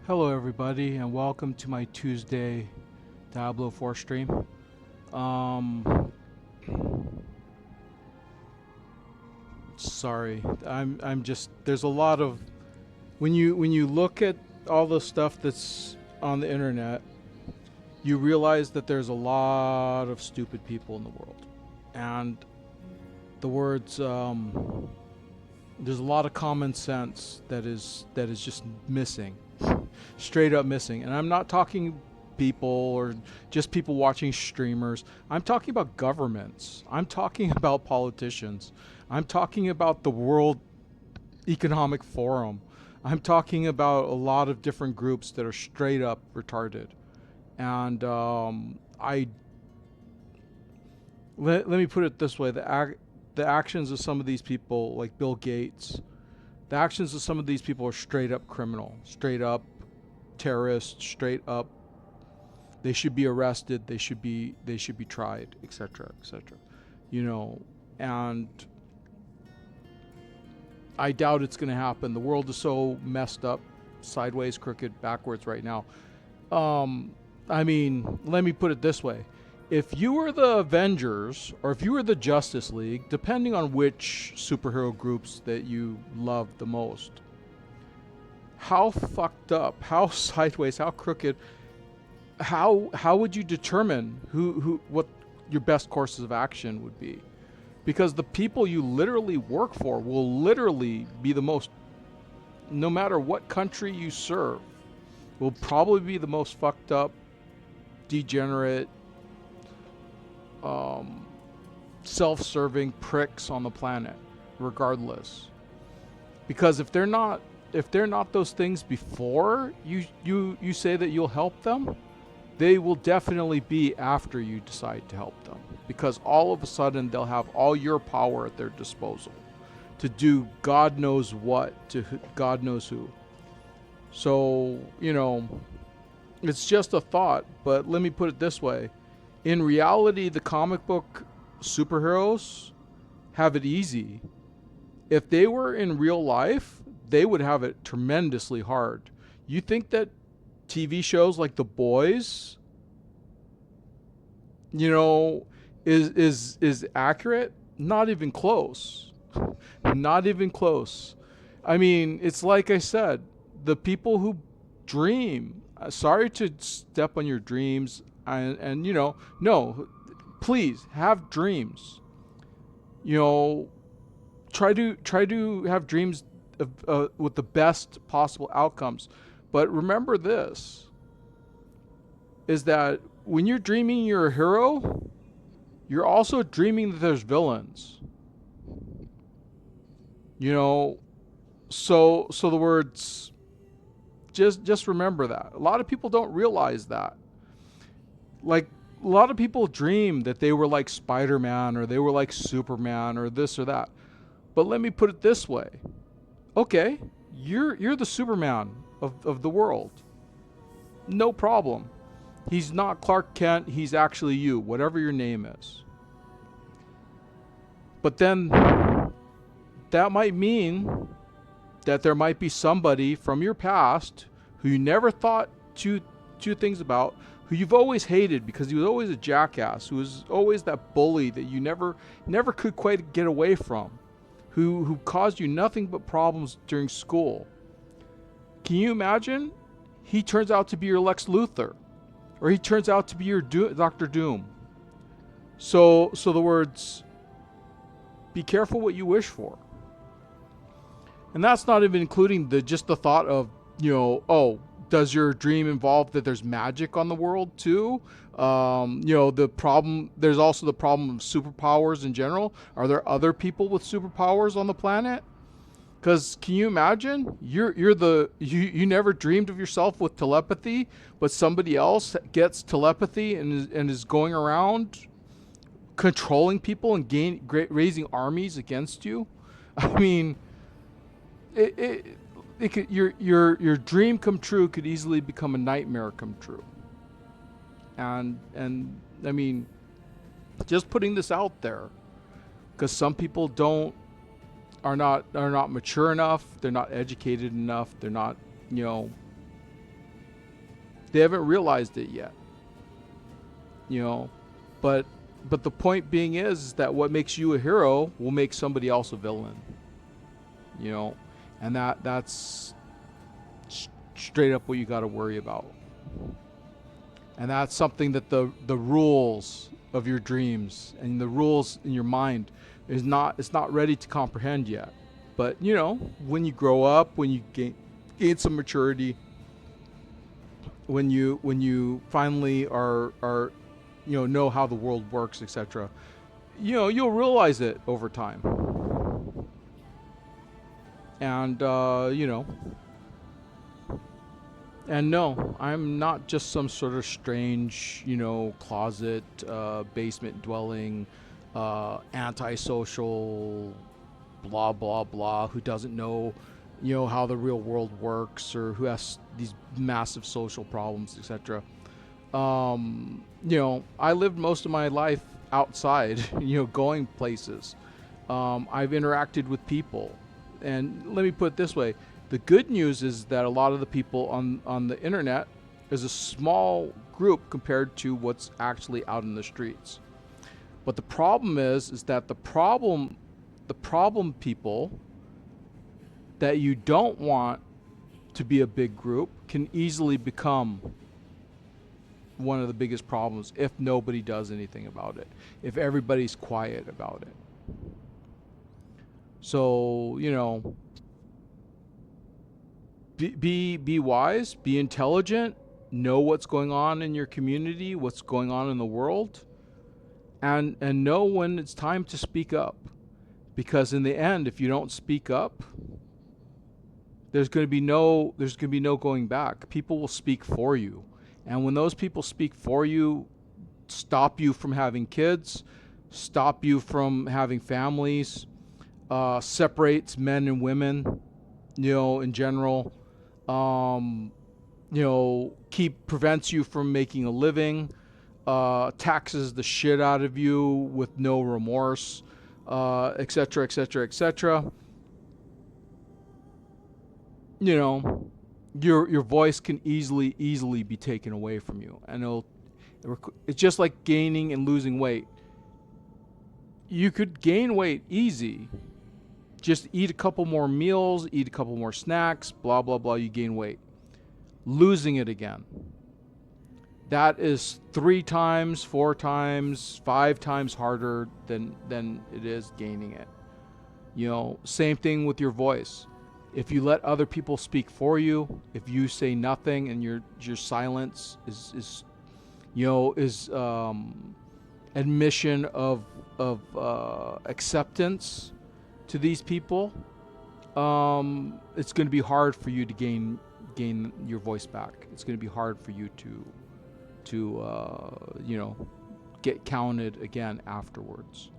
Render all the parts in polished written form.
Hello everybody and welcome to my Tuesday Diablo 4 stream. Um Sorry. I'm just there's a lot of when you look at all the stuff that's on the internet, you realize that there's a lot of stupid people in the world. And the words there's a lot of common sense that is just missing. Straight up missing. And I'm not talking people or just people watching streamers. I'm talking about governments. I'm talking about politicians. I'm talking about the World Economic Forum. I'm talking about a lot of different groups that are straight up retarded. And I let me put it this way: the actions of some of these people, like Bill Gates, the actions of some of these people are straight up criminal, straight up terrorists, straight up. They should be arrested. They should be tried, etc., etc. You know, and I doubt it's going to happen. The world is so messed up, sideways, crooked, backwards right now. I mean, let me put it this way. If you were the Avengers or if you were the Justice League, depending on which superhero groups that you love the most, how fucked up, how sideways, how crooked, how would you determine what your best courses of action would be? Because the people you literally work for will literally be the most, no matter what country you serve, will probably be the most fucked up, degenerate, self-serving pricks on the planet, regardless. Because if they're not those things before you say that you'll help them, they will definitely be after you decide to help them. Because all of a sudden they'll have all your power at their disposal to do God knows what to God knows who. So, you know, it's just a thought, but let me put it this way. In reality, the comic book superheroes have it easy. If they were in real life, they would have it tremendously hard. You think that TV shows like The Boys, you know, is accurate? Not even close. Not even close. I mean, it's like I said, the people who dream, sorry to step on your dreams, and you know, no, please have dreams. You know, try to have dreams with the best possible outcomes. But remember this, is that when you're dreaming you're a hero, you're also dreaming that there's villains. You know, so the words, just remember that. A lot of people don't realize that. Like, a lot of people dream that they were like Spider-Man or they were like Superman or this or that. But let me put it this way. Okay, you're the Superman of the world. No problem. He's not Clark Kent, he's actually you, whatever your name is. But then that might mean that there might be somebody from your past who you never thought two things about, who you've always hated because he was always a jackass, who was always that bully that you never could quite get away from, who caused you nothing but problems during school. Can you imagine? He turns out to be your Lex Luthor, or he turns out to be your Dr. Doom. So the words, be careful what you wish for. And that's not even including just the thought of, you know, oh, does your dream involve that there's magic on the world too? You know, there's also the problem of superpowers in general. Are there other people with superpowers on the planet? Because can you imagine? You never dreamed of yourself with telepathy, but somebody else gets telepathy and is going around controlling people and raising armies against you. I mean, it could, your dream come true could easily become a nightmare come true. And I mean, just putting this out there, because some people are not mature enough, they're not educated enough, they're not, you know, They haven't realized it yet. You know, but the point being is that what makes you a hero will make somebody else a villain. You know, and that's straight up what you got to worry about. And that's something that the rules of your dreams and the rules in your mind it's not ready to comprehend yet. But you know, when you grow up, when you gain some maturity, when you finally are know how the world works, etc. You know, you'll realize it over time. And and no, I'm not just some sort of strange, closet, basement dwelling, antisocial, blah blah blah, who doesn't know, how the real world works, or who has these massive social problems, etc. I lived most of my life outside, going places. I've interacted with people, and let me put it this way: the good news is that a lot of the people on the internet is a small group compared to what's actually out in the streets. But the problem is that the problem people that you don't want to be a big group can easily become one of the biggest problems if nobody does anything about it, if everybody's quiet about it. So, be wise, be intelligent, know what's going on in your community, what's going on in the world, and know when it's time to speak up. Because in the end, if you don't speak up, there's going to be no going back. People will speak for you. And when those people speak for you, stop you from having kids, stop you from having families, separates men and women, in general, prevents you from making a living, taxes the shit out of you with no remorse, etc., etc., etc. Your voice can easily be taken away from you, and it's just like gaining and losing weight. You could gain weight easy. Just eat a couple more meals, eat a couple more snacks, blah blah blah, you gain weight. Losing it again, that is 3 times, 4 times, 5 times harder than it is gaining it. Same thing with your voice. If you let other people speak for you, if you say nothing and your silence is admission of acceptance to these people, it's going to be hard for you to gain your voice back. It's going to be hard for you to get counted again afterwards.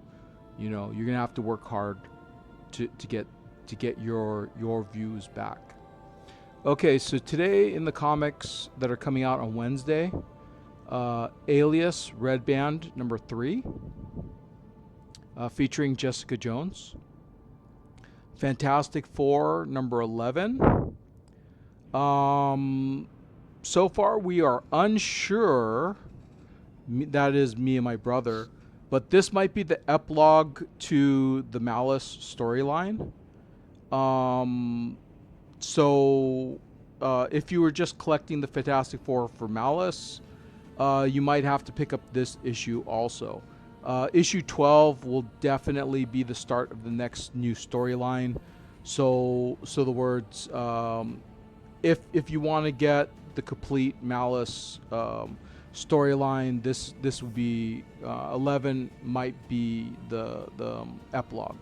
You're going to have to work hard to get your views back. Okay, so today in the comics that are coming out on Wednesday, Alias Red Band number 3, featuring Jessica Jones. Fantastic Four number 11. So far we are unsure, that is me and my brother, but this might be the epilogue to the Malice storyline. So if you were just collecting the Fantastic Four for Malice, you might have to pick up this issue also. Issue 12 will definitely be the start of the next new storyline. So the words, if you want to get the complete Malice storyline, this would be 11 might be the epilogue.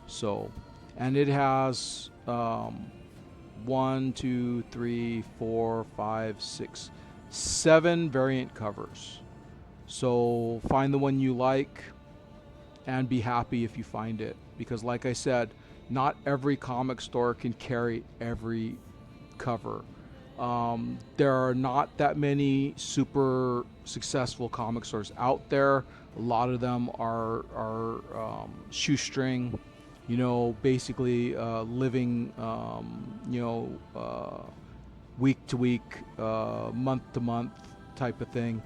So, and it has 1, 2, 3, 4, 5, 6, 7 variant covers. So find the one you like and be happy if you find it, because like I said, not every comic store can carry every cover. There are not that many super successful comic stores out there. A lot of them are shoestring, basically living, week to week, month to month type of thing.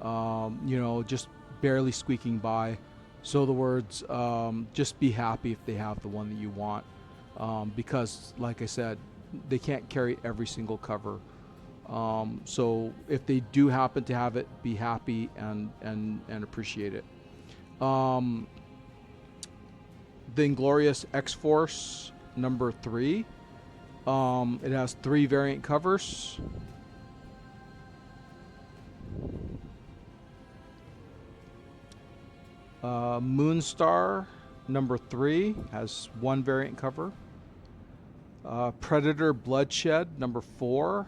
You know, just barely squeaking by. So the words, just be happy if they have the one that you want, because, like I said, they can't carry every single cover. So if they do happen to have it, be happy and appreciate it. The Inglorious X-Force number 3. It has 3 variant covers. Moonstar number 3 has 1 variant cover. Predator Bloodshed number 4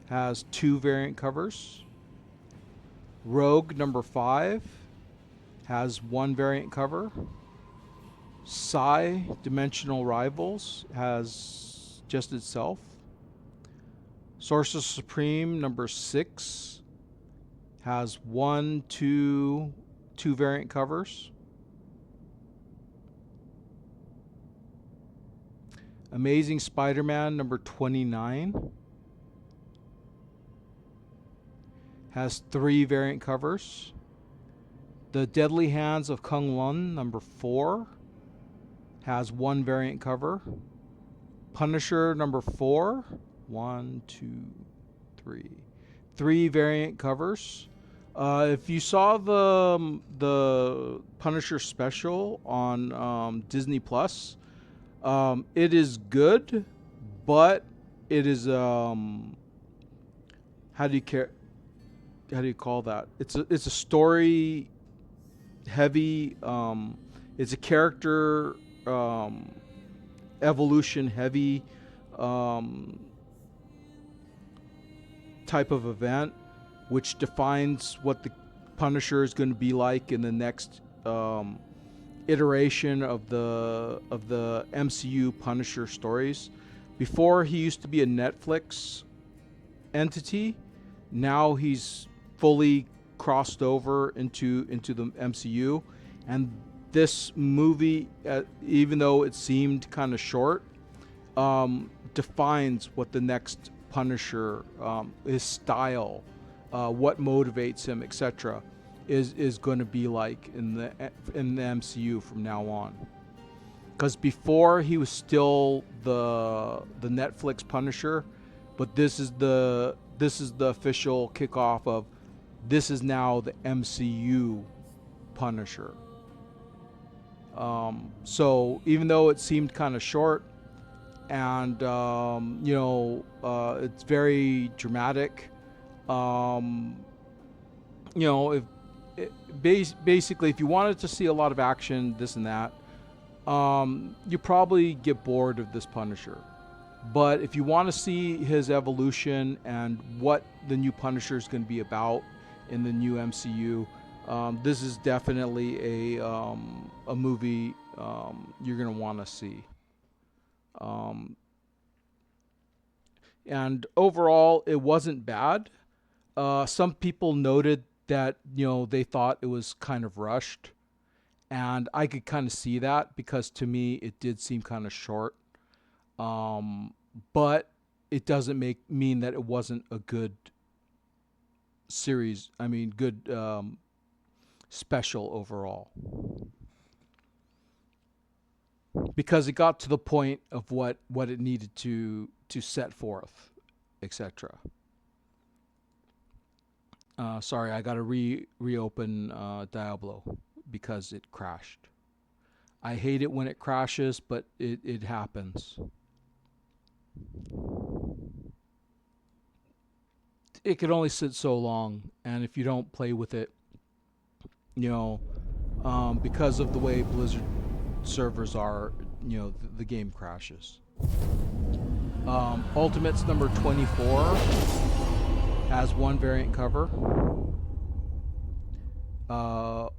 has 2 variant covers. Rogue number 5 has 1 variant cover. Psi Dimensional Rivals has just itself. Sorcerer Supreme number 6 has 2 variant covers. Amazing Spider-Man number 29 has 3 variant covers. The Deadly Hands of Kung Lun number 4 has 1 variant cover. Punisher number 4, 3 variant covers. If you saw the Punisher special on Disney Plus, it is good, but it is how do you call that? It's a story heavy. It's a character evolution heavy type of event, which defines what the Punisher is going to be like in the next iteration of the MCU Punisher stories. Before, he used to be a Netflix entity. Now he's fully crossed over into the MCU, and this movie, even though it seemed kind of short, defines what the next Punisher, his style, what motivates him, etc., is going to be like in the MCU from now on. Because before, he was still the Netflix Punisher, but this is the official kickoff of this is now the MCU Punisher. So even though it seemed kind of short, and it's very dramatic, basically, if you wanted to see a lot of action, this and that, you probably get bored of this Punisher. But if you want to see his evolution and what the new Punisher is going to be about in the new MCU, this is definitely a movie you're going to want to see. And overall, it wasn't bad. Some people noted that they thought it was kind of rushed, and I could kind of see that, because to me it did seem kind of short. But it doesn't mean that it wasn't a good series. I mean, good special overall, because it got to the point of what it needed to set forth, etc. Sorry, I got to reopen Diablo because it crashed. I hate it when it crashes, but it happens. It could only sit so long, and if you don't play with it, because of the way Blizzard servers are, the game crashes. Ultimates number 24 has 1 variant cover.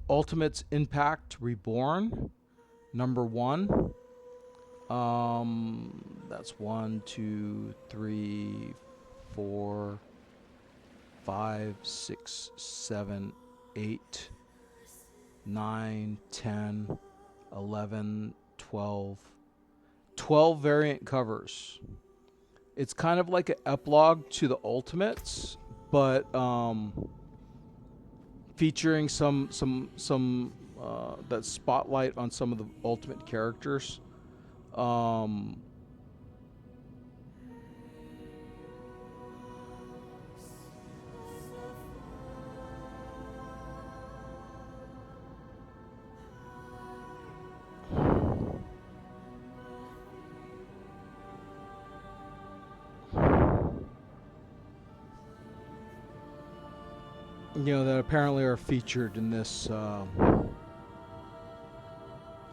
Ultimates Impact Reborn number 1. That's 1, 2, 3, 4, 5, 6, 7, 8, 9, 10, 11, 12. 12 variant covers. It's kind of like an epilogue to the Ultimates, but featuring some that spotlight on some of the Ultimate characters. You know, that apparently are featured in this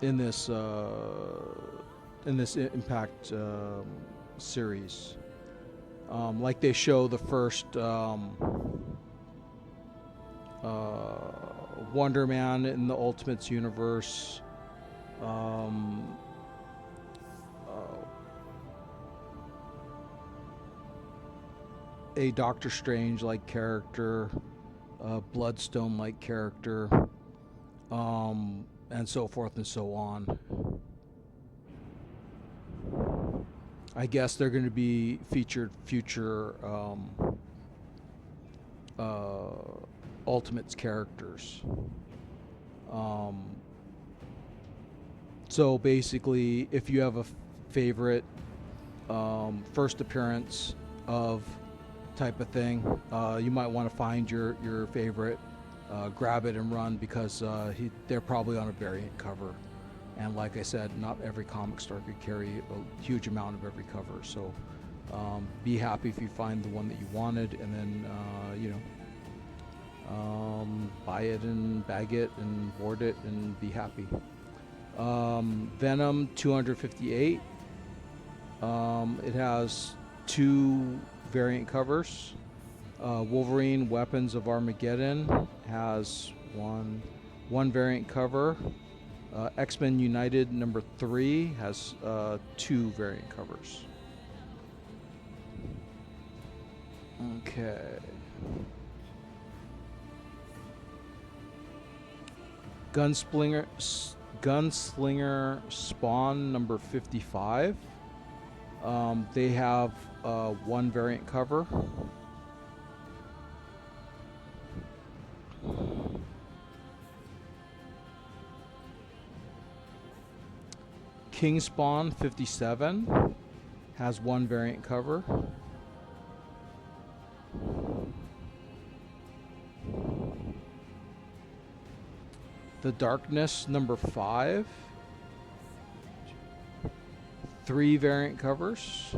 Impact series. Like they show the first Wonder Man in the Ultimates universe. A Doctor Strange-like character, Bloodstone-like character, and so forth and so on. I guess they're going to be featured future Ultimates characters. So basically, if you have a favorite first appearance of type of thing, you might want to find your favorite, grab it and run, because they're probably on a variant cover. And like I said, not every comic store could carry a huge amount of every cover. So be happy if you find the one that you wanted, and then buy it and bag it and board it and be happy. Venom 258. It has 2 variant covers. Wolverine Weapons of Armageddon has one variant cover. X-Men United number 3 has 2 variant covers. Okay. Gunslinger Spawn number 55. They have 1 variant cover. King Spawn 57 has 1 variant cover. The Darkness number 5, 3 variant covers.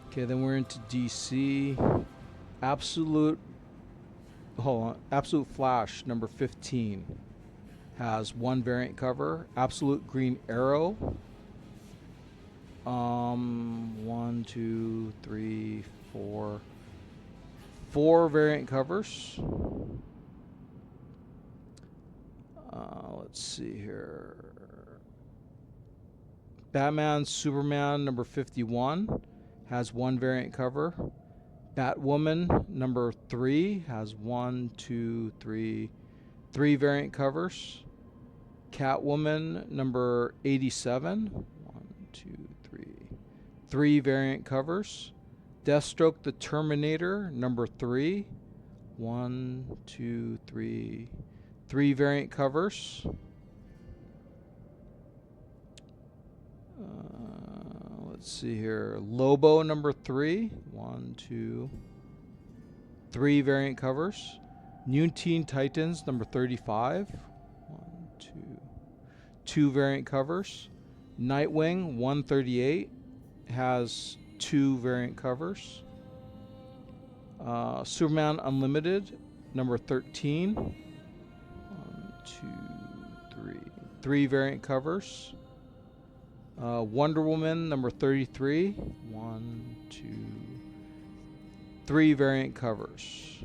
Okay, then we're into DC. Absolute Flash number 15 has 1 variant cover. Absolute Green Arrow, 1, 2, 3, 4 variant covers. Let's see here. Batman Superman number 51 has 1 variant cover. Batwoman number 3 has 1, 2, 3 variant covers. Catwoman number 87, 1, 2, 3 variant covers. Deathstroke the Terminator number 3, 1, 2, 3 variant covers. Let's see here. Lobo number 3, 1, 2, 3 variant covers. New Teen Titans number 35, 1, 2 variant covers. Nightwing 138 has 2 variant covers. Superman Unlimited number 13, 1, 2, 3 variant covers. Wonder Woman number 33, 1, 2, 3 variant covers.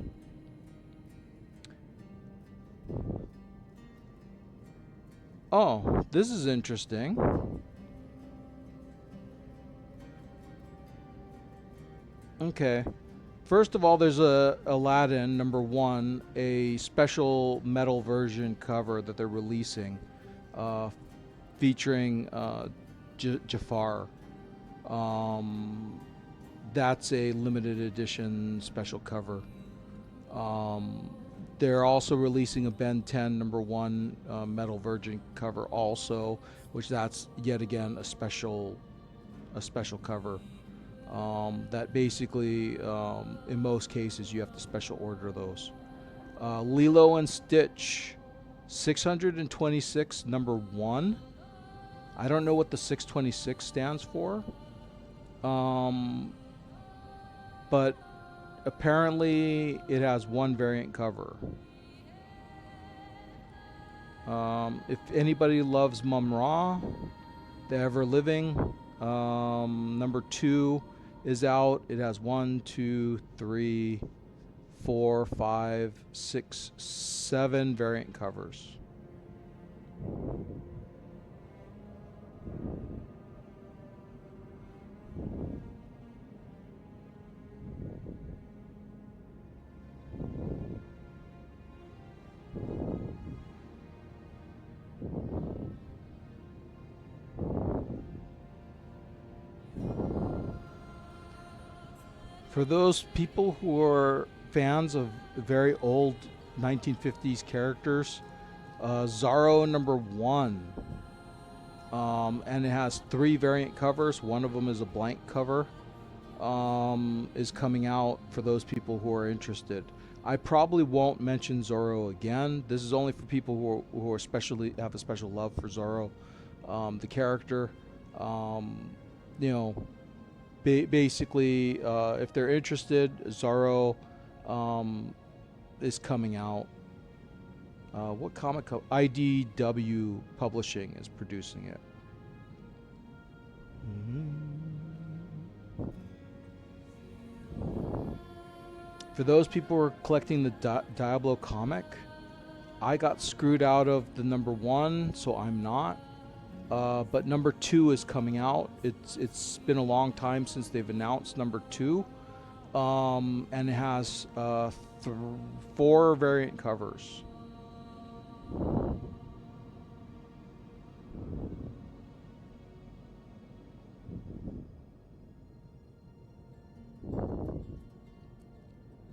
Oh, this is interesting. Okay. First of all, there's a Aladdin number 1, a special metal version cover that they're releasing. featuring Jafar. That's a limited edition special cover. They're also releasing a Ben 10 #1 Metal Virgin cover also, which that's yet again a special cover. That basically, in most cases, you have to special order those. Lilo and Stitch 626 #1. I don't know what the 626 stands for. But apparently it has one variant cover. If anybody loves Mum-Ra, the Ever Living, #2 is out. It has 1, 2, 3, 4, 5, 6, 7 variant covers. For those people who are fans of very old 1950s characters, Zorro #1, and it has 3 variant covers. One of them is a blank cover, is coming out for those people who are interested. I probably won't mention Zorro again. This is only for people who are especially have a special love for Zorro, the character. You know, basically, if they're interested, Zorro is coming out. What comic IDW Publishing is producing it. For those people who are collecting the Diablo comic, I got screwed out of the #1, so I'm not. But #2 is coming out. It's been a long time since they've announced #2, and it has 4 variant covers.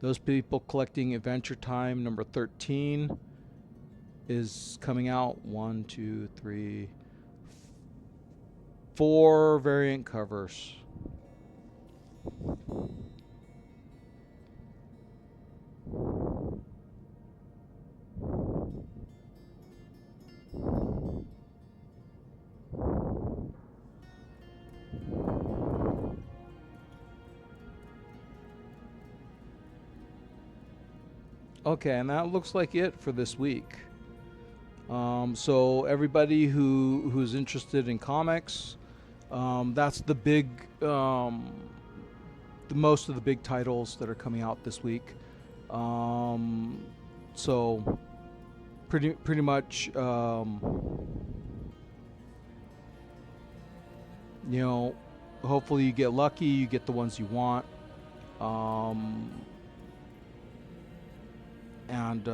Those people collecting Adventure Time #13 is coming out. 1, 2, 3, 4 variant covers. Okay, and that looks like it for this week. So everybody who's interested in comics, that's the big, most of the big titles that are coming out this week. So pretty much, you know, hopefully you get lucky, you get the ones you want. And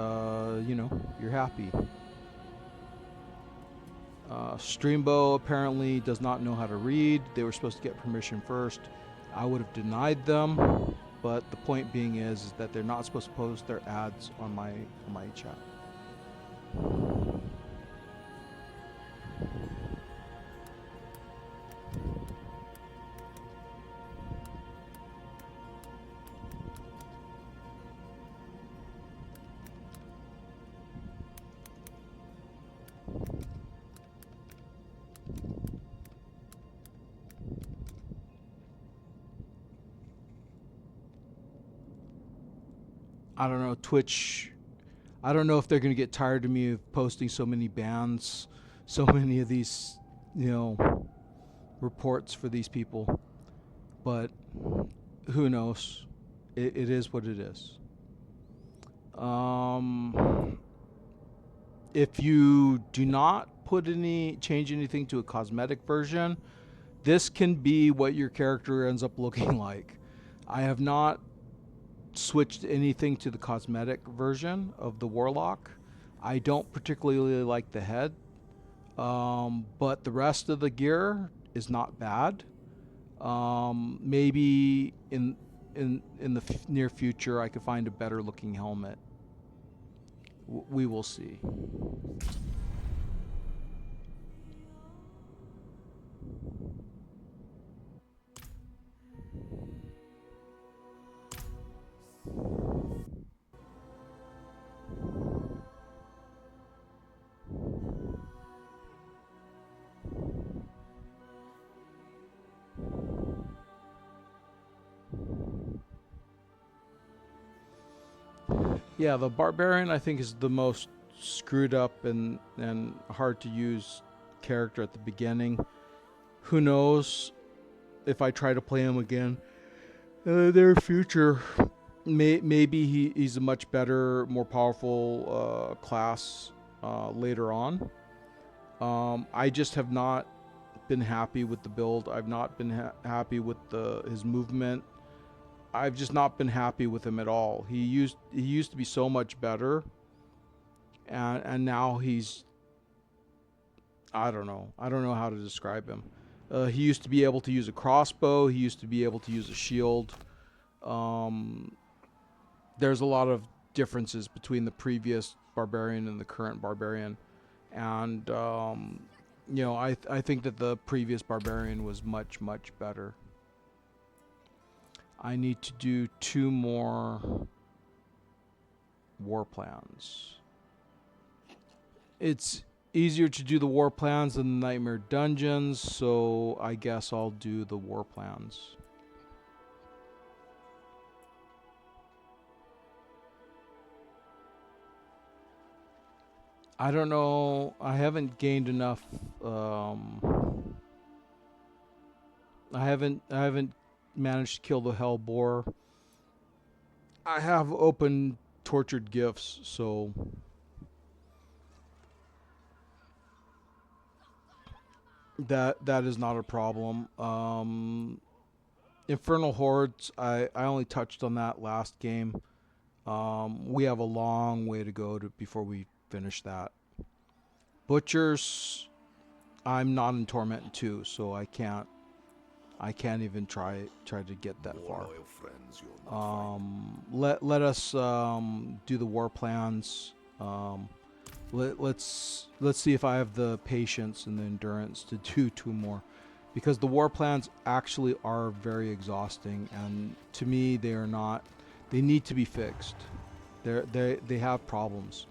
you know, you're happy. Streambo apparently does not know how to read. They were supposed to get permission first. I would have denied them, but the point being is that they're not supposed to post their ads on my chat. I don't know, Twitch, I don't know if they're going to get tired of me of posting so many bans, so many of these, you know, reports for these people. But who knows? It is what it is. If you do not change anything to a cosmetic version, this can be what your character ends up looking like. I have not switched anything to the cosmetic version of the Warlock. I don't particularly like the head. But the rest of the gear is not bad. Maybe in the near future I could find a better looking helmet. We will see. Yeah, the barbarian I think is the most screwed up and hard to use character at the beginning. Who knows if I try to play him again in their future? Maybe he's a much better, more powerful class later on. I just have not been happy with the build. I've not been happy with his movement. I've just not been happy with him at all. He used to be so much better, and now he's, I don't know how to describe him. He used to be able to use a crossbow. He used to be able to use a shield. There's a lot of differences between the previous barbarian and the current barbarian, and I think that the previous barbarian was much better. I need to do 2 more war plans. It's easier to do the war plans than the nightmare dungeons, so I guess I'll do the war plans. I don't know. I haven't gained enough. I haven't managed to kill the hell boar. I have opened tortured gifts, so that is not a problem. Infernal hordes. I only touched on that last game. We have a long way to go before we finish that. Butchers, I'm not in Torment 2, so I can't even try to get that far. Let us do the war plans. Let's see if I have the patience and the endurance to do 2 more, because the war plans actually are very exhausting, and to me they are not. They need to be fixed. They have problems.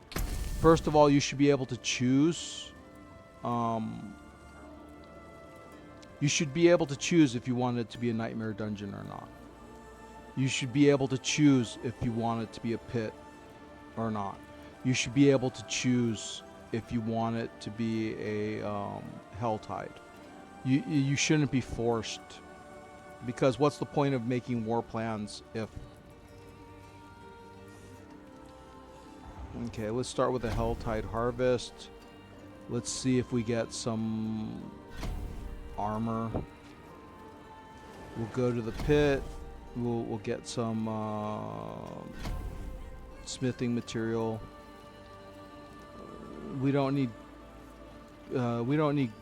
First of all, you should be able to choose. You should be able to choose if you want it to be a nightmare dungeon or not. You should be able to choose if you want it to be a pit or not. You should be able to choose if you want it to be a Helltide. You shouldn't be forced, because what's the point of making war plans if... Okay, let's start with a Helltide Harvest. Let's see if we get some armor. We'll go to the pit. We'll get some smithing material. We don't need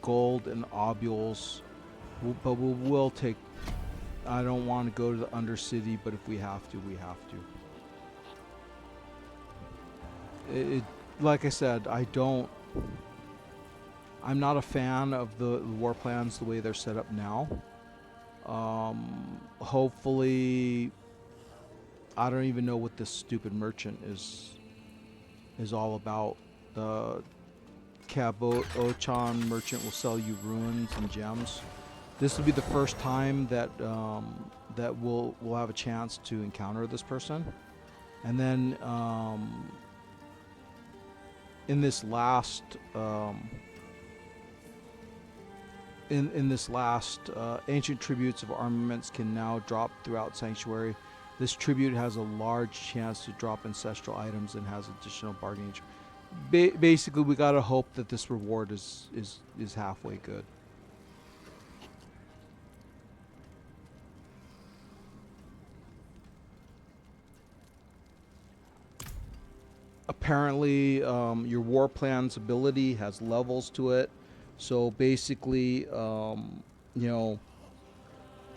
gold and ovules, but we'll take. I don't want to go to the Undercity, but if we have to, we have to. Like I said, I'm not a fan of the war plans the way they're set up now. Hopefully, I don't even know what this stupid merchant is all about. The Ochan merchant will sell you ruins and gems. This will be the first time that we'll have a chance to encounter this person, and then in this last ancient tributes of armaments can now drop throughout Sanctuary. This tribute has a large chance to drop ancestral items and has additional bargaining. Basically, we gotta hope that this reward is halfway good. Apparently, your war plan's ability has levels to it. So basically, you know,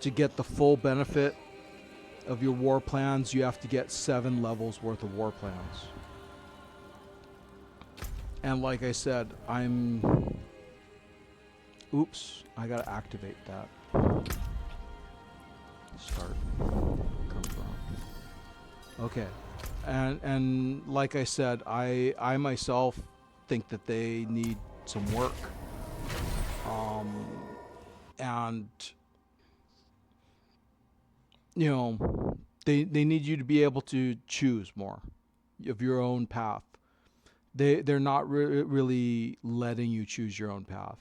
to get the full benefit of your war plans, you have to get 7 levels worth of war plans. And like I said, oops, I gotta activate that. Start. Confirm. Okay. And like I said, I myself think that they need some work. And you know, they need you to be able to choose more of your own path. They're not really letting you choose your own path.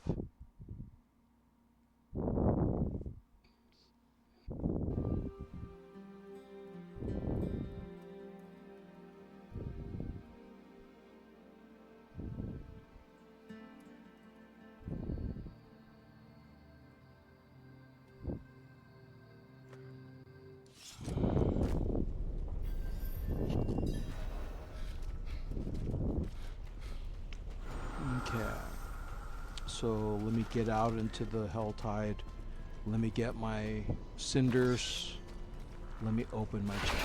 Okay. So let me get out into the Helltide. Let me get my cinders. Let me open my chest.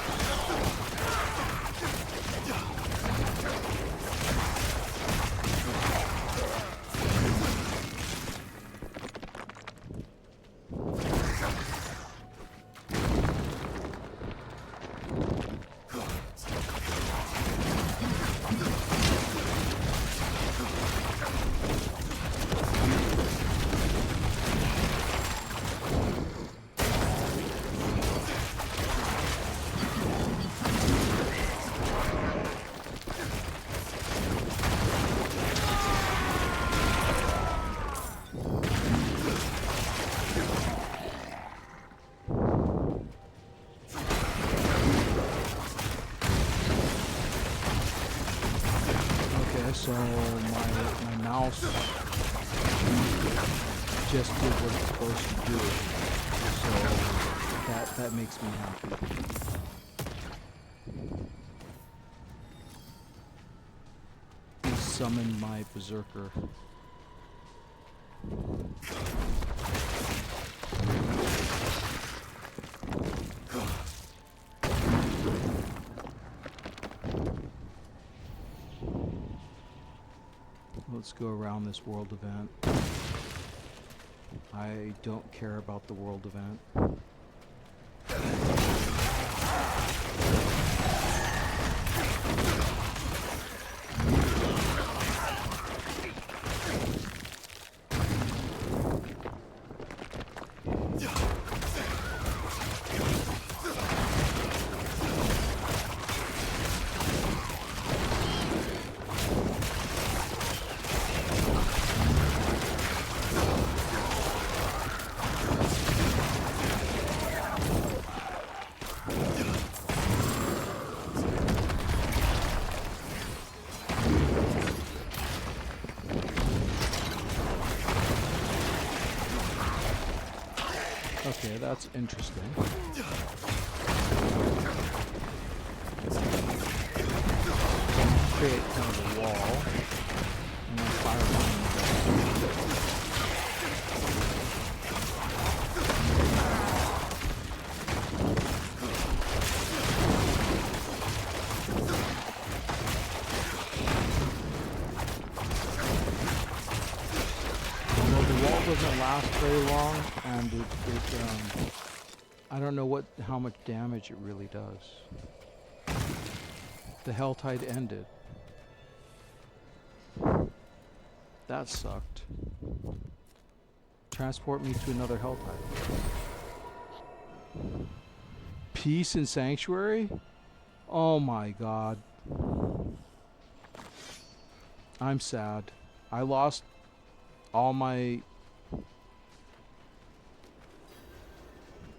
So my mouse just did what it's supposed to do. So that makes me happy. I summoned my berserker. Let's go around this world event. I don't care about the world event. Okay, that's interesting. Create kind of a wall and then fire behind doesn't last very long, and I don't know how much damage it really does. The Helltide ended. That sucked. Transport me to another Helltide. Peace and Sanctuary? Oh my god. I'm sad. I lost all my...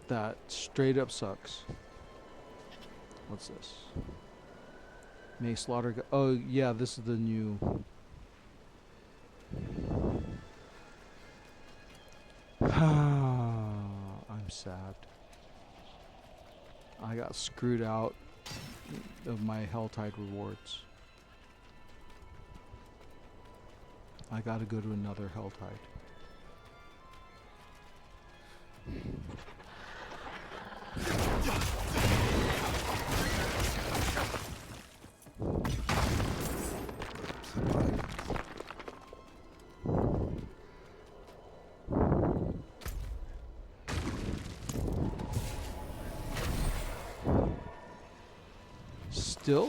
That straight up sucks. What's this? May slaughter... Oh yeah, this is the new... I'm sad. I got screwed out of my Helltide rewards. I gotta go to another Helltide. Still?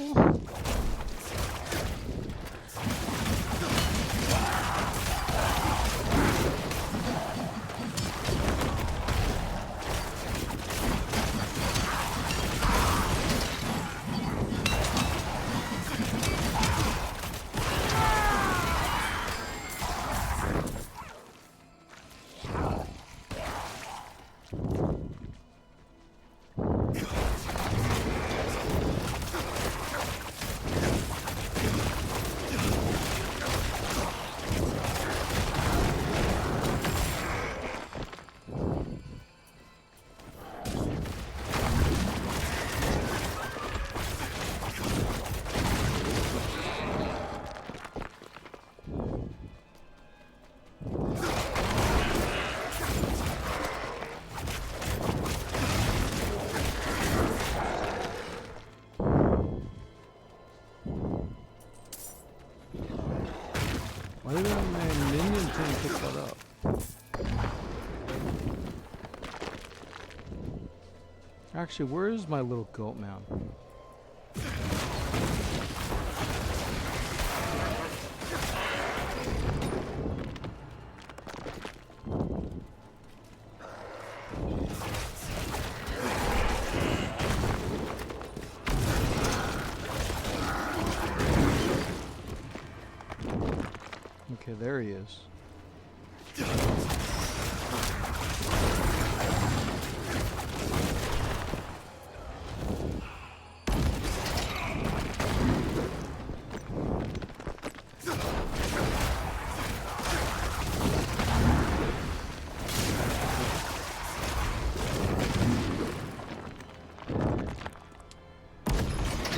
Why did my minion thing pick that up? Actually, where is my little goat man? Okay, there he is.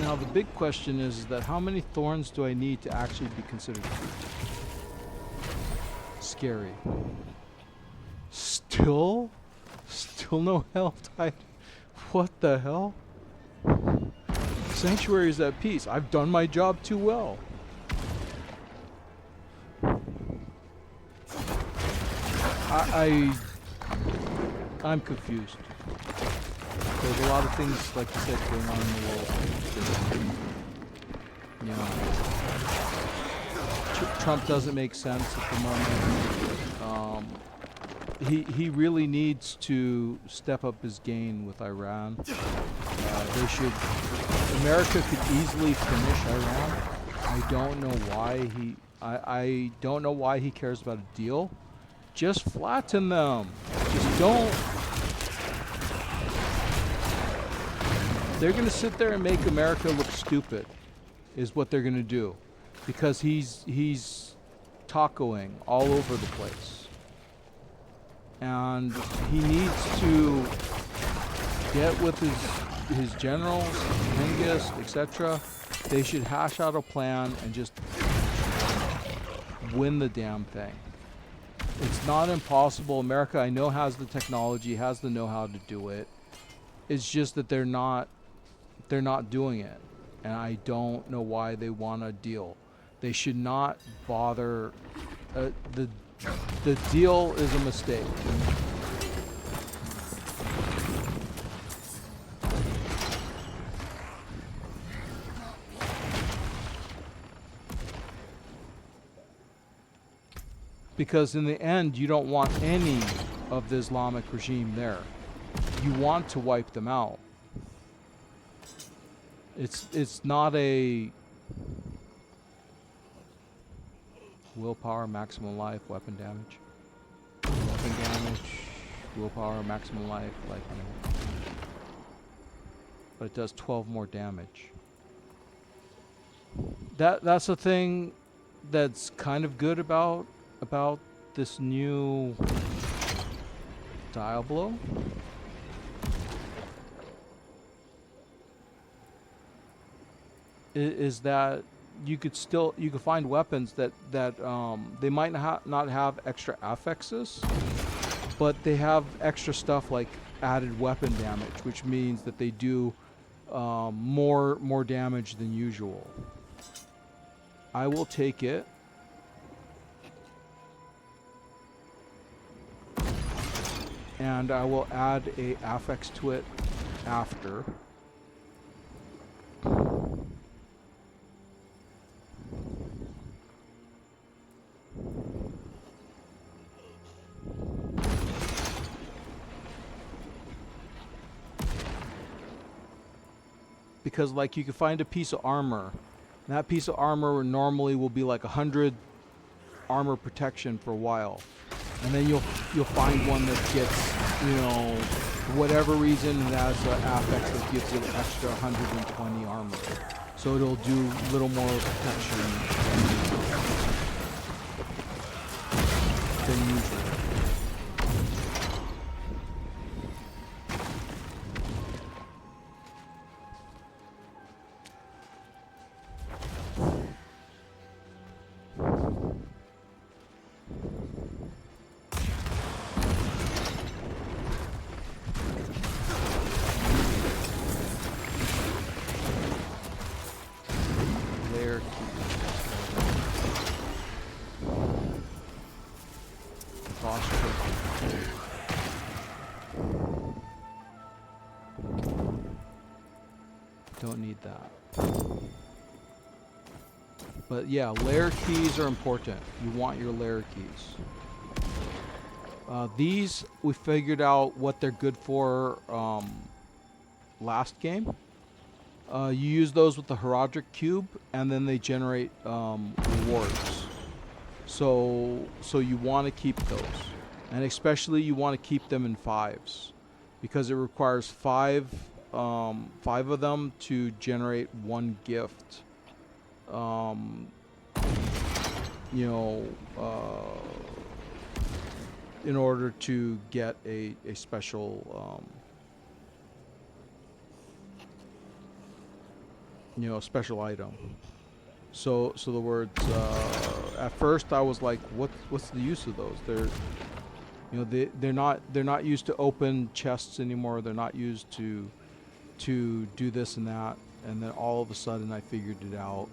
Now the big question is that how many thorns do I need to actually be considered scary? Still no health tide. What the hell? Sanctuary is at peace. I've done my job too well. I'm confused. There's a lot of things, like you said, going on in the world. You know, Trump doesn't make sense at the moment. He really needs to step up his game with Iran. They should. America could easily finish Iran. I don't know why I don't know why he cares about a deal. Just flatten them. Just don't. They're going to sit there and make America look stupid, is what they're going to do, because he's tacoing all over the place, and he needs to get with his generals, Hengist, etc. They should hash out a plan and just win the damn thing. It's not impossible. America, I know, has the technology, has the know-how to do it. It's just that they're not doing it, and I don't know why they want a deal. They should not bother. The deal is a mistake. Because in the end, you don't want any of the Islamic regime there. You want to wipe them out. It's not a willpower, maximum life, weapon damage. Weapon damage, willpower, maximum life, life damage. But it does 12 more damage. That's the thing that's kind of good about this new Diablo. Is that you could find weapons that they might not have extra affixes, but they have extra stuff like added weapon damage, which means that they do more damage than usual. I will take it. And I will add a affix to it after. Because like you can find a piece of armor. And that piece of armor normally will be like 100 armor protection for a while. And then you'll find one that gets, you know, for whatever reason it has an affix that gives it an extra 120 armor. So it'll do a little more protection than usual. Don't need that. But yeah, lair keys are important. You want your lair keys. These, we figured out what they're good for last game. You use those with the Herodic Cube, and then they generate rewards. So you want to keep those. And especially you want to keep them in 5s. Because it requires 5 of them to generate 1 gift. You know, in order to get a special, you know, special item. So the words, at first I was like, what's the use of those? They're, you know, they're not used to open chests anymore. They're not used to do this and that. And then all of a sudden I figured it out.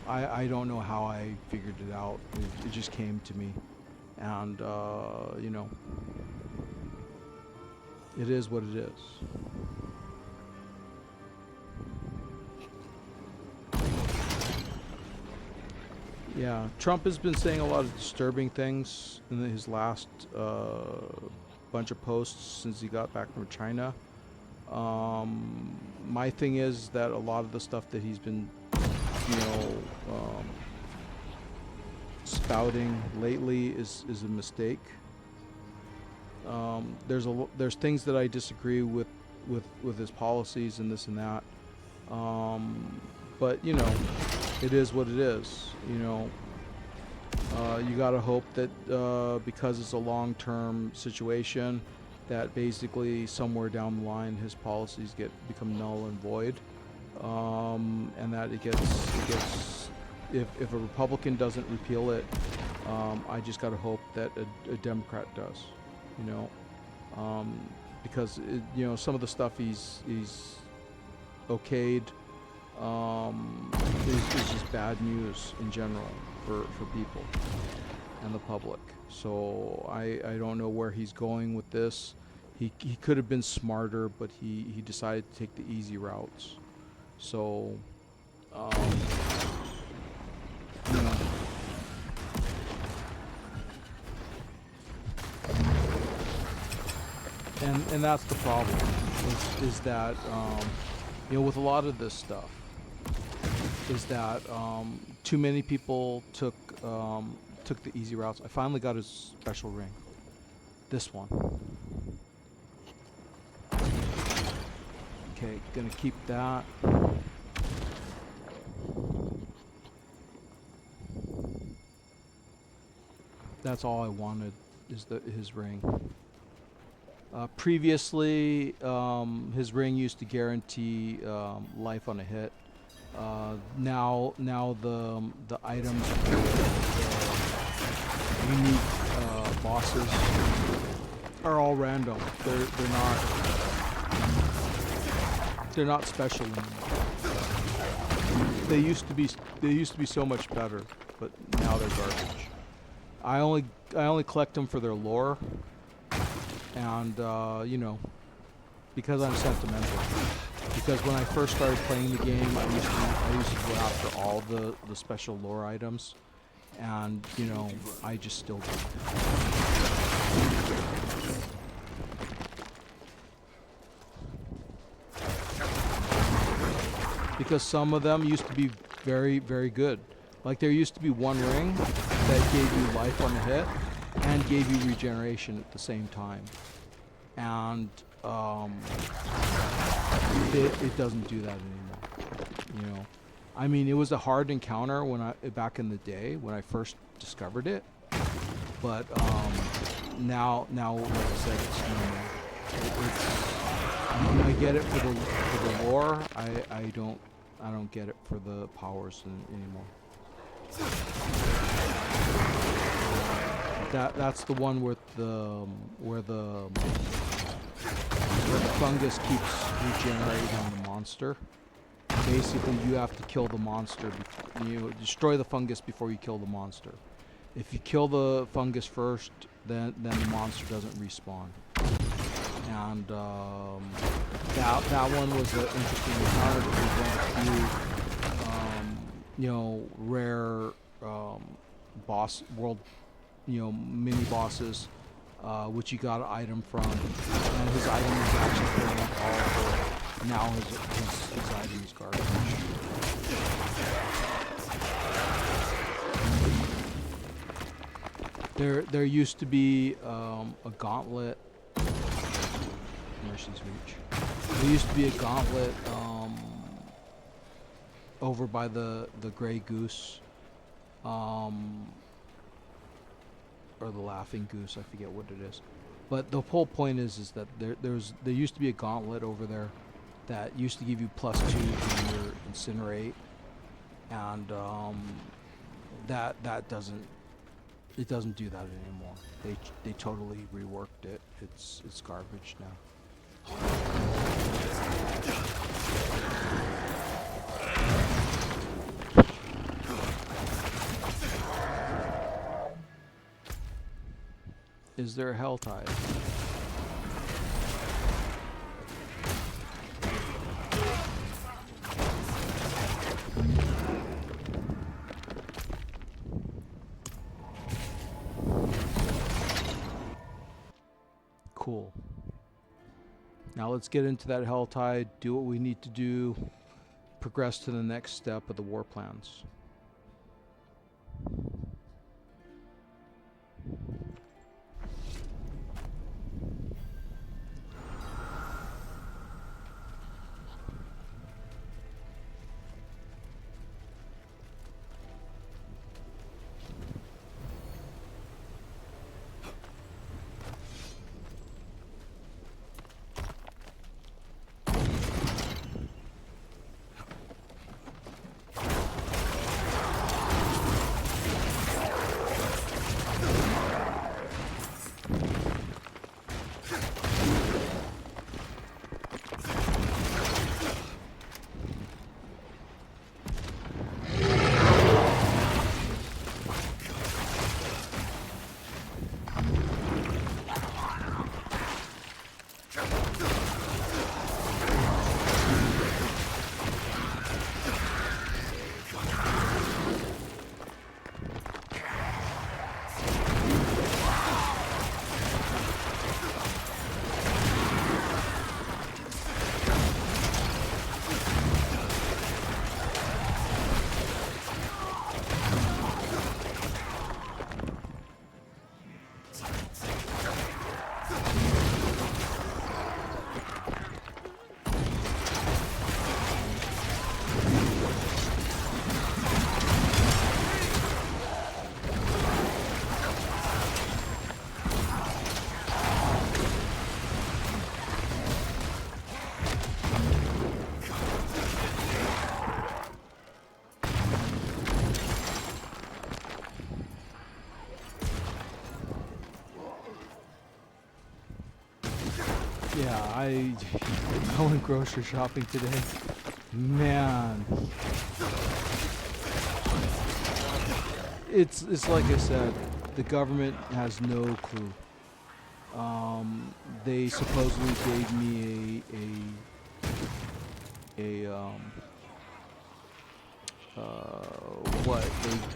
I don't know how I figured it out. It just came to me. And, you know, it is what it is. Yeah, Trump has been saying a lot of disturbing things in his last bunch of posts since he got back from China. My thing is that a lot of the stuff that he's been, you know, spouting lately is a mistake. There's things that I disagree with his policies and this and that. But you know, it is what it is. You know, you gotta hope that because it's a long-term situation, that basically somewhere down the line his policies become null and void, and that it gets if a Republican doesn't repeal it, I just gotta hope that a Democrat does, you know, because you know, some of the stuff he's okayed is just bad news in general for people and the public. So I don't know where he's going with this. He could have been smarter, but he decided to take the easy routes. So you know, and that's the problem, is that you know, with a lot of this stuff, is that too many people took the easy routes. I finally got his special ring. This one. Okay, gonna keep that. That's all I wanted, is his ring. Previously, his ring used to guarantee life on a hit. Now the items for the unique bosses are all random. They're not special anymore. They used to be so much better, but now they're garbage. I only collect them for their lore, and you know, because I'm sentimental. Because when I first started playing the game, I used to go after all the special lore items, and you know, I just still do. Because some of them used to be very, very good. Like there used to be one ring that gave you life on the hit and gave you regeneration at the same time. And it doesn't do that anymore. You know, I mean, it was a hard encounter when back in the day when I first discovered it. But now, like I said, it's normal. I get it for the lore. I don't get it for the powers anymore. That's the one with where the fungus keeps regenerating on the monster. Basically, you have to kill the monster. You destroy the fungus before you kill the monster. If you kill the fungus first, then the monster doesn't respawn. And that one was an interesting encounter because one of the few, you know, rare world, you know, mini bosses, which you got an item from, and his item is actually fairly powerful. Now his item is garbage. There used to be a gauntlet. Mercy's Reach. There used to be a gauntlet over by the Grey Goose, or the Laughing Goose. I forget what it is. But the whole point is that there used to be a gauntlet over there that used to give you +2 to your incinerate, and that doesn't do that anymore. They totally reworked it. It's garbage now. Is there a hell tide? Cool. Now let's get into that hell tide, do what we need to do, progress to the next step of the war plans. I went grocery shopping today. Man, it's like I said, the government has no clue. They supposedly gave me what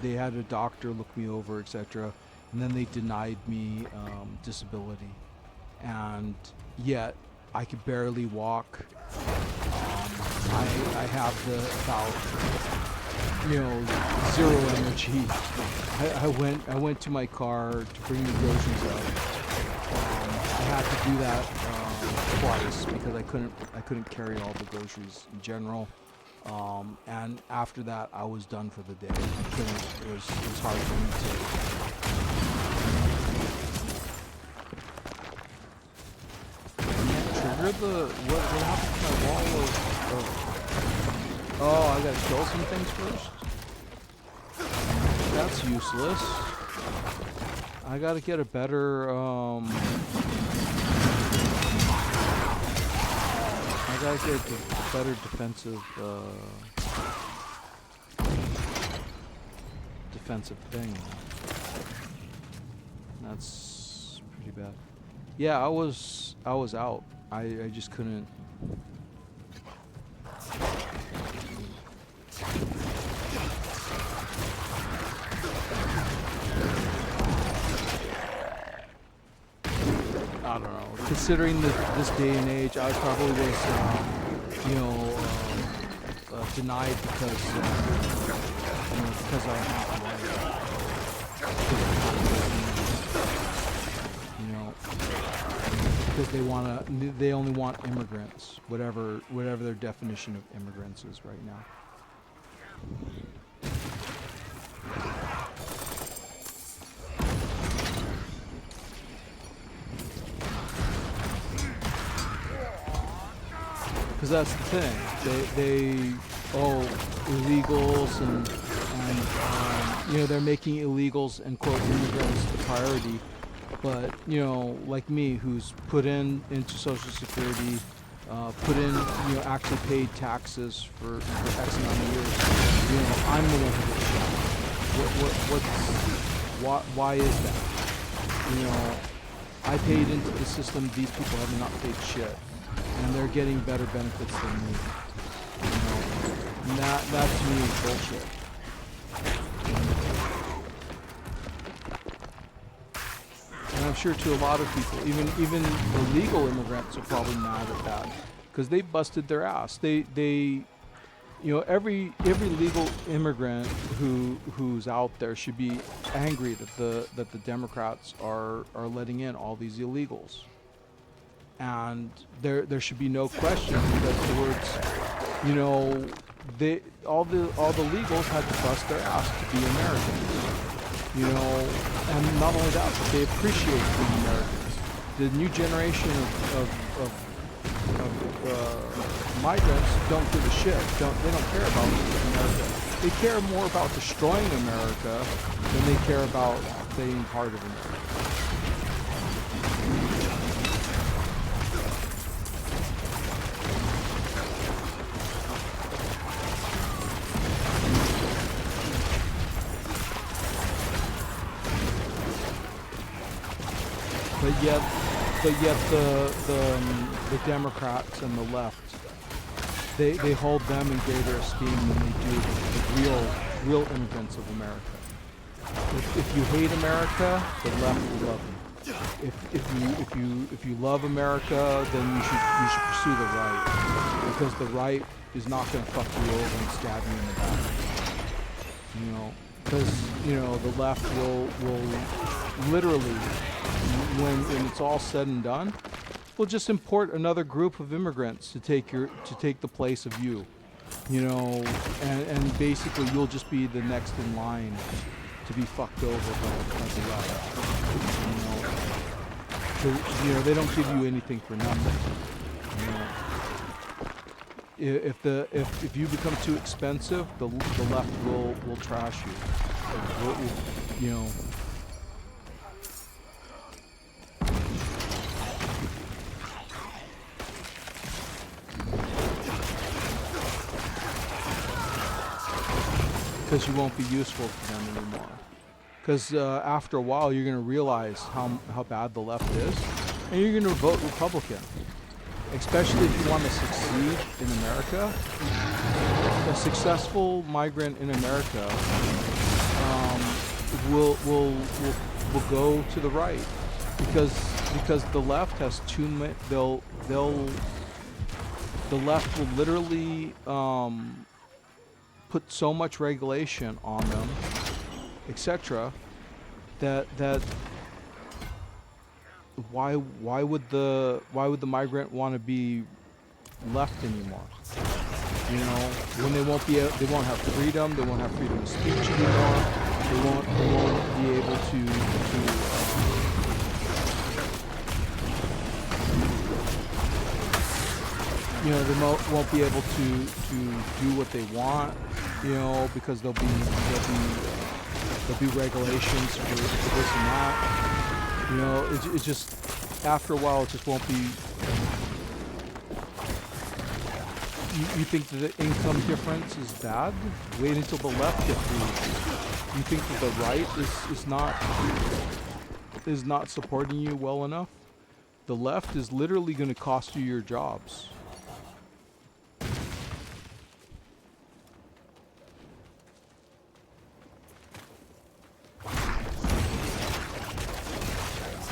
they had a doctor look me over, etc., and then they denied me disability, and yet I could barely walk. I have about zero energy. I went to my car to bring the groceries up. I had to do that twice because I couldn't carry all the groceries in general. And after that, I was done for the day. It was hard for me to trigger the what happened to my wall of oh, I gotta kill some things first. That's useless. I gotta get a better I gotta get a better defensive thing. That's pretty bad. Yeah, I was out. I just couldn't. I don't know. Considering this day and age, I probably was, denied because I have because they only want immigrants, whatever their definition of immigrants is right now. Because that's the thing, they illegals and they're making illegals and quote immigrants the priority, but like me, who's put into Social Security, put in actually paid taxes for X amount of years, I'm the one who gets shot. Why is that? I paid into the system. These people have not paid shit. And they're getting better benefits than me. And that to me is bullshit. And I'm sure to a lot of people, even illegal immigrants are probably mad at that because they busted their ass. Every legal immigrant who's out there should be angry that the Democrats are letting in all these illegals. And there should be no question that towards, all the legals had to bust their ass to be Americans, and not only that, but they appreciate being Americans. The new generation of migrants don't give a shit. They don't care about America. They care more about destroying America than they care about being part of America. But yet the Democrats and the left, they hold them in greater esteem than they do the real immigrants of America. If you hate America, the left will love you. If you love America, then you should pursue the right, because the right is not going to fuck you over and stab you in the back. Because the left will literally, when it's all said and done, we'll just import another group of immigrants to take the place of you, and basically you'll just be the next in line to be fucked over by the left. They don't give you anything for nothing. If you become too expensive, the left will trash you. because you won't be useful to them anymore. Because after a while, you're going to realize how bad the left is, and you're going to vote Republican. Especially if you want to succeed in America. A successful migrant in America will go to the right, because the left has too much. The left will literally put so much regulation on them, etc. That why would the migrant want to be left anymore? You know, when they won't have freedom, they won't have freedom of speech anymore. They won't be able to you know, they won't be able to do what they want, you know, because there'll be regulations for this and that. You know, it just, after a while, it just won't be. You think that the income difference is bad? Wait until the left gets ruled. You think that the right is not supporting you well enough? The left is literally going to cost you your jobs.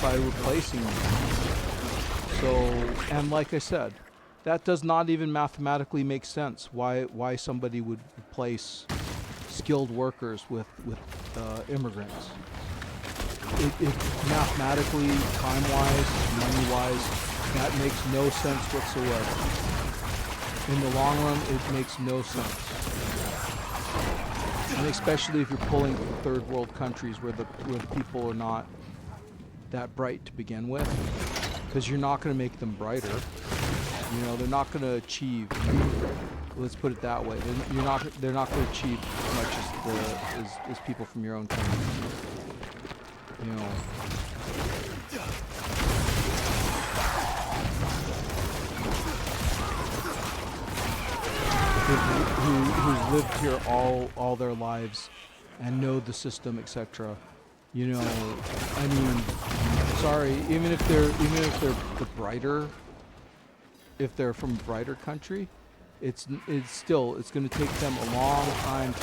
By replacing you. So, and like I said, that does not even mathematically make sense. Why somebody would replace skilled workers with immigrants? It mathematically, time-wise, money-wise, that makes no sense whatsoever. In the long run, it makes no sense. And especially if you're pulling from third world countries where the people are not that bright to begin with, because you're not going to make them brighter. You know, they're not going to achieve. Let's put it that way. They're not going to achieve as much as people from your own country. You know. Who's lived here all their lives and know the system, etc. You know, I mean, sorry, even if they're the brighter, if they're from a brighter country, it's still going to take them a long time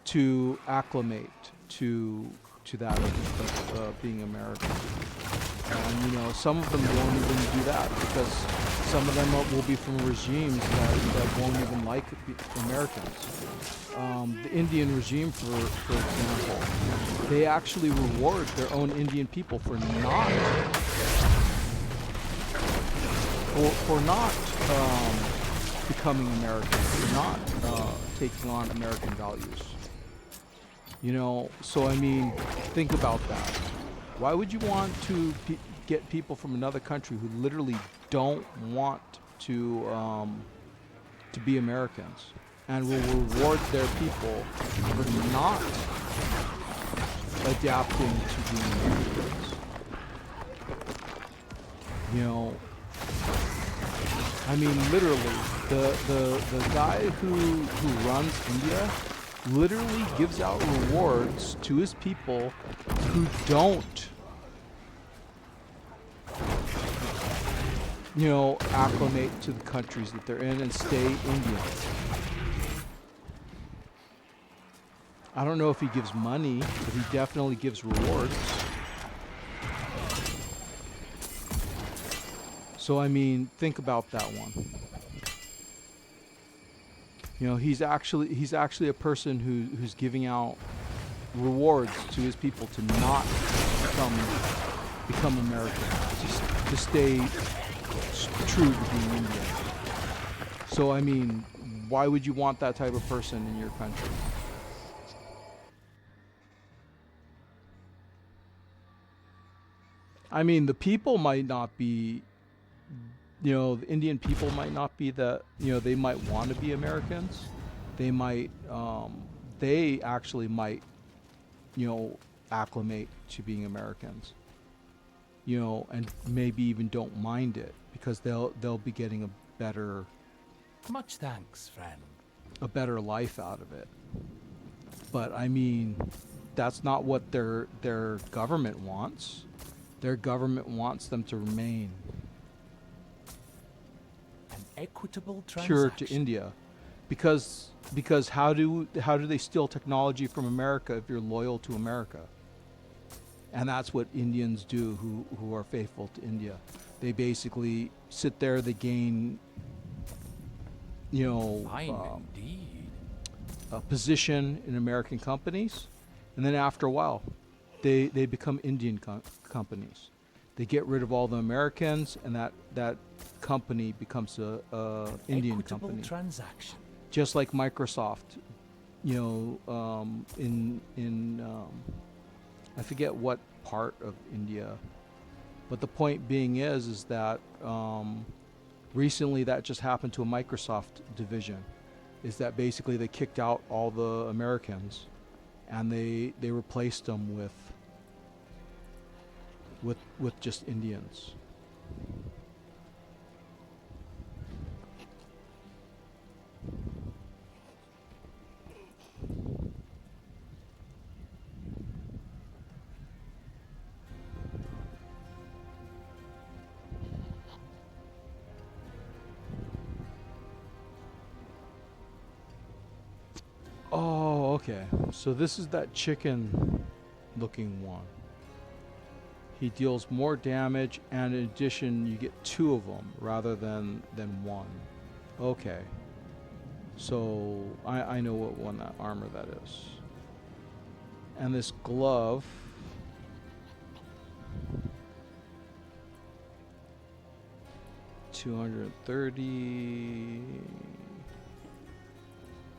to acclimate to that of being American. And you know, some of them won't even do that, because some of them will be from regimes that won't even like Americans. The Indian regime, for example, they actually reward their own Indian people for not becoming American, for not taking on American values. You know, so I mean, think about that. Why would you want to get people from another country who literally don't want to be Americans, and will reward their people for not adapting to being Americans? You know, I mean, literally, the guy who runs India literally gives out rewards to his people who don't, you know, acclimate to the countries that they're in and stay Indian. I don't know if he gives money, but he definitely gives rewards. So I mean, think about that one. You know, he's actually a person who's giving out rewards to his people to not become American, to stay true to being Indian. So I mean, why would you want that type of person in your country? I mean, the people might not be, you know, the Indian people might not be that, you know, they might want to be Americans. They might, they actually might, you know, acclimate to being Americans, you know, and maybe even don't mind it, because they'll be getting a better Much thanks, friend. a better life out of it. But I mean, that's not what their government wants. Their government wants them to remain An equitable pure transaction. to India, because how do they steal technology from America if you're loyal to America? And that's what Indians do who are faithful to India. They basically sit there, they gain, Fine indeed. a position in American companies, and then after a while, they become Indian companies. They get rid of all the Americans, and that company becomes a Indian Equitable company, transaction. just like Microsoft. I forget what part of India, but the point being is that recently that just happened to a Microsoft division. Is that basically they kicked out all the Americans, and they replaced them with just Indians. Oh, okay. So this is that chicken looking one. He deals more damage, and in addition, you get 2 of them rather than 1. Okay. So I know what one that armor that is. And this glove, $230.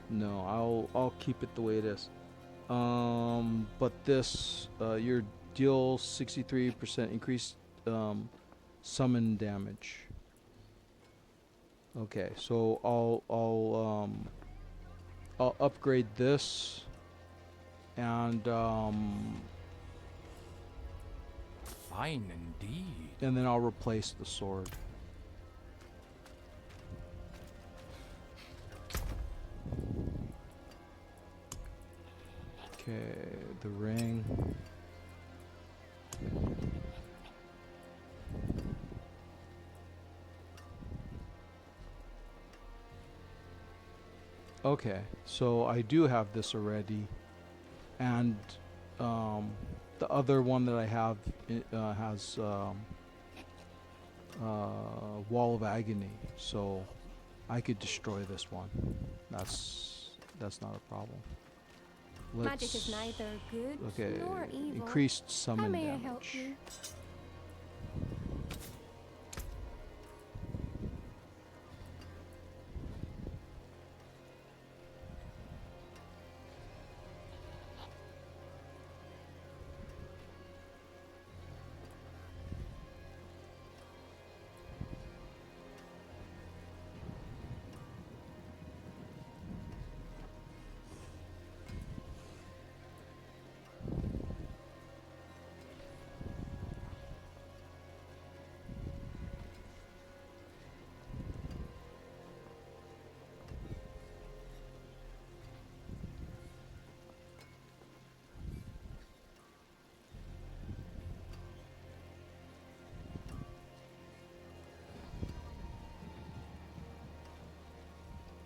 No, I'll keep it the way it is. But this, your deal 63% increased summon damage. Okay, so I'll upgrade this, and Fine indeed. then I'll replace the sword. Okay, the ring. Okay, so I do have this already, and the other one that I have has Wall of Agony, so I could destroy this one. That's not a problem. Magic is neither good Okay, nor evil. increased How summon may I damage. help you?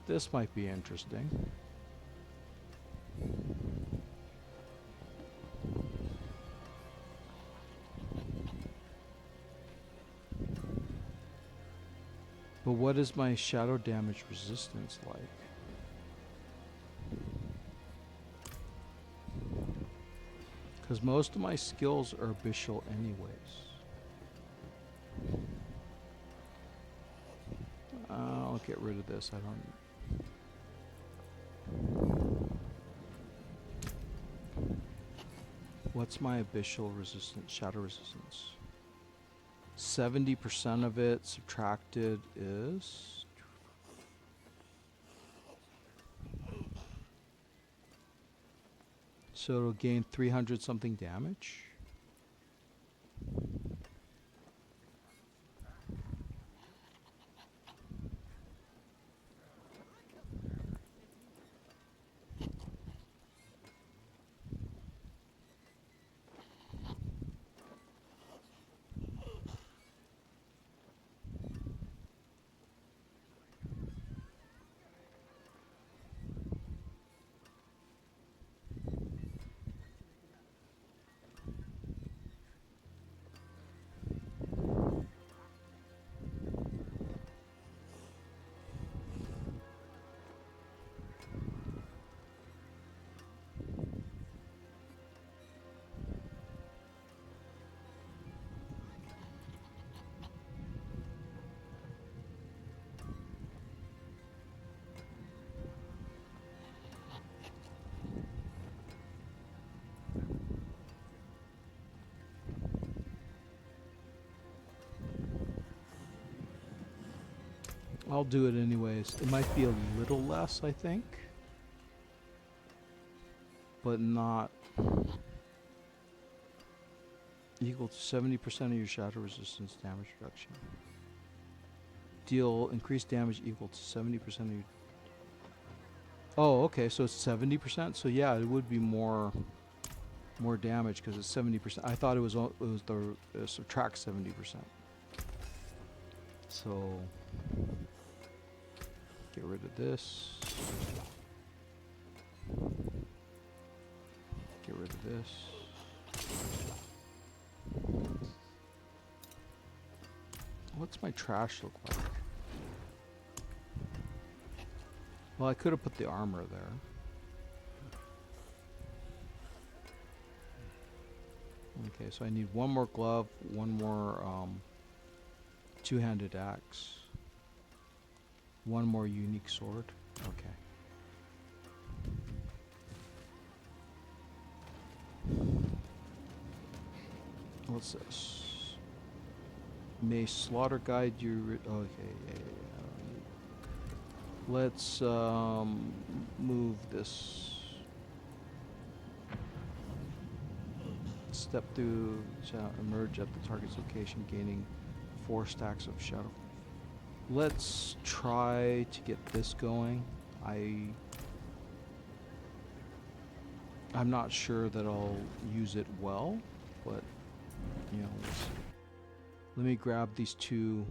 This might be interesting. But what is my shadow damage resistance like? Because most of my skills are abyssal anyways. I'll get rid of this. I don't... What's my abyssal resistance, shadow resistance? 70% of it subtracted is... So it'll gain 300 something damage. I'll do it anyways. It might be a little less, I think. But not equal to 70% of your shadow resistance damage reduction. Deal increased damage equal to 70% of your... Oh, okay, so it's 70%? So yeah, it would be more damage because it's 70%. I thought it was the subtract 70%. So get rid of this. Get rid of this. What's my trash look like? Well, I could have put the armor there. Okay, so I need one more glove, one more two-handed axe, one more unique sword. Okay. What's this? May slaughter guide you. Okay, yeah. Let's move this. Step through, emerge at the target's location, gaining 4 stacks of shadow. Let's try to get this going. I'm not sure that I'll use it well, but you know, we'll see. Let me grab these 2.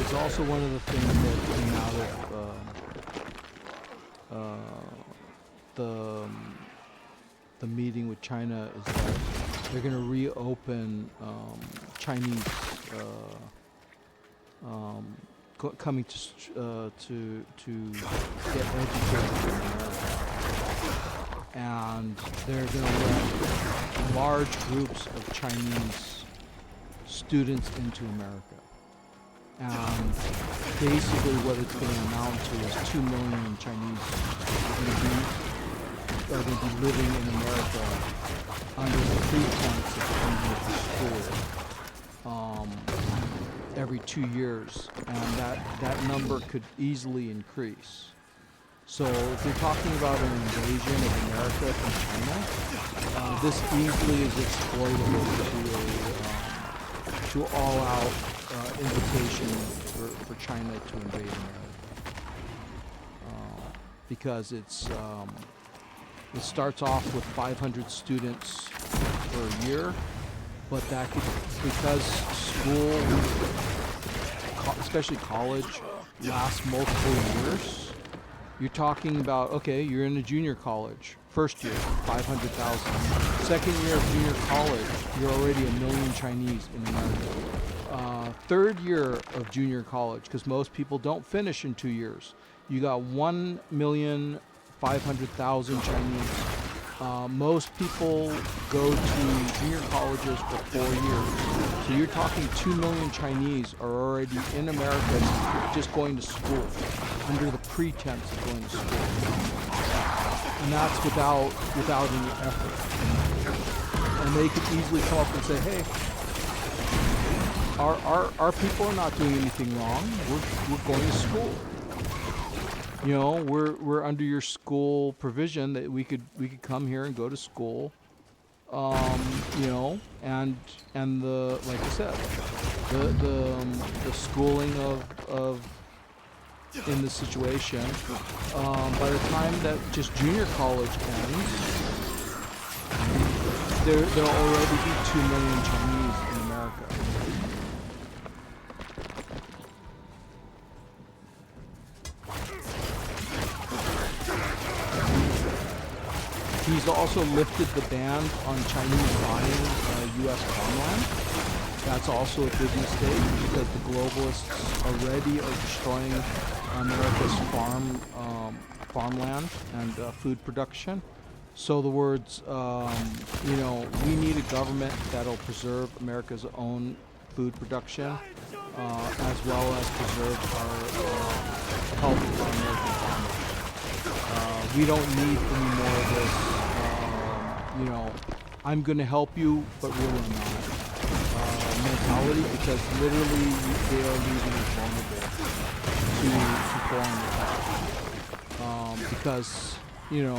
So also one of the things that came out of the meeting with China is that they're going to reopen Chinese coming to get educated in America, and they're going to let large groups of Chinese students into America. And basically what it's going to amount to is 2 million Chinese are going to be living in America under the pretense of coming to school every 2 years. And that number could easily increase. So if you're talking about an invasion of America from China, this easily is exploitable to all-out invitation for China to invade America, because it starts off with 500 students per year, but that could, because school, especially college, lasts multiple years. You're talking about, okay, you're in a junior college, first year, 500,000. Second year of junior college, you're already 1 million Chinese in America. Third year of junior college, because most people don't finish in 2 years, you got 1,500,000 Chinese. Most people go to junior colleges for 4 years. So you're talking 2 million Chinese are already in America just going to school, under the pretense of going to school. And that's without any effort. And they could easily come up and say, hey, our people are not doing anything wrong. We're going to school. You know, we're under your school provision that we could come here and go to school. You know, and the, like I said, the schooling of in this situation, by the time that just junior college ends, there'll already be 2 million Chinese in America. He's also lifted the ban on Chinese buying U.S. farmland. That's also a big mistake because the globalists already are destroying America's farmland and food production. So the words, you know, we need a government that'll preserve America's own food production, as well as preserve our health of our American farmers. We don't need any more of this, you know, I'm going to help you, but really I'm not, mentality, because literally they are leaving us vulnerable to foreign attack. Because, you know,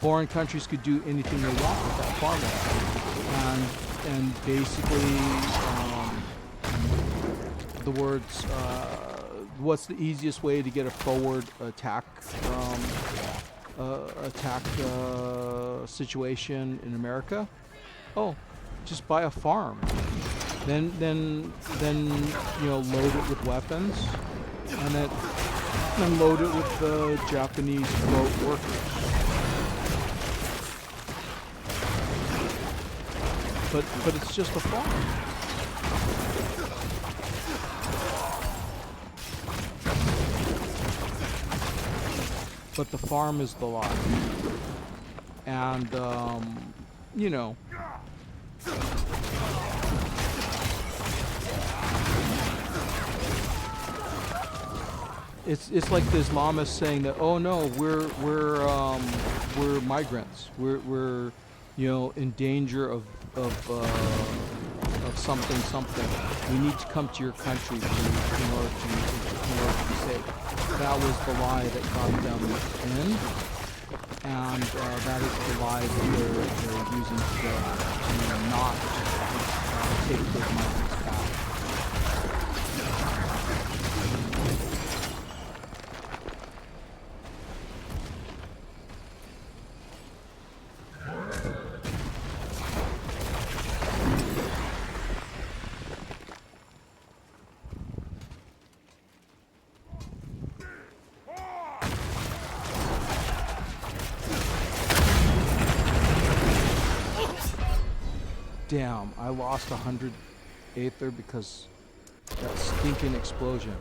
foreign countries could do anything they want with that farmland. And basically, the words, what's the easiest way to get a forward attack situation in America? Oh, just buy a farm. Then you know, load it with weapons, and then load it with the Japanese boat workers. But it's just a farm. But the farm is the lie. And, you know, it's like the Islamists saying that, oh no, we're migrants. We're you know, in danger of something. We need to come to your country in order to be safe. That was the lie that got them in, and that is the lie that they're using today to not take those migrants back. Damn, I lost 100 Aether because that stinking explosion.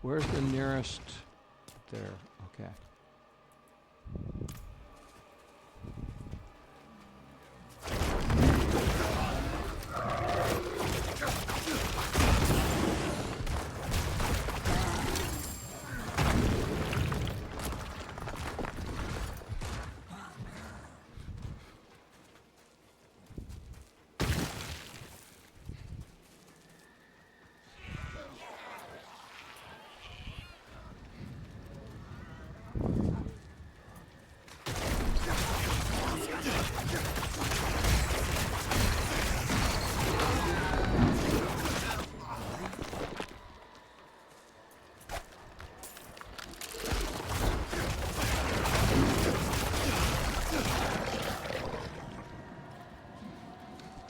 Where's the nearest? There, okay.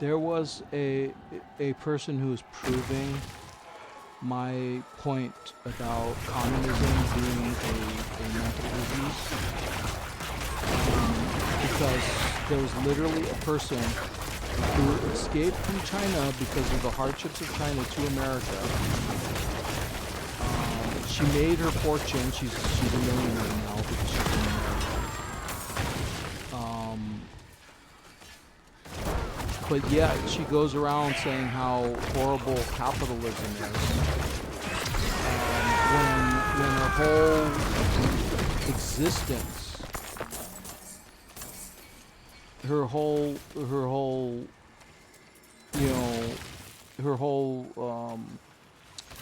there was a person who was proving my point about communism being a mental disease, because there was literally a person who escaped from China because of the hardships of China to America. She made her fortune. She's a millionaire now because she's in America. But yet she goes around saying how horrible capitalism is. When her whole existence, her whole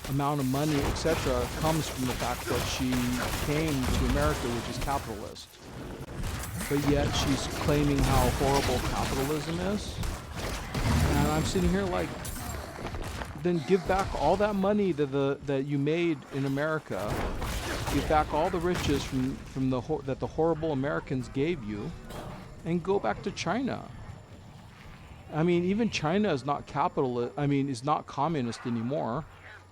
amount of money, etc., comes from the fact that she came to America, which is capitalist. But yet she's claiming how horrible capitalism is. And I'm sitting here like, then give back all that money that you made in America. Give back all the riches that the horrible Americans gave you, and go back to China. I mean, even China is not capitalist. I mean, is not communist anymore.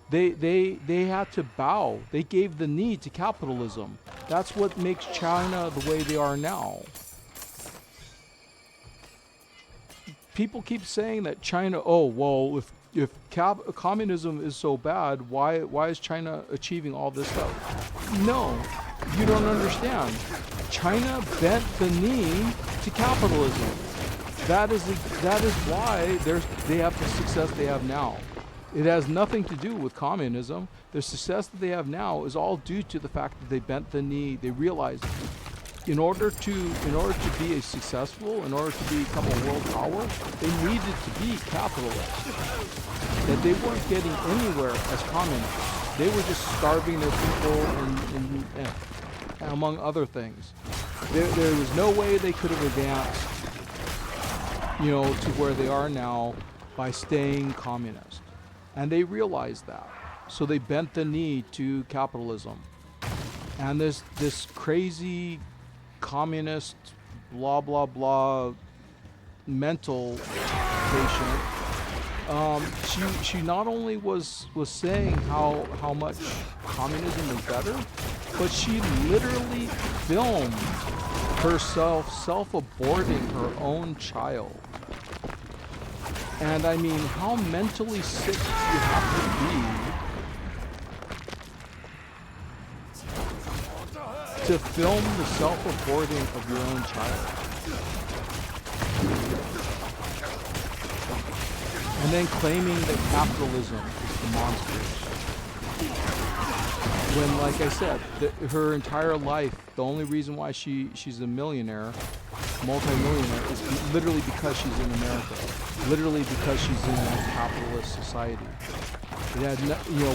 They had to bow. They gave the knee to capitalism. That's what makes China the way they are now. People keep saying that China, oh well, if communism is so bad, why is China achieving all this stuff? No, you don't understand. China bent the knee to capitalism. That is why they have the success they have now. It has nothing to do with communism. The success that they have now is all due to the fact that they bent the knee. They realized in order to be successful, in order to become a world power, they needed to be capitalist. That they weren't getting anywhere as communists. They were just starving their people and among other things. There was no way they could have advanced, to where they are now by staying communist. And they realized that. So they bent the knee to capitalism. And this crazy communist blah blah blah mental patient, she not only was saying how much communism is better, but she literally filmed herself self-aborting her own child. And I mean, how mentally sick do you have to be to film the self-aborting of your own child? And then claiming that capitalism is the monster. When, like I said, her entire life, the only reason why she's a millionaire, multi-millionaire, is literally because she's in America. Literally because she's in a capitalist society. It had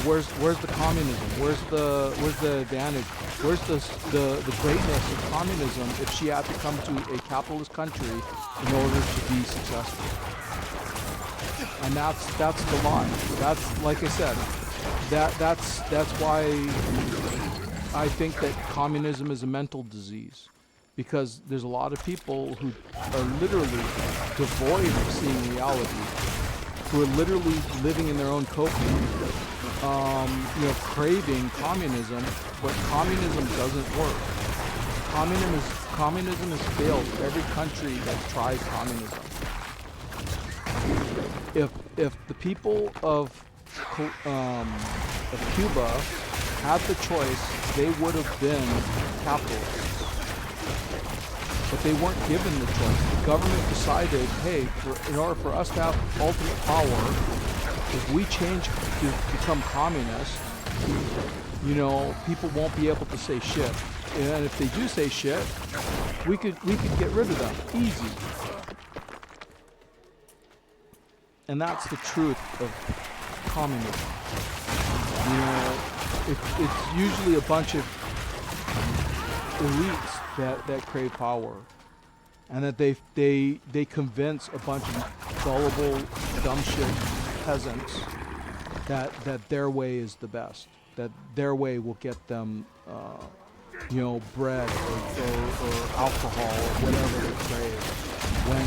where's the communism? Where's the advantage? Where's the greatness of communism if she had to come to a capitalist country in order to be successful? And that's the lie. That's, like I said, that's why I think that communism is a mental disease. Because there's a lot of people who are literally devoid of seeing reality, who are literally living in their own cocoon, craving communism, but communism doesn't work. Communism has failed every country that tried communism. If the people of Cuba had the choice, they would have been capitalists. But they weren't given the choice. The government decided, hey, in order for us to have ultimate power, if we change to become communist, people won't be able to say shit. And if they do say shit, we could get rid of them easy. And that's the truth of communism. It's usually a bunch of elites that crave power, and that they convince a bunch of gullible, dumb shit peasants that their way is the best, that their way will get them, bread or alcohol or whatever they crave. when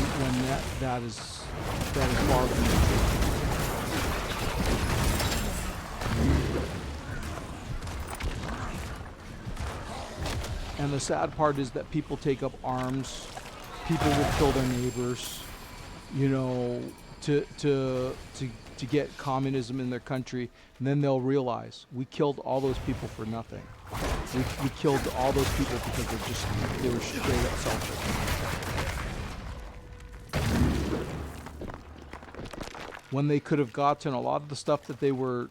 that is far from the truth. And the sad part is that people take up arms. People will kill their neighbors, you know, to get communism in their country, and then they'll realize we killed all those people for nothing. We killed all those people because they were straight up selfish. When they could have gotten a lot of the stuff that they were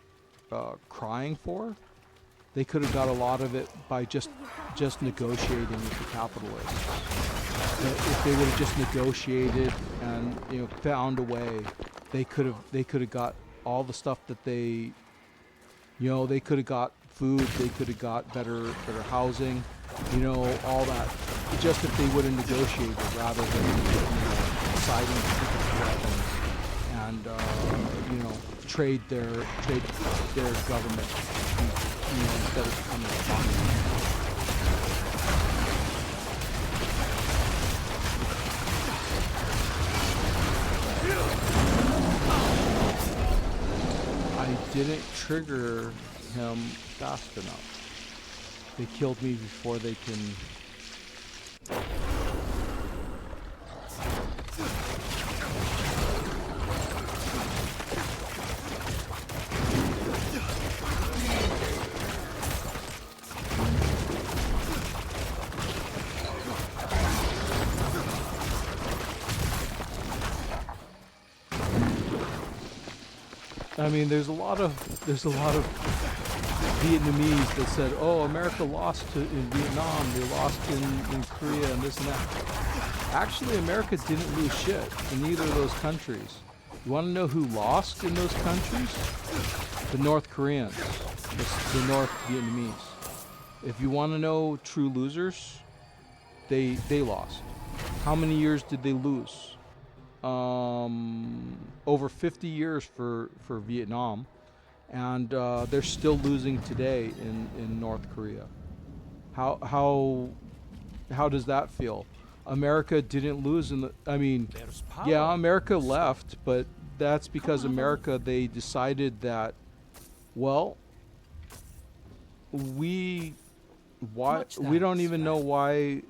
crying for, they could have got a lot of it by just negotiating with the capitalists. If they would have just negotiated and, you know, found a way, they could have got all the stuff that they, you know, they could have got food, they could have got better housing, you know, all that. Just if they would have negotiated rather than, you know, siding with people's weapons and you know, trade their government, you know, instead of becoming a communist. I didn't trigger him fast enough. They killed me before they can. I mean, there's a lot of Vietnamese that said, "Oh, America lost in Vietnam, they lost in Korea, and this and that." Actually, America didn't lose shit in either of those countries. You want to know who lost in those countries? The North Koreans, the North Vietnamese. If you want to know true losers, they lost. How many years did they lose? Over 50 years for Vietnam, and they're still losing today in North Korea. How does that feel? America didn't lose in the. I mean, yeah, America left, but that's because America, they decided that, well, we don't even know why.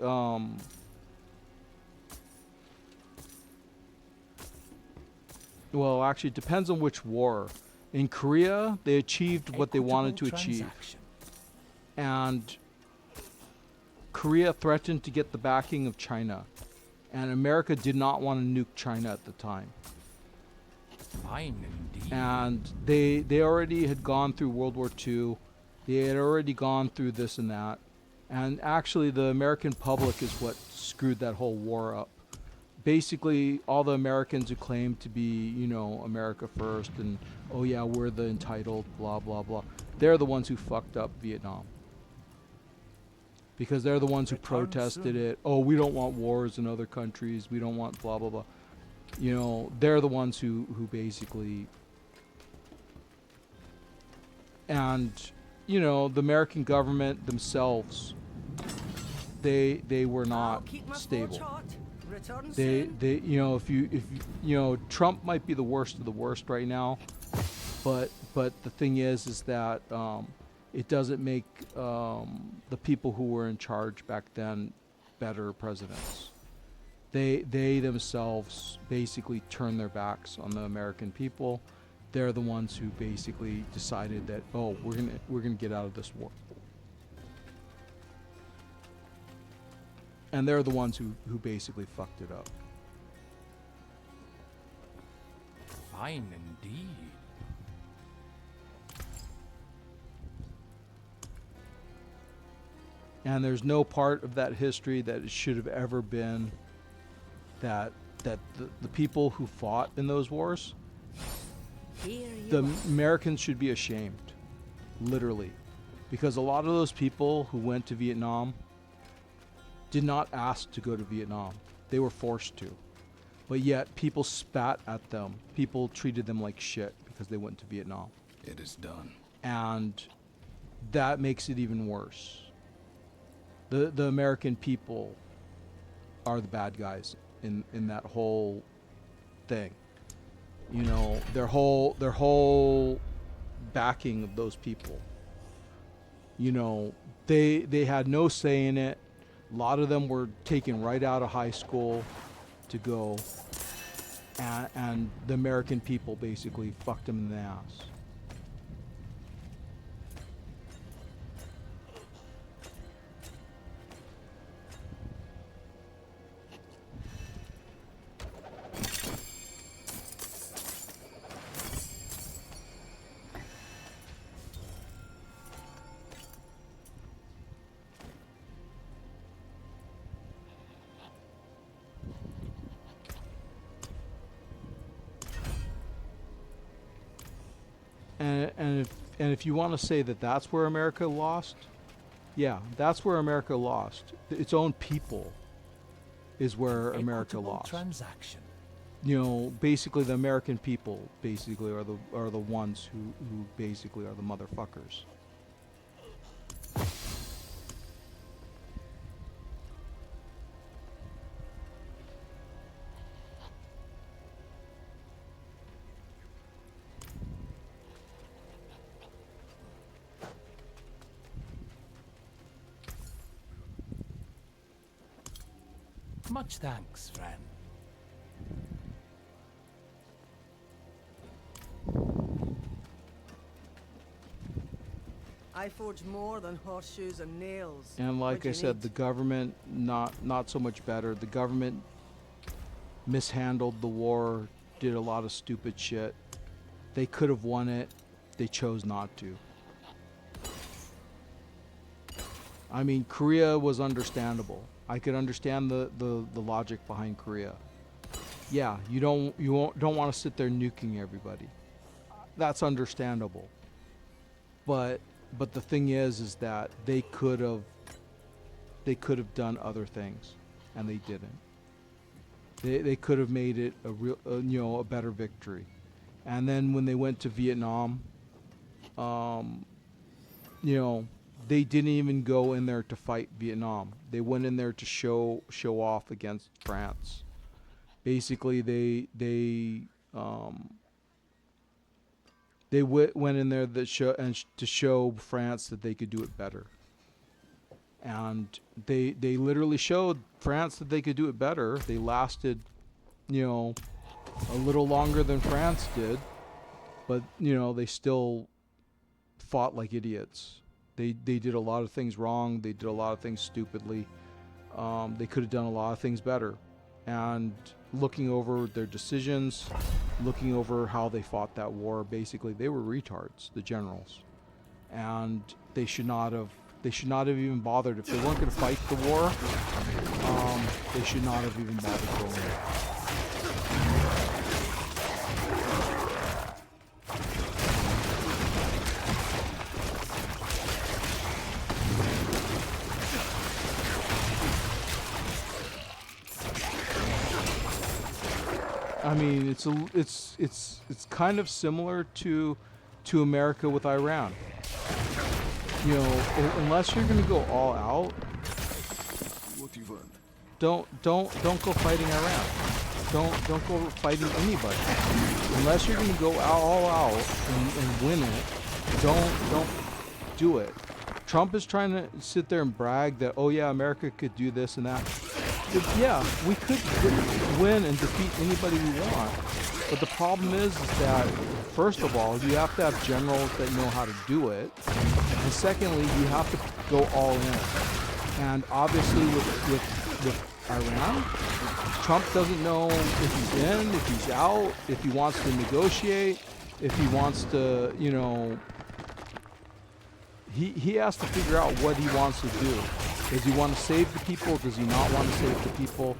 Well, actually, it depends on which war. In Korea, they achieved what they wanted to achieve. And Korea threatened to get the backing of China. And America did not want to nuke China at the time. Fine indeed. And they already had gone through World War II. They had already gone through this and that. And actually, the American public is what screwed that whole war up. Basically, all the Americans who claim to be, you know, America first and, oh yeah, we're the entitled, blah, blah, blah. They're the ones who fucked up Vietnam. Because they're the ones who protested it. Oh, we don't want wars in other countries. We don't want blah, blah, blah. You know, they're the ones who basically... And, you know, the American government themselves, they were not stable. They you know, if you know, Trump might be the worst of the worst right now, but the thing is that it doesn't make the people who were in charge back then better presidents. They themselves basically turned their backs on the American people. They're the ones who basically decided that, oh, we're gonna get out of this war. And they're the ones who basically fucked it up. Fine indeed. And there's no part of that history that it should have ever been that the people who fought in those wars, the Americans should be ashamed, literally. Because a lot of those people who went to Vietnam did not ask to go to Vietnam. They were forced to. But yet people spat at them. People treated them like shit because they went to Vietnam. It is done. And that makes it even worse. The American people are the bad guys in that whole thing. You know, their whole backing of those people. You know, they had no say in it. A lot of them were taken right out of high school to go, and the American people basically fucked them in the ass. And if you want to say that that's where America lost, yeah, that's where America lost. Its own people is where America Equitable lost. transaction. You know, basically the American people basically are the ones who basically are the motherfuckers. Much thanks, friend. I forge more than horseshoes and nails. And like I What'd you said, need? the government not so much better. The government mishandled the war, did a lot of stupid shit. They could have won it. They chose not to. I mean, Korea was understandable. I could understand the logic behind Korea. Yeah, you don't want to sit there nuking everybody. That's understandable. But the thing is that they could have done other things, and they didn't. They could have made it a real a better victory. And then when they went to Vietnam, they didn't even go in there to fight Vietnam. They went in there to show off against France. Basically, they went in there to show France that they could do it better. And they literally showed France that they could do it better. They lasted, a little longer than France did, but they still fought like idiots. They did a lot of things wrong. They did a lot of things stupidly. They could have done a lot of things better. And looking over their decisions, looking over how they fought that war, basically they were retards, the generals. And they should not have even bothered. If they weren't going to fight the war, they should not have even bothered going there. I mean, it's kind of similar to America with Iran. Unless you're going to go all out, What you've earned. don't go fighting Iran. Don't go fighting anybody. Unless you're going to go all out and win it, don't do it. Trump is trying to sit there and brag that, oh yeah, America could do this and that. Yeah, we could win and defeat anybody we want. But the problem is that, first of all, you have to have generals that know how to do it. And secondly, you have to go all in. And obviously with Iran, Trump doesn't know if he's in, if he's out, if he wants to negotiate, if he wants to, he has to figure out what he wants to do. Does he want to save the people? Does he not want to save the people?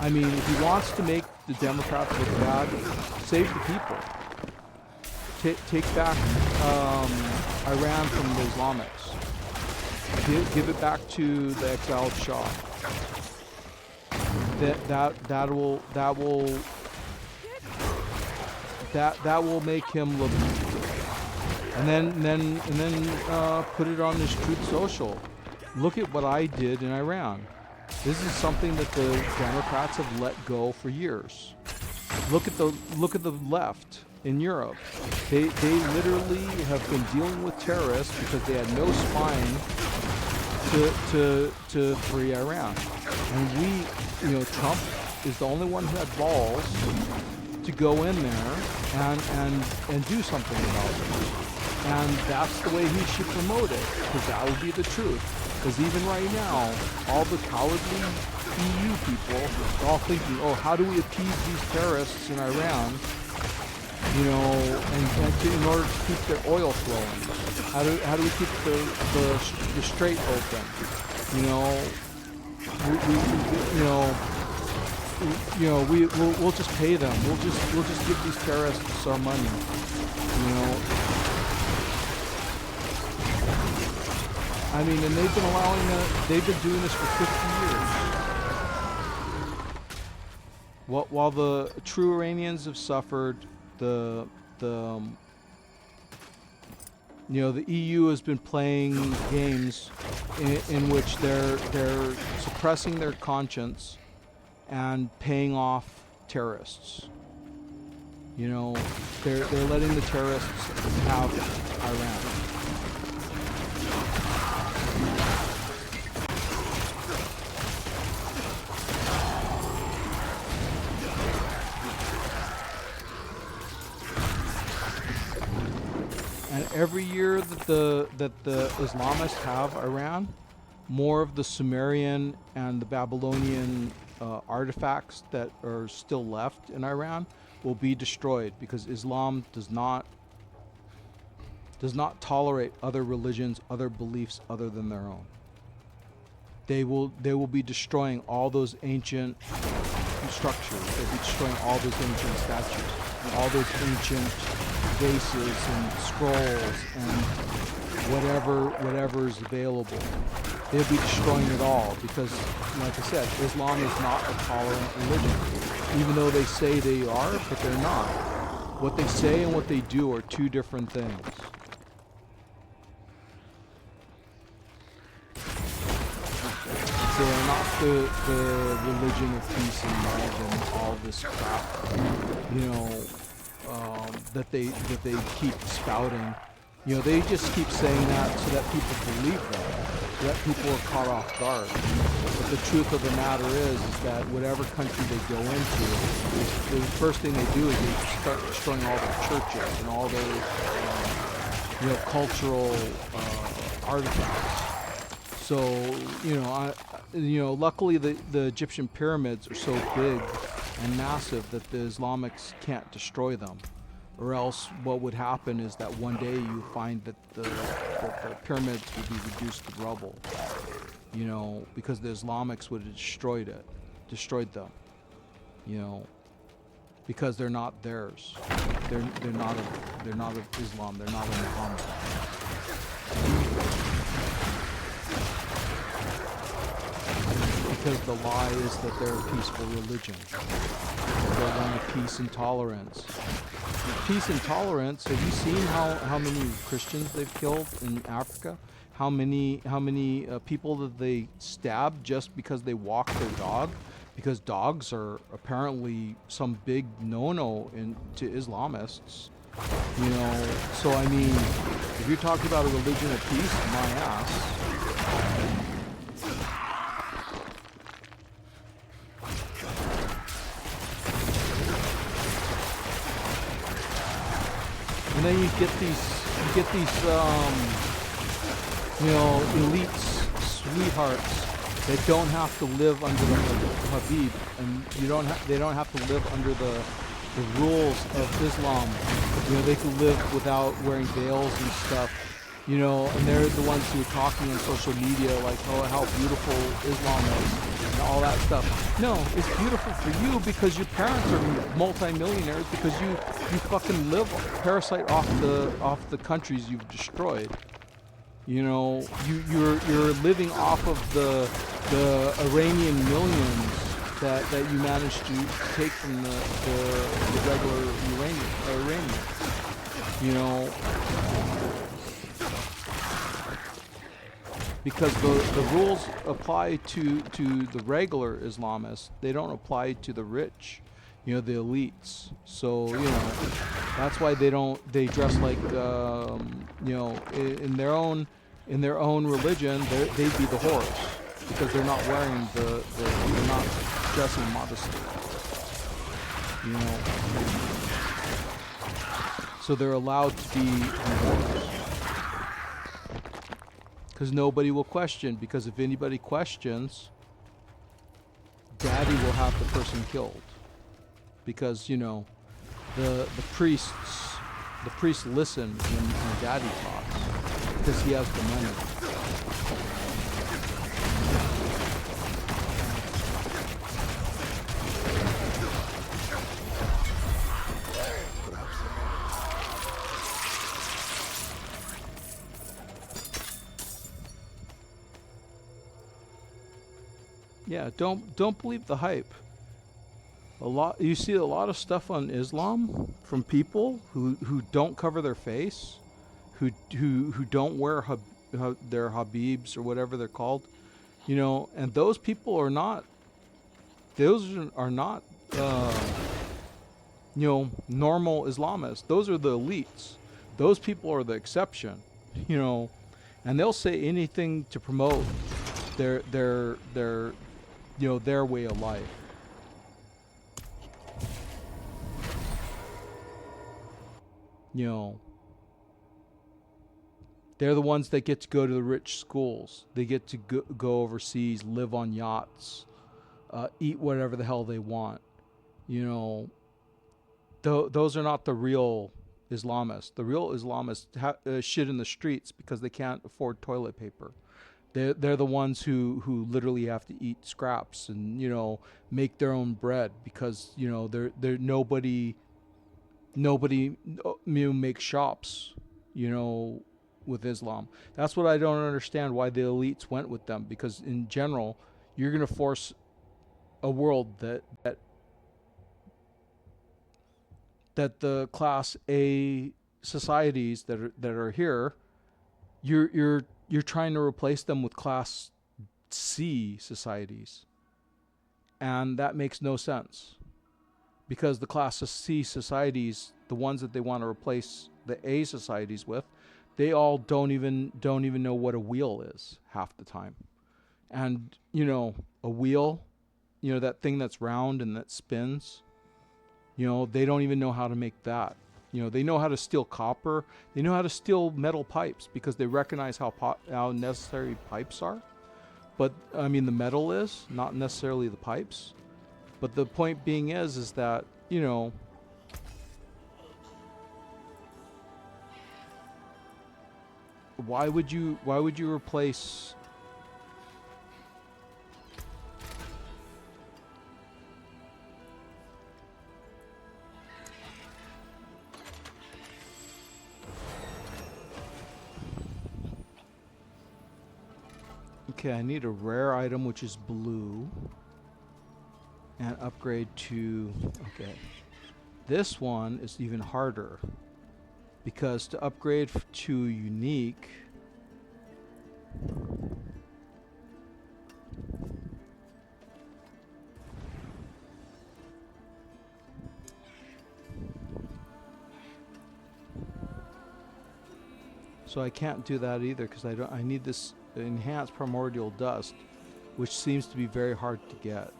I mean, if he wants to make the Democrats look bad, save the people. Take back Iran from the Islamics. Give it back to the exiled Shah. That will make him look. And then put it on this Truth Social. Look at what I did in Iran. This is something that the Democrats have let go for years. Look at the left in Europe. They literally have been dealing with terrorists because they had no spine to free Iran. And Trump is the only one who had balls to go in there and do something about it. And that's the way he should promote it, because that would be the truth. Because even right now, all the cowardly EU people are all thinking, oh, how do we appease these terrorists in Iran, in order to keep their oil flowing? How do we keep the strait open? We'll just pay them. We'll just give these terrorists our money. I mean, and they've been doing this for 50 years. While the true Iranians have suffered, the EU has been playing games in which they're suppressing their conscience and paying off terrorists. They're letting the terrorists have Iran. And every year that the Islamists have Iran, more of the Sumerian and the Babylonian artifacts that are still left in Iran will be destroyed, because Islam does not tolerate other religions, other beliefs other than their own. They will be destroying all those ancient structures. They'll be destroying all those ancient statues, all those ancient vases and scrolls and whatever is available. They'll be destroying it all because, like I said, Islam is not a tolerant religion. Even though they say they are, but they're not. What they say and what they do are two different things. They are not the religion of peace and love and all this crap, that they keep spouting. They just keep saying that so that people believe them, so that people are caught off guard. But the truth of the matter is that whatever country they go into, the first thing they do is they start destroying all their churches and all their, cultural artifacts. So, luckily the Egyptian pyramids are so big and massive that the Islamics can't destroy them. Or else what would happen is that one day you find that the pyramids would be reduced to rubble. Because the Islamics would have destroyed them. Because they're not theirs. They're not of Islam. They're not of Muhammad. Because the lie is that they're a peaceful religion. They're one of peace and tolerance. Peace and tolerance. Have you seen how many Christians they've killed in Africa? How many people that they stabbed just because they walk their dog? Because dogs are apparently some big no-no to Islamists. So I mean, if you're talking about a religion of peace, my ass. And then you get these elite sweethearts that don't have to live under the Habib, and they don't have to live under the rules of Islam. They can live without wearing veils and stuff. And they're the ones who are talking on social media like, oh, how beautiful Islam is and all that stuff. No, it's beautiful for you because your parents are multi-millionaires, because you fucking parasite off the countries you've destroyed. You're living off of the Iranian millions that you managed to take from the regular Iranians. because the rules apply to the regular Islamists. They don't apply to the rich, you know, the elites. So, you know, that's why they dress like, you know, in their own religion, they'd be the whores because they're not wearing they're not dressing modestly, you know. So they're allowed to be whores. Because nobody will question, because if anybody questions, Daddy will have the person killed. Because, you know, the priests listen when Daddy talks, because he has the money. Yeah, don't believe the hype. You see a lot of stuff on Islam from people who don't cover their face, who don't wear their habibs or whatever they're called, you know, and those people are not you know, normal Islamists. Those are the elites. Those people are the exception, you know, and they'll say anything to promote their you know, their way of life. You know, they're the ones that get to go to the rich schools. They get to go overseas, live on yachts, eat whatever the hell they want. You know, those are not the real Islamists. The real Islamists shit in the streets because they can't afford toilet paper. They're the ones who literally have to eat scraps and, you know, make their own bread because, you know, they're nobody makes shops, you know, with Islam. That's what I don't understand, why the elites went with them, because in general you're going to force a world that the class A societies that are here, you're trying to replace them with class C societies. And that makes no sense. Because the class C societies, the ones that they want to replace the A societies with, they all don't even know what a wheel is half the time. And, you know, a wheel, you know, that thing that's round and that spins, you know, they don't even know how to make that. You know, they know how to steal copper. They know how to steal metal pipes because they recognize how necessary pipes are. But, I mean, the metal is, not necessarily the pipes. But the point being is that, you know, why would you replace Okay, I need a rare item which is blue. And upgrade to, okay. This one is even harder. Because to upgrade to unique, so I can't do that either because I need this enhanced primordial dust, which seems to be very hard to get.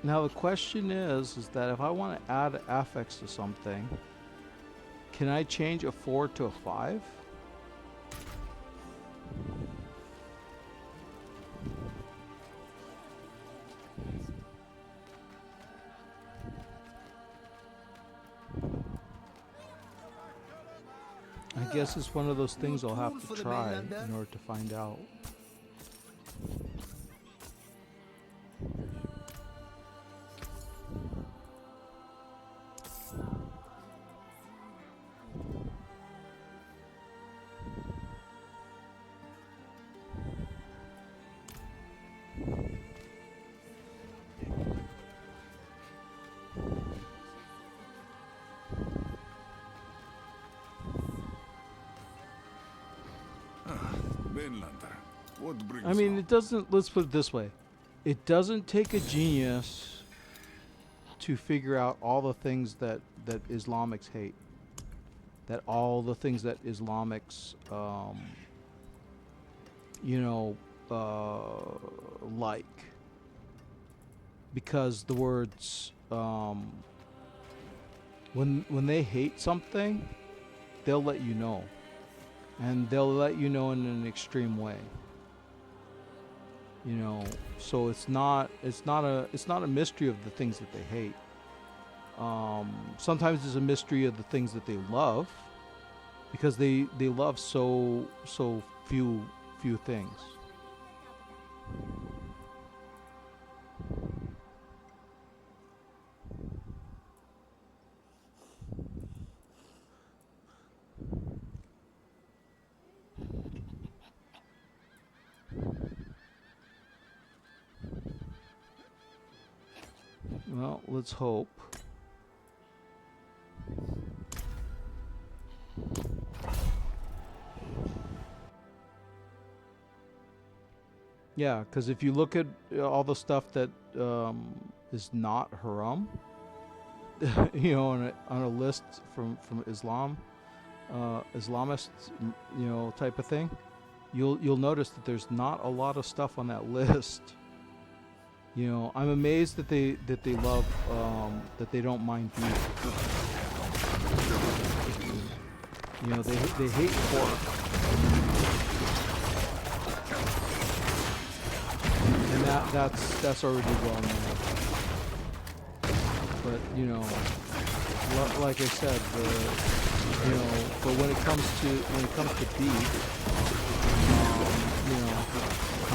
Now the question is that if I want to add affix to something, can I change a 4 to a 5? I guess it's one of those things I'll have to try in order to find out. What brings I mean, you? it doesn't, let's put it this way. It doesn't take a genius to figure out all the things that Islamics hate. That all the things that Islamics, you know, like. Because the words, when they hate something, they'll let you know. And they'll let you know in an extreme way. You know, so it's not a mystery of the things that they hate. Sometimes it's a mystery of the things that they love, because they love so few things. Well, let's hope. Yeah, because if you look at all the stuff that is not haram, you know, on a list from Islam, Islamist, you know, type of thing, you'll notice that there's not a lot of stuff on that list. You know, I'm amazed that they love that they don't mind beef. You know, they hate pork, and that's already well known. But you know, like I said, you know, but when it comes to beef, you know,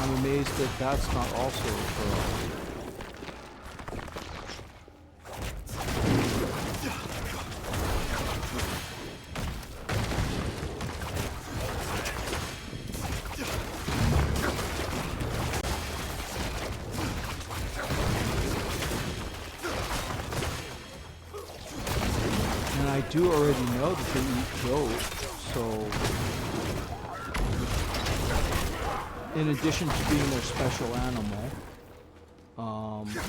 I'm amazed that that's not also for. And I do already know that they eat goat, so in addition to being their special animal,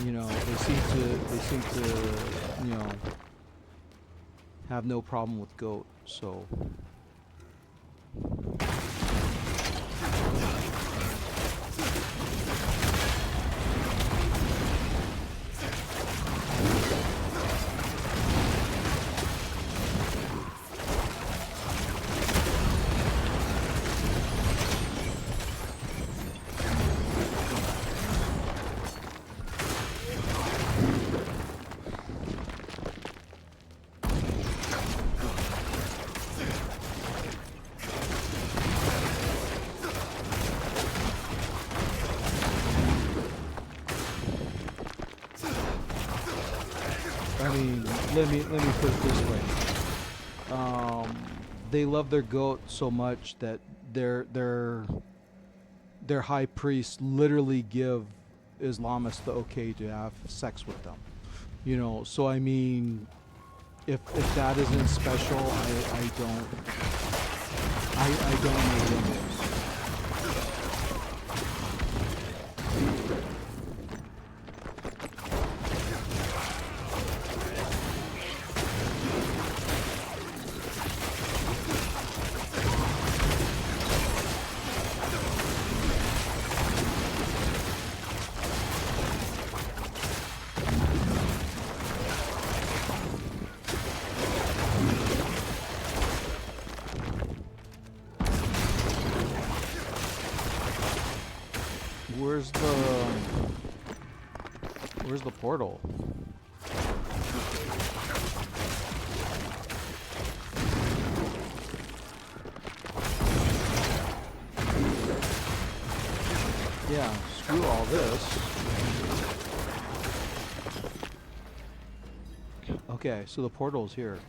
you know, they seem to, you know, have no problem with goat, so. I mean, let me put it this way. They love their goat so much that their high priests literally give Islamists the okay to have sex with them. You know, so I mean, if that isn't special, I don't know what it is. Where's the portal? Yeah, screw all this. Okay, so the portal's here.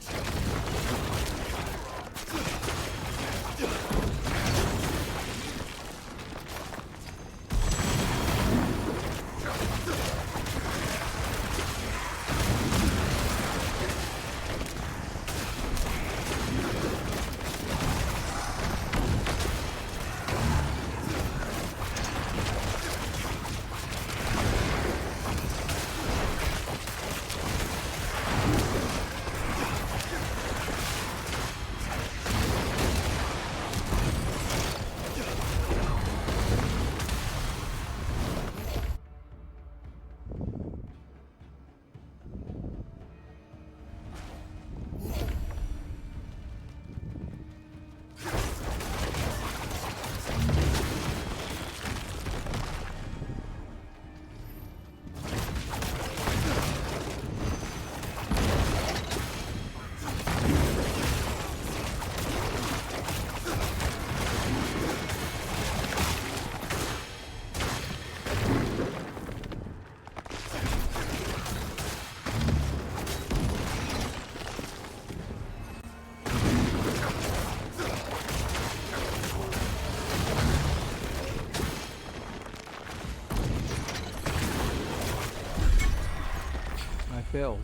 Failed.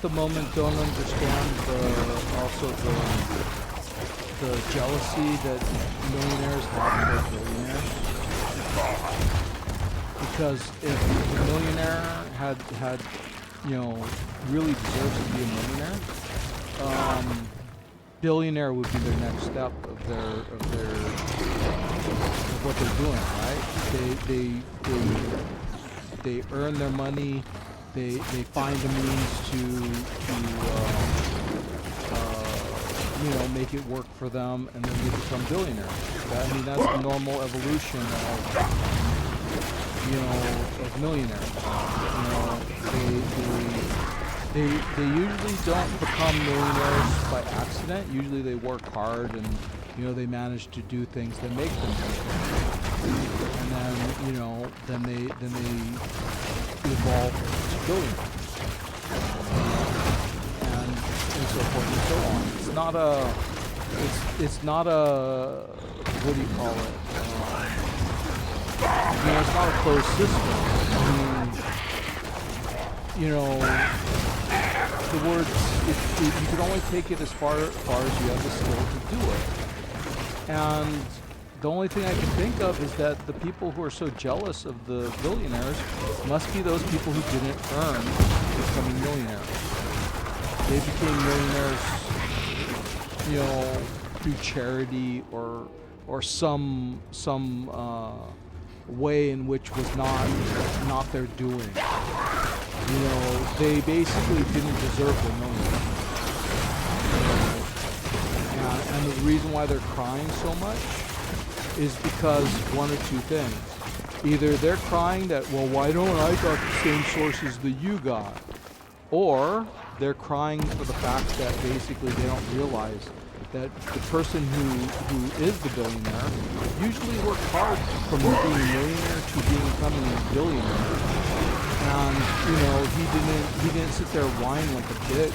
The moment don't understand also the jealousy that millionaires have for billionaires. Because if a millionaire had really deserves to be a millionaire, billionaire would be their next step of what they're doing, right? They earn their money. They find a means to make it work for them, and then they become billionaires. That's the normal evolution of millionaires. They usually don't become millionaires by accident. Usually they work hard and they manage to do things that make them millionaires. And then then they evolve to billionaires. And so forth and so on. It's not it's not a, what do you call it? You know, it's not a closed system. I mean, you know, the words, you can only take it as far as you have the skill to do it. And the only thing I can think of is that the people who are so jealous of the billionaires must be those people who didn't earn becoming millionaires. They became millionaires, you know, through charity or some way in which was not their doing. You know, they basically didn't deserve the million. And the reason why they're crying so much is because one or two things. Either they're crying that, well, why don't I got the same sources that you got? Or they're crying for the fact that basically they don't realize that the person who is the billionaire usually worked hard from being a millionaire to becoming a billionaire. And, you know, he didn't sit there whining like a bitch,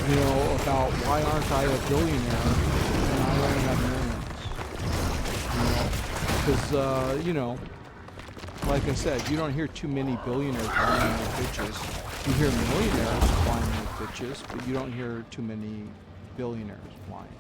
you know, about why aren't I a billionaire and I only have millions. You know, because, you know, like I said, you don't hear too many billionaires whining like bitches. You hear millionaires whining like bitches, but you don't hear too many billionaires whining.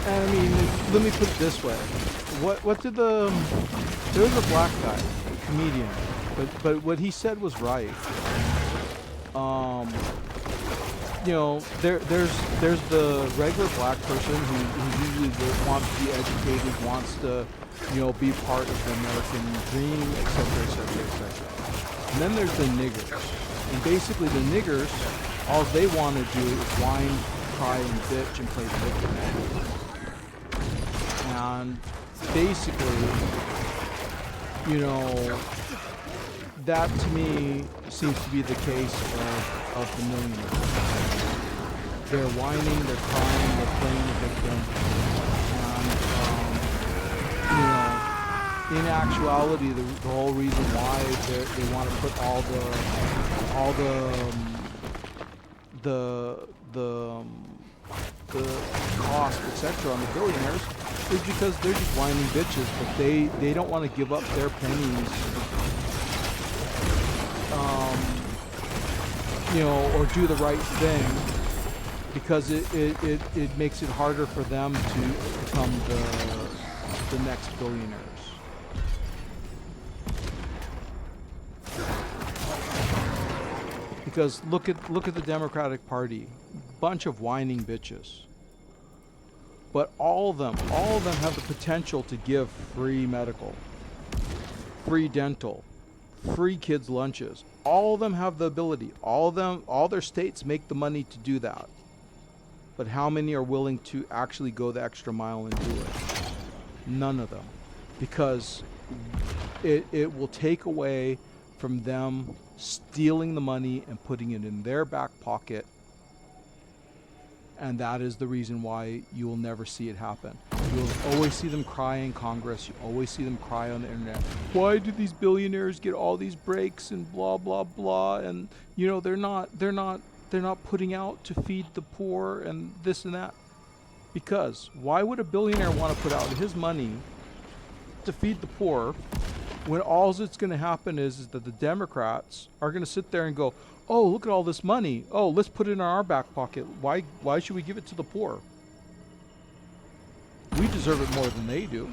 And I mean, let me put it this way. What did there was a black guy, a comedian, but what he said was right. You know, there's the regular black person who usually wants to be educated, wants to, you know, be part of the American dream, etc., etc., etc. And then there's the niggers. And basically the niggers, all they want to do is whine, cry, and bitch and play victim. And basically, you know, that to me seems to be the case of the millionaires. They're whining, they're crying, they're playing the victim, and you know, in actuality, the whole reason why they want to put all the cost, etc., on the billionaires is because they're just whining bitches, but they don't want to give up their pennies, you know, or do the right thing, because it makes it harder for them to become the next billionaires. Because look at the Democratic Party, bunch of whining bitches. But all of them have the potential to give free medical, free dental, free kids lunches. All of them have the ability. All their states make the money to do that. But how many are willing to actually go the extra mile and do it? None of them. Because it will take away from them stealing the money and putting it in their back pocket. And that is the reason why you will never see it happen. You'll always see them cry in Congress. You always see them cry on the internet. Why do these billionaires get all these breaks and blah blah blah? And you know, they're not putting out to feed the poor and this and that. Because why would a billionaire want to put out his money to feed the poor when all that's going to happen is that the Democrats are going to sit there and go, oh, look at all this money. Oh, let's put it in our back pocket. Why should we give it to the poor? We deserve it more than they do.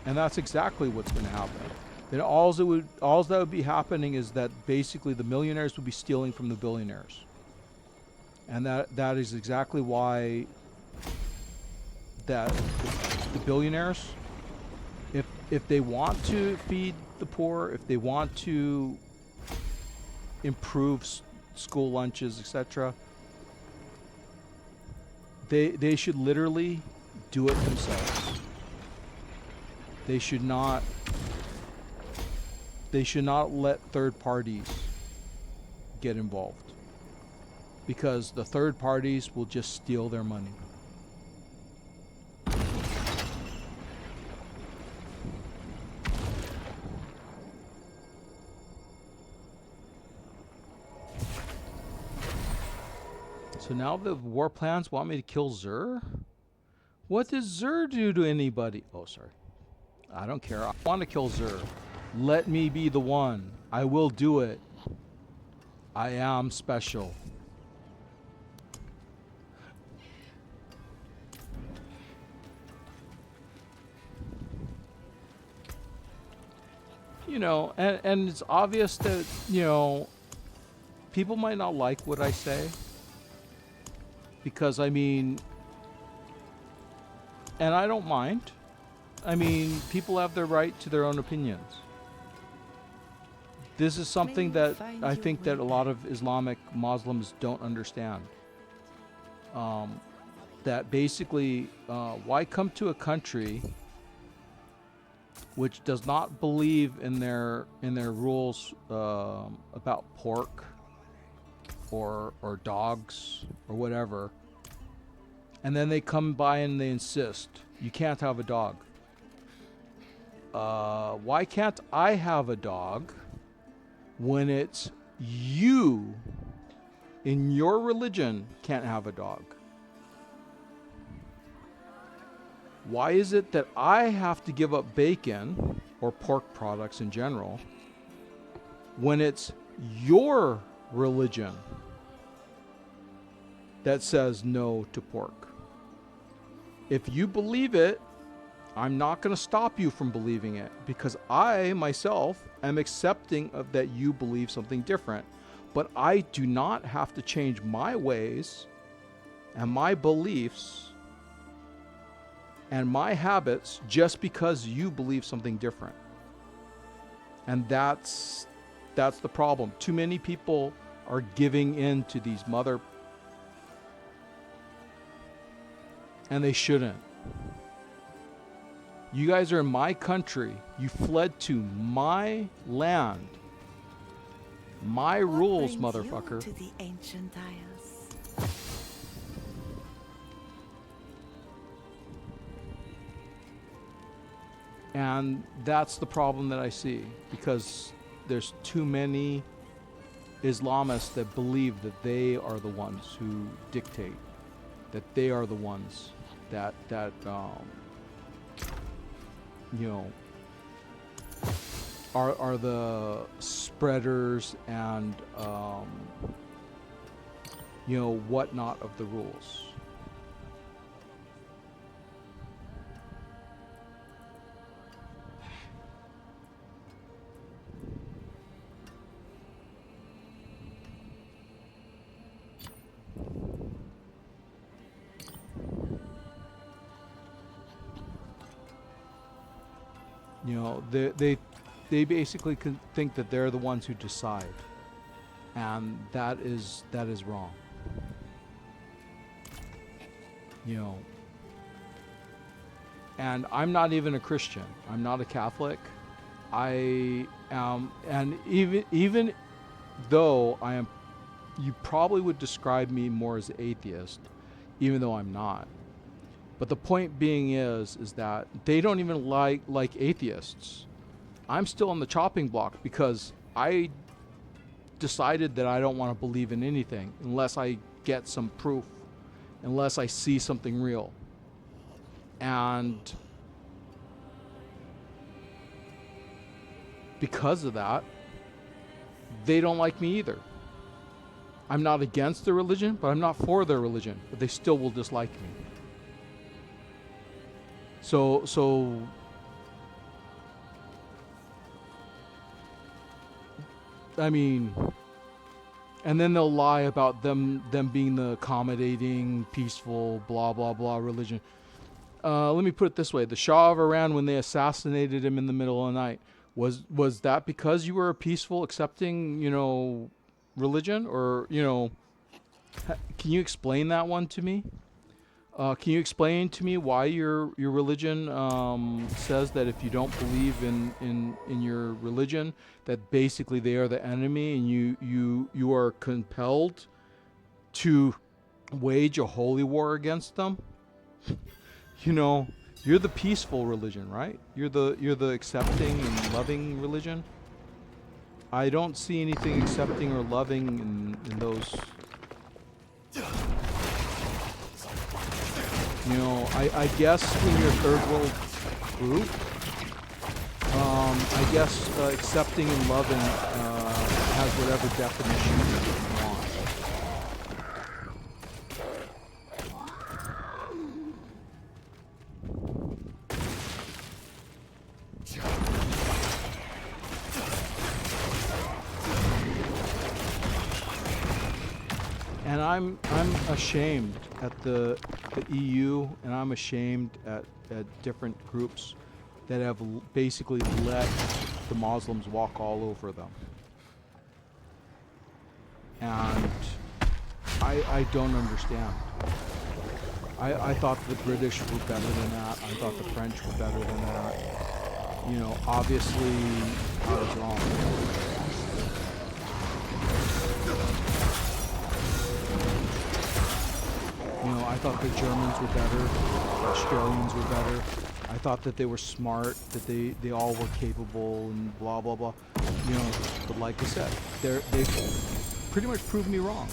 And that's exactly what's going to happen. Then all that would be happening is that basically the millionaires would be stealing from the billionaires. And that is exactly why that the billionaires, if they want to feed the poor, if they want to improve school lunches, etc., they should literally do it themselves. They should not let third parties get involved, because the third parties will just steal their money. So now the war plans want me to kill Zur? What does Zur do to anybody? Oh, sorry. I don't care. I want to kill Zur. Let me be the one. I will do it. I am special. You know, and it's obvious that, you know, people might not like what I say. Because, I mean, and I don't mind. I mean, people have their right to their own opinions. This is something that I think that a lot of Islamic Muslims don't understand. That basically, why come to a country which does not believe in their rules about pork or dogs or whatever, and then they come by and they insist you can't have a dog. Why can't I have a dog when it's you in your religion can't have a dog? Why is it that I have to give up bacon or pork products in general when it's your religion that says no to pork? If you believe it, I'm not going to stop you from believing it, because I myself am accepting of that you believe something different. But I do not have to change my ways and my beliefs and my habits just because you believe something different. And that's the problem. Too many people are giving in to these mother, and they shouldn't. You guys are in my country. You fled to my land. My rules, motherfucker. To the ancient isles. And that's the problem that I see, because there's too many Islamists that believe that they are the ones who dictate, that they are the ones that you know, are the spreaders and you know, whatnot of the rules. You know, they basically think that they're the ones who decide, and that is wrong. You know, and I'm not even a Christian. I'm not a Catholic. I am, and even though I am, you probably would describe me more as atheist, even though I'm not. But the point being is that they don't even like atheists. I'm still on the chopping block because I decided that I don't want to believe in anything unless I get some proof, unless I see something real. And because of that, they don't like me either. I'm not against their religion, but I'm not for their religion, but they still will dislike me. So I mean, and then they'll lie about them being the accommodating, peaceful, blah blah blah religion. Let me put it this way: the Shah of Iran, when they assassinated him in the middle of the night, was that because you were a peaceful, accepting, you know, religion, or, you know, can you explain that one to me? Can you explain to me why your religion says that if you don't believe in your religion, that basically they are the enemy, and you are compelled to wage a holy war against them? You know, you're the peaceful religion, right? You're the accepting and loving religion. I don't see anything accepting or loving in those. You know, I guess in your third world group, I guess accepting and loving has whatever definition you want. And I'm ashamed at the EU, and I'm ashamed at different groups that have basically let the Muslims walk all over them. And I don't understand. I thought the British were better than that. I thought the French were better than that. You know, obviously I was wrong. You know, I thought the Germans were better, the Australians were better. I thought that they were smart, that they all were capable and blah, blah, blah. You know, but like I said, they pretty much proved me wrong.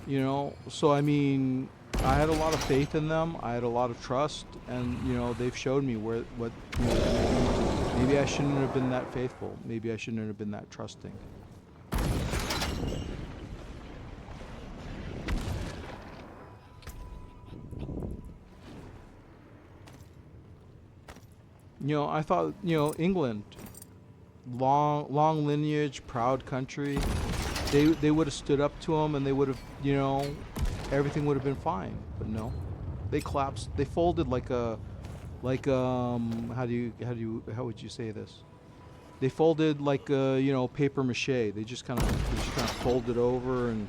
You know, so I mean, I had a lot of faith in them. I had a lot of trust, and you know, they've showed me what you know, maybe I shouldn't have been that faithful. Maybe I shouldn't have been that trusting. You know, I thought, you know, England, long lineage, proud country. They would have stood up to them, and they would have, you know, everything would have been fine. But no, they collapsed. They folded like how would you say this? They folded like you know, paper mache. They just kind of folded over, and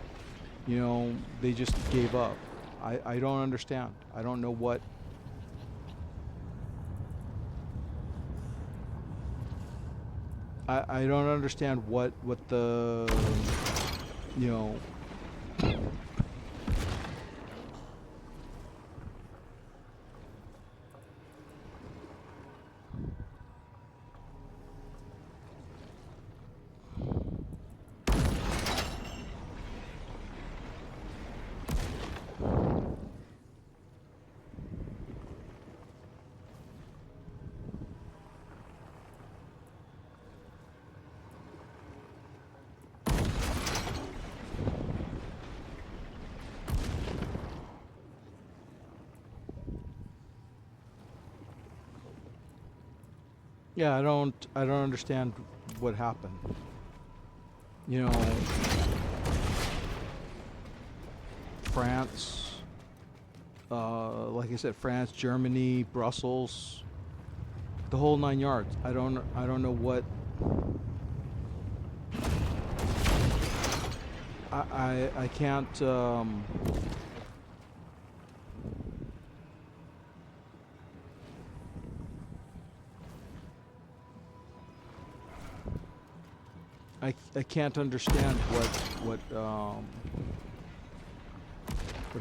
you know, they just gave up. I don't understand. I don't know what. I don't understand what the, you know, yeah, I don't understand what happened. You know, France, like I said, France, Germany, Brussels, the whole 9 yards. I don't know what. I can't. I can't understand what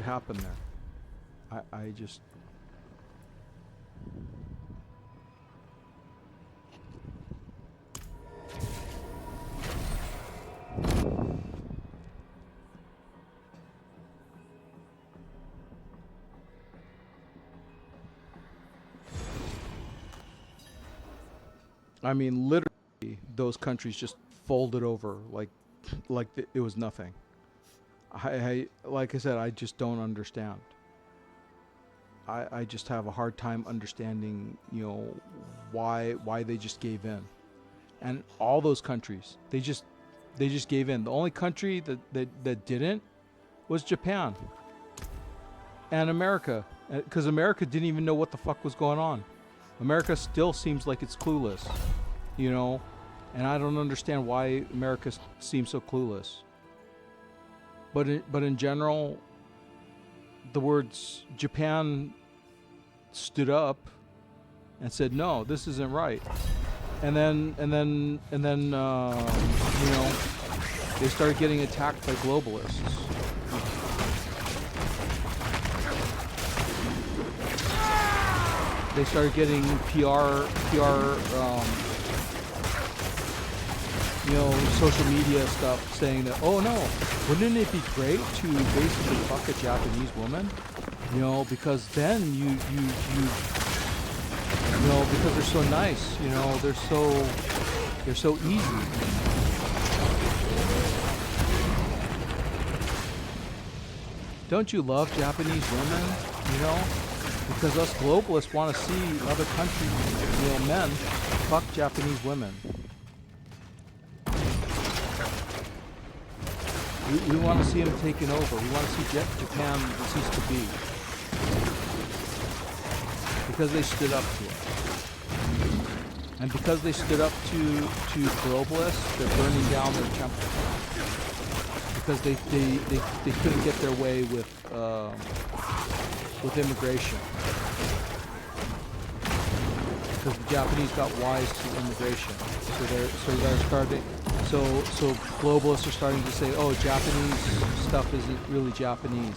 happened there. I just. I mean, literally, those countries just folded over like it was nothing. Like I said, I just don't understand. I just have a hard time understanding, you know, why they just gave in. And all those countries, they just gave in. The only country that didn't was Japan and America, because America didn't even know what the fuck was going on. America still seems like it's clueless, you know, and I don't understand why America seems so clueless. but in general, the words Japan stood up and said, no, this isn't right. And then you know, they started getting attacked by globalists. They started getting PR, you know, social media stuff saying that, oh no, wouldn't it be great to basically fuck a Japanese woman? You know, because then you know, because they're so nice, you know, they're so easy. Don't you love Japanese women, you know? Because us globalists want to see other countries, you know, men fuck Japanese women. We want to see them taken over. We want to see Japan cease to be. Because they stood up to it. And because they stood up to globalists, they're burning down their temple. Because they couldn't get their way with immigration. Because the Japanese got wise to immigration. So globalists are starting to say, oh, Japanese stuff isn't really Japanese.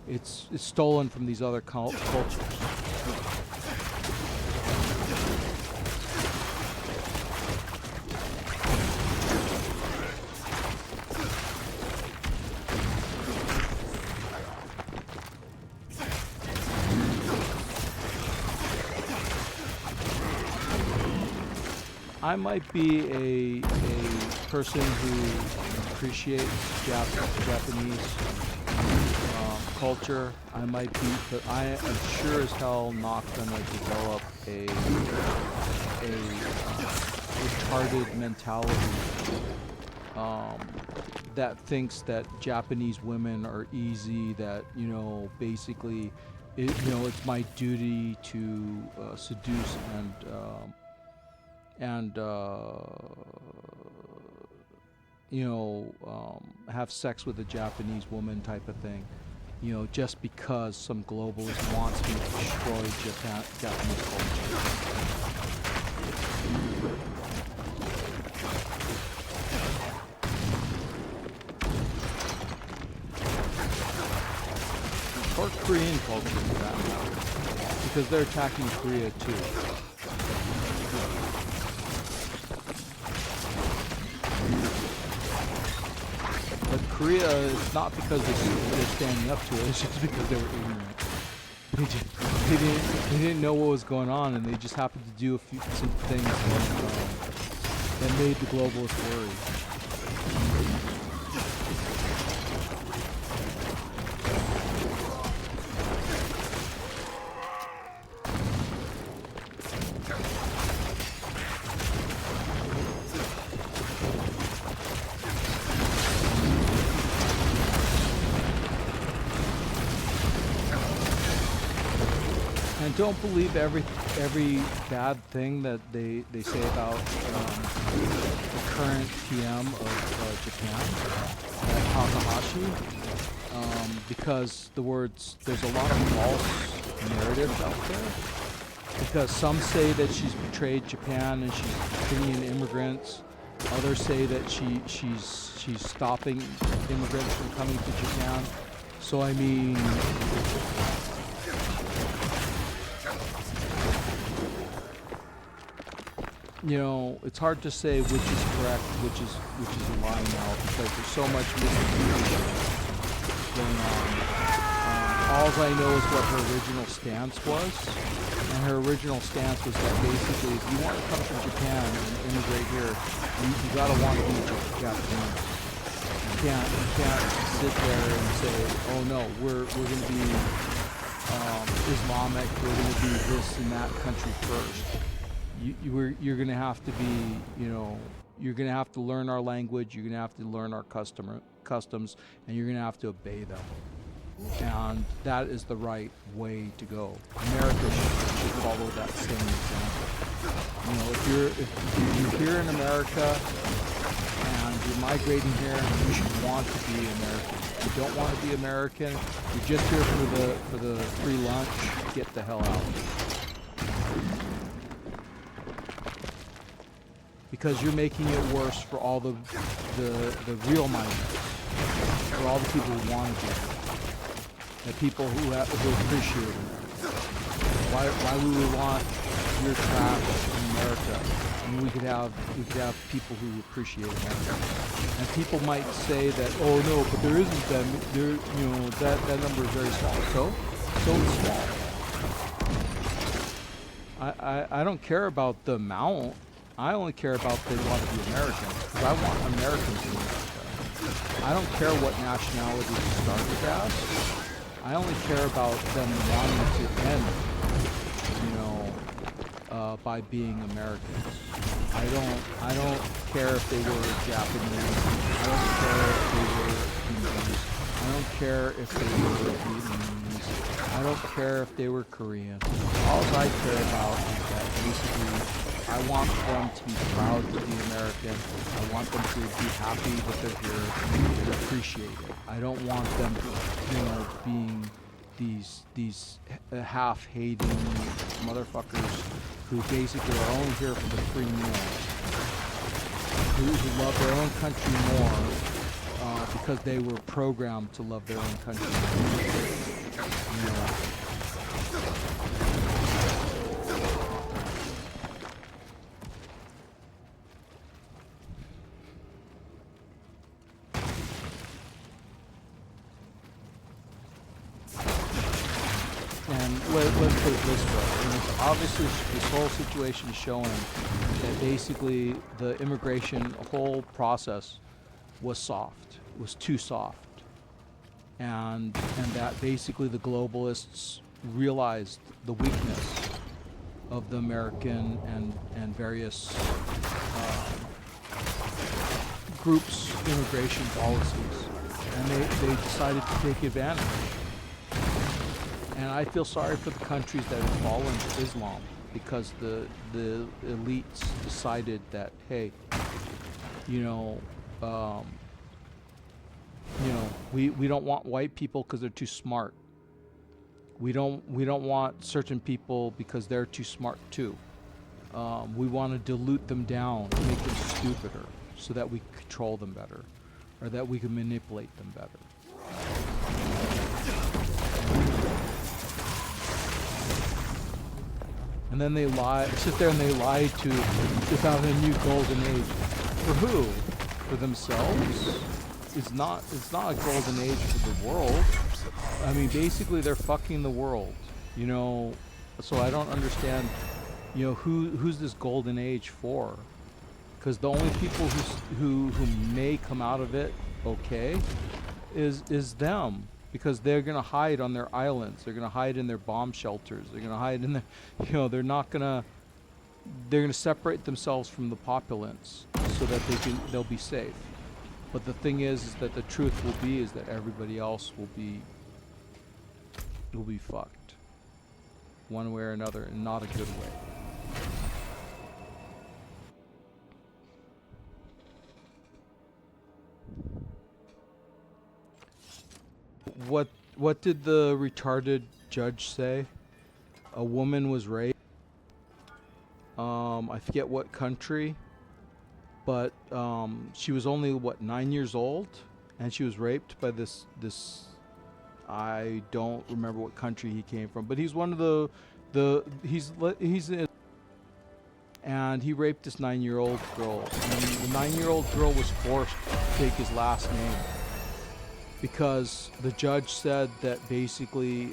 It's stolen from these other cultures. I might be a person who appreciates Japanese culture. I might be, but I am sure as hell not gonna develop a retarded mentality that thinks that Japanese women are easy. That, you know, basically, you know, it's my duty to seduce and you know, have sex with a Japanese woman type of thing, you know, just because some globalist wants me to destroy Japanese culture. Or Korean culture for that matter, because they're attacking Korea too. But Korea is not because they're standing up to it, it's just because they were ignorant. They didn't know what was going on, and they just happened to do some things that made the globalists worry. And don't believe every bad thing that they say about the current PM of Japan, Takahashi, because there's a lot of false narratives out there. Because some say that she's betrayed Japan and she's bringing in immigrants. Others say that she's stopping immigrants from coming to Japan. So I mean, you know, it's hard to say which is correct, which is a lie now, because there's so much misinformation going on. All I know is what her original stance was, and her original stance was that basically, if you want to come from Japan and immigrate here, you gotta want to be Japanese. You can't sit there and say, oh no, we're gonna be Islamic, we're gonna be this and that country first. You're gonna have to be, you know, you're gonna have to learn our language, you're gonna have to learn our customs, and you're gonna have to obey them. And that is the right way to go. America should follow that same example. You know, if you're here in America and you're migrating here, you should want to be American. If you don't want to be American, you're just here for the free lunch, get the hell out. Because you're making it worse for all the real migrants, for all the people who want to be here, the people who appreciate America. Why would we want your trash in America? I mean, we could have people who appreciate America. And people might say that, oh no, but there isn't that. There, you know, that number is very small. So it's small. I don't care about the amount. I only care about they want to be Americans, because I want Americans in America. I don't care what nationality they started as. I only care about them wanting to end, you know, by being Americans. I don't care if they were Japanese. I don't care if they were Indians. I don't care if they were Vietnamese. I don't care if they were Korean. All I care about is that basically I want them to be proud to be American. I want them to be happy that they're here and appreciate it. I don't want them, you know, being these half-hating motherfuckers who basically are only here for the free meal, who love their own country more because they were programmed to love their own country more. You know. Let's put it this way. Obviously, this whole situation is showing that basically the immigration whole process was soft, was too soft, and that basically the globalists realized the weakness of the American and various groups' immigration policies, and they decided to take advantage. And I feel sorry for the countries that have fallen to Islam, because the elites decided that, hey, we don't want white people because they're too smart. We don't want certain people because they're too smart too. We want to dilute them down, make them stupider, so that we can control them better, or that we can manipulate them better. And then they sit there and they lie to have a new golden age. For who? For themselves? It's not a golden age for the world. I mean, basically they're fucking the world, you know. So I don't understand, you know, who's this golden age for? Because the only people who may come out of it okay is them. Because they're going to hide on their islands. They're going to hide in their bomb shelters. They're going to hide in their, you know, they're going to separate themselves from the populace so that they'll be safe. But the thing is that the truth will be is that everybody else will be fucked. One way or another, and not a good way. What did the retarded judge say? A woman was raped. I forget what country, but she was only 9 years old, and she was raped by this. I don't remember what country he came from, but he's one of he's and he raped this 9-year-old girl. And the 9-year-old girl was forced to take his last name. Because the judge said that basically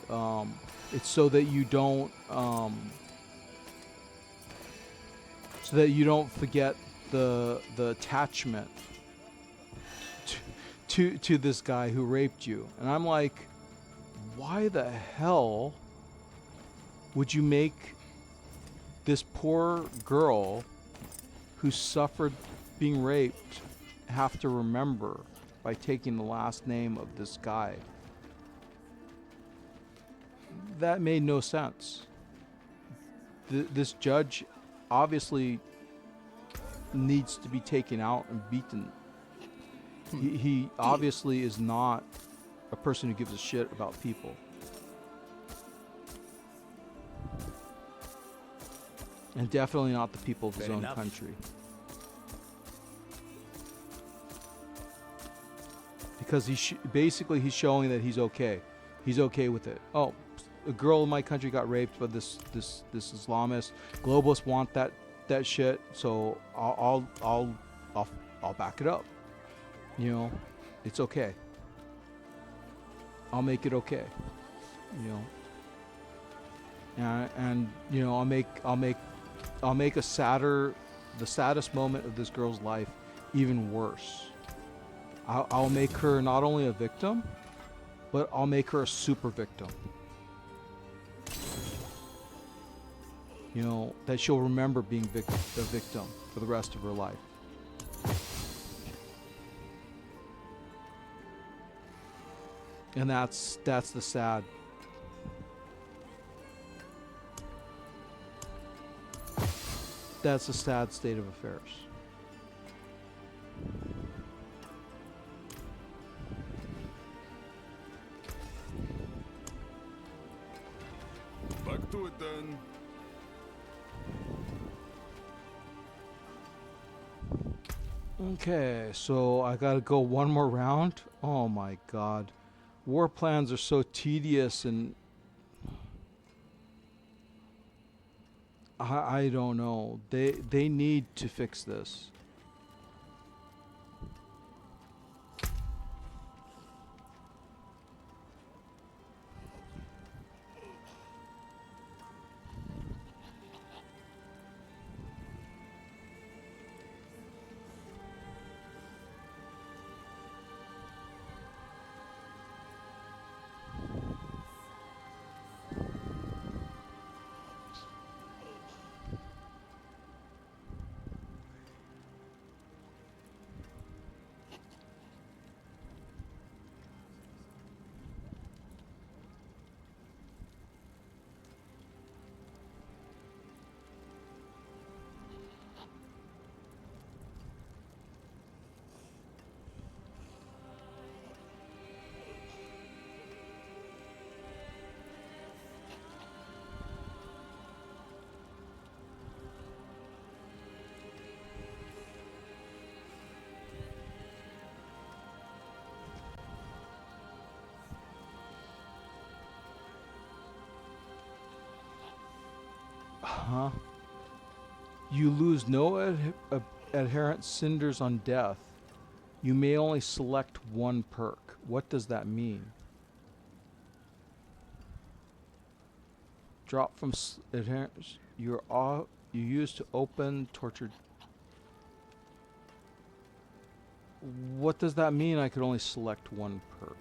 it's so that you don't forget the attachment to this guy who raped you. And I'm like, why the hell would you make this poor girl who suffered being raped have to remember by taking the last name of this guy? That made no sense. This judge obviously needs to be taken out and beaten He obviously is not a person who gives a shit about people. And definitely not the people of his Fair own enough. country. Because basically he's showing that he's okay. He's okay with it. Oh, a girl in my country got raped by this Islamist. Globalists want that shit, so I'll back it up. You know, it's okay. I'll make it okay. You know, and you know, I'll make the saddest moment of this girl's life even worse. I'll make her not only a victim, but I'll make her a super victim. You know, that she'll remember being a victim for the rest of her life. And that's the sad. That's the sad state of affairs. Back to it then. Okay, so I gotta go one more round. Oh my god. War plans are so tedious, and I don't know. They need to fix this. Huh? You lose no adherent cinders on death. You may only select one perk. What does that mean? Drop from adherents. You use to open tortured. What does that mean? I could only select one perk.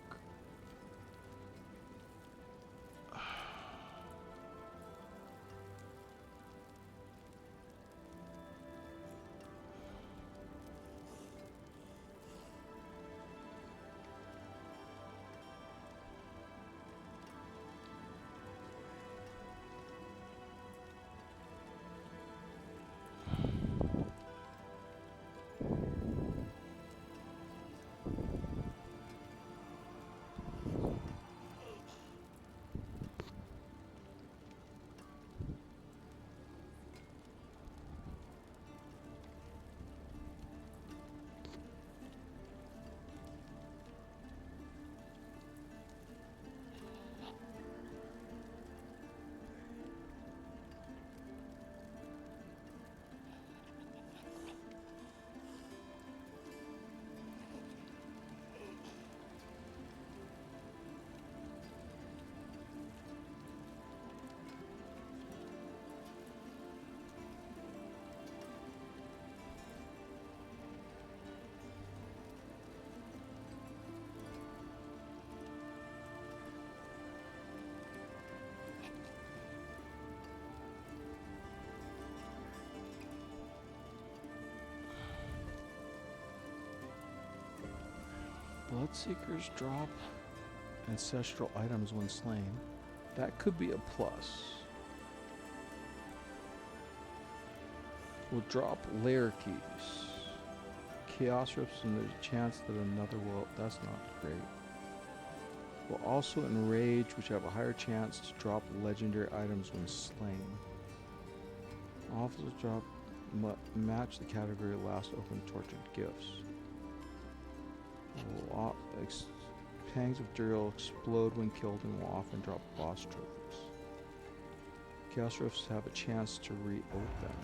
Bloodseekers drop ancestral items when slain. That could be a plus. We'll drop layer keys. Chaos Rifts, and there's a chance that another will. That's not great. Will also enrage, which have a higher chance to drop legendary items when slain. Also drop match the category of last open tortured gifts. Pangs of Duriel explode when killed and will often drop boss trophies. Chaos Rifts have a chance to reopen.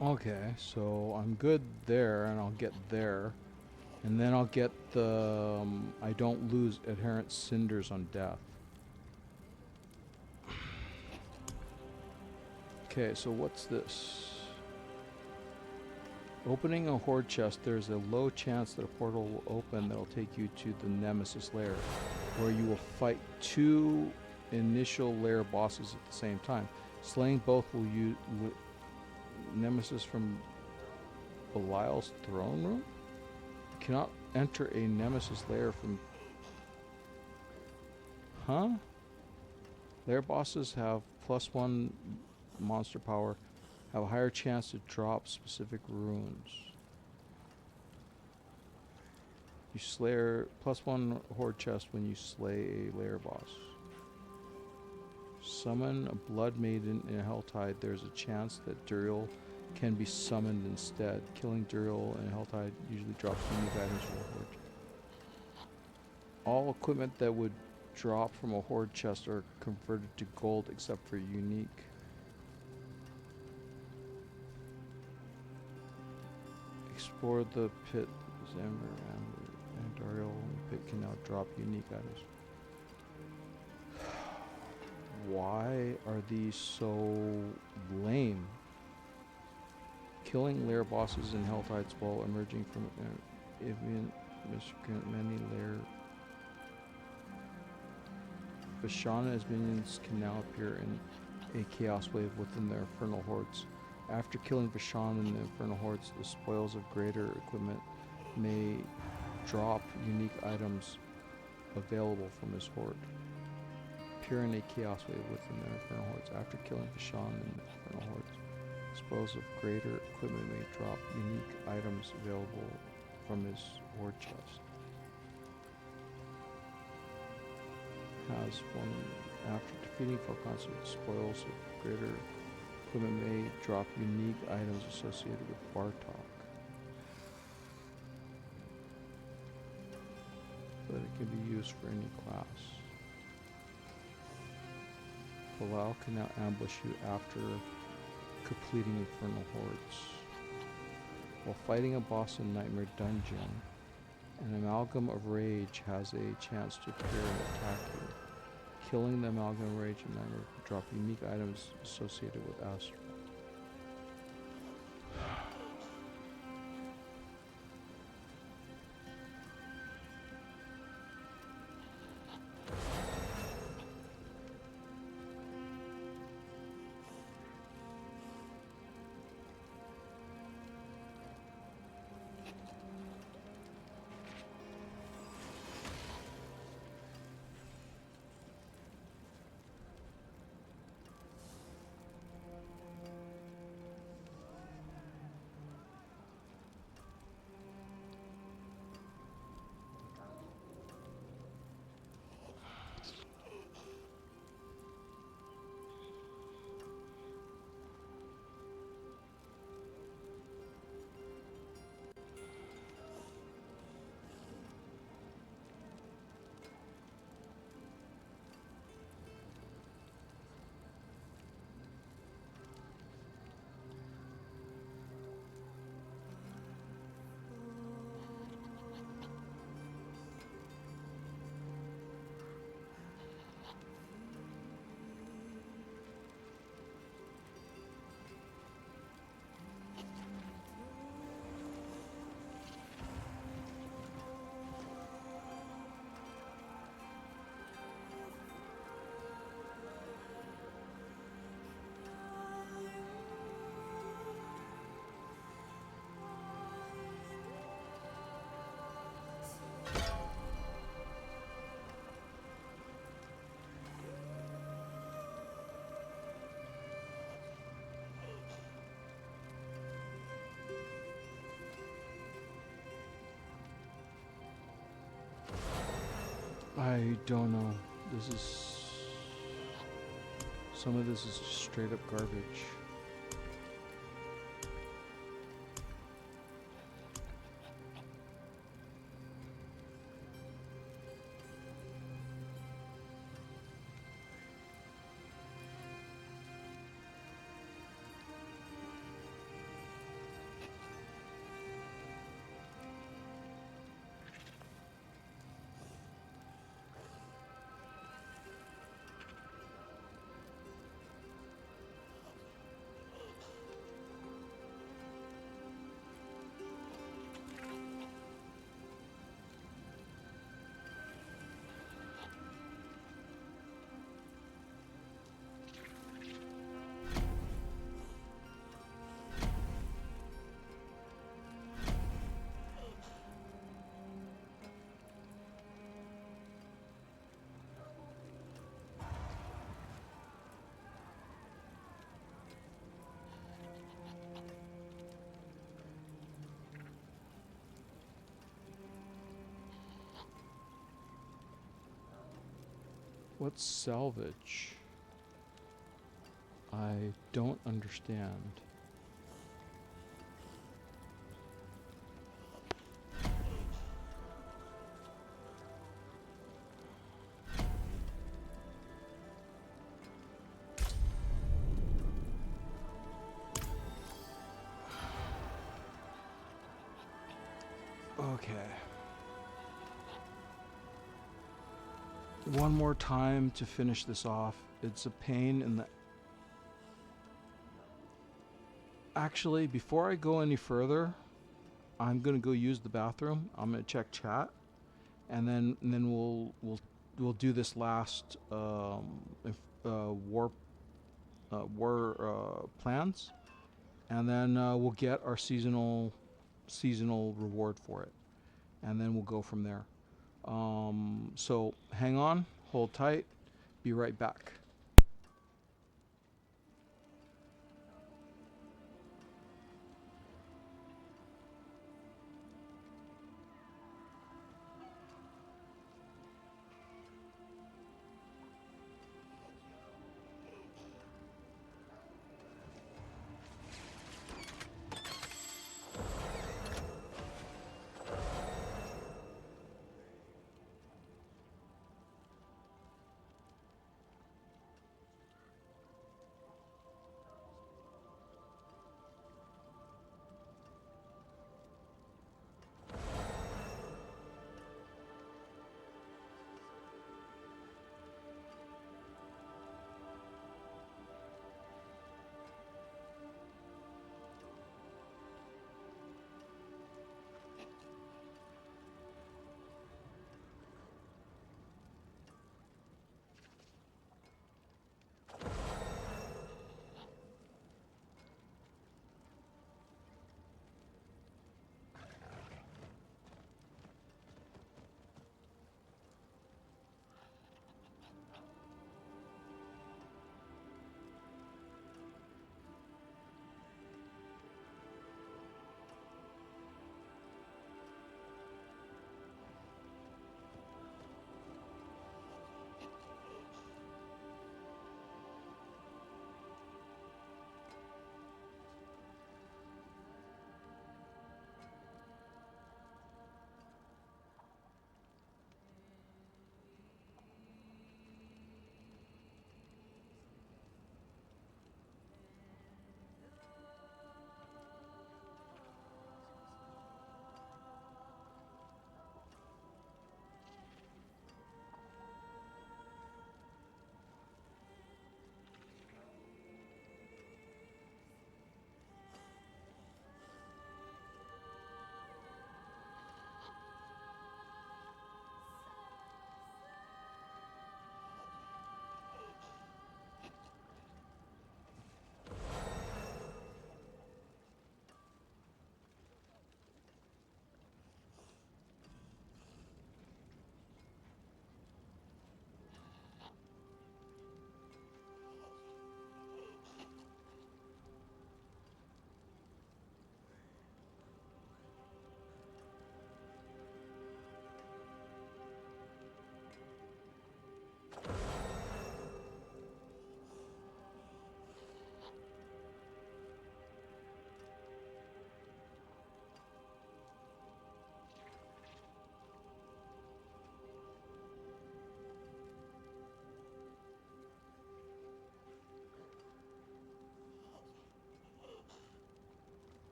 Okay, so I'm good there, and I'll get there. And then I'll get the... I don't lose adherent cinders on death. Okay, so what's this? Opening a horde chest, there's a low chance that a portal will open that'll take you to the Nemesis lair, where you will fight 2 initial lair bosses at the same time. Slaying both will use... Nemesis from Belial's throne room? You cannot enter a Nemesis lair from... Huh? Lair bosses have +1 monster power, have a higher chance to drop specific runes. You slay +1 horde chest when you slay a lair boss. Summon a blood maiden in a Helltide. There's a chance that Duriel can be summoned instead. Killing Duriel in a Helltide usually drops unique items from a horde. All equipment that would drop from a horde chest are converted to gold except for unique. Explore the pit. Zamber and Duriel. The pit can now drop unique items. Why are these so lame? Killing lair bosses in Helltides while emerging from Evian many lair. Vashon and his minions can now appear in a chaos wave within the infernal hordes. After killing Vashon and the infernal hordes, the spoils of greater equipment may drop unique items available from his horde. Appear in a chaos wave within the infernal hordes. After killing Vashon and the infernal hordes, spoils of greater equipment may drop unique items available from his horde chest. Has one after defeating Falconster, spoils of greater equipment may drop unique items associated with Bartok. But it can be used for any class. Belial can now ambush you after completing Infernal Hordes. While fighting a boss in Nightmare Dungeon, an Amalgam of Rage has a chance to appear and attack you. Killing the Amalgam of Rage in Nightmare will drop unique items associated with Astra. I don't know. This is... Some of this is just straight up garbage. What's salvage? I don't understand. Okay. One more time to finish this off. It's a pain in the... Actually, before I go any further, I'm gonna go use the bathroom. I'm gonna check chat, and then we'll do this last war plans, and then we'll get our seasonal reward for it, and then we'll go from there. So hang on, hold tight, be right back.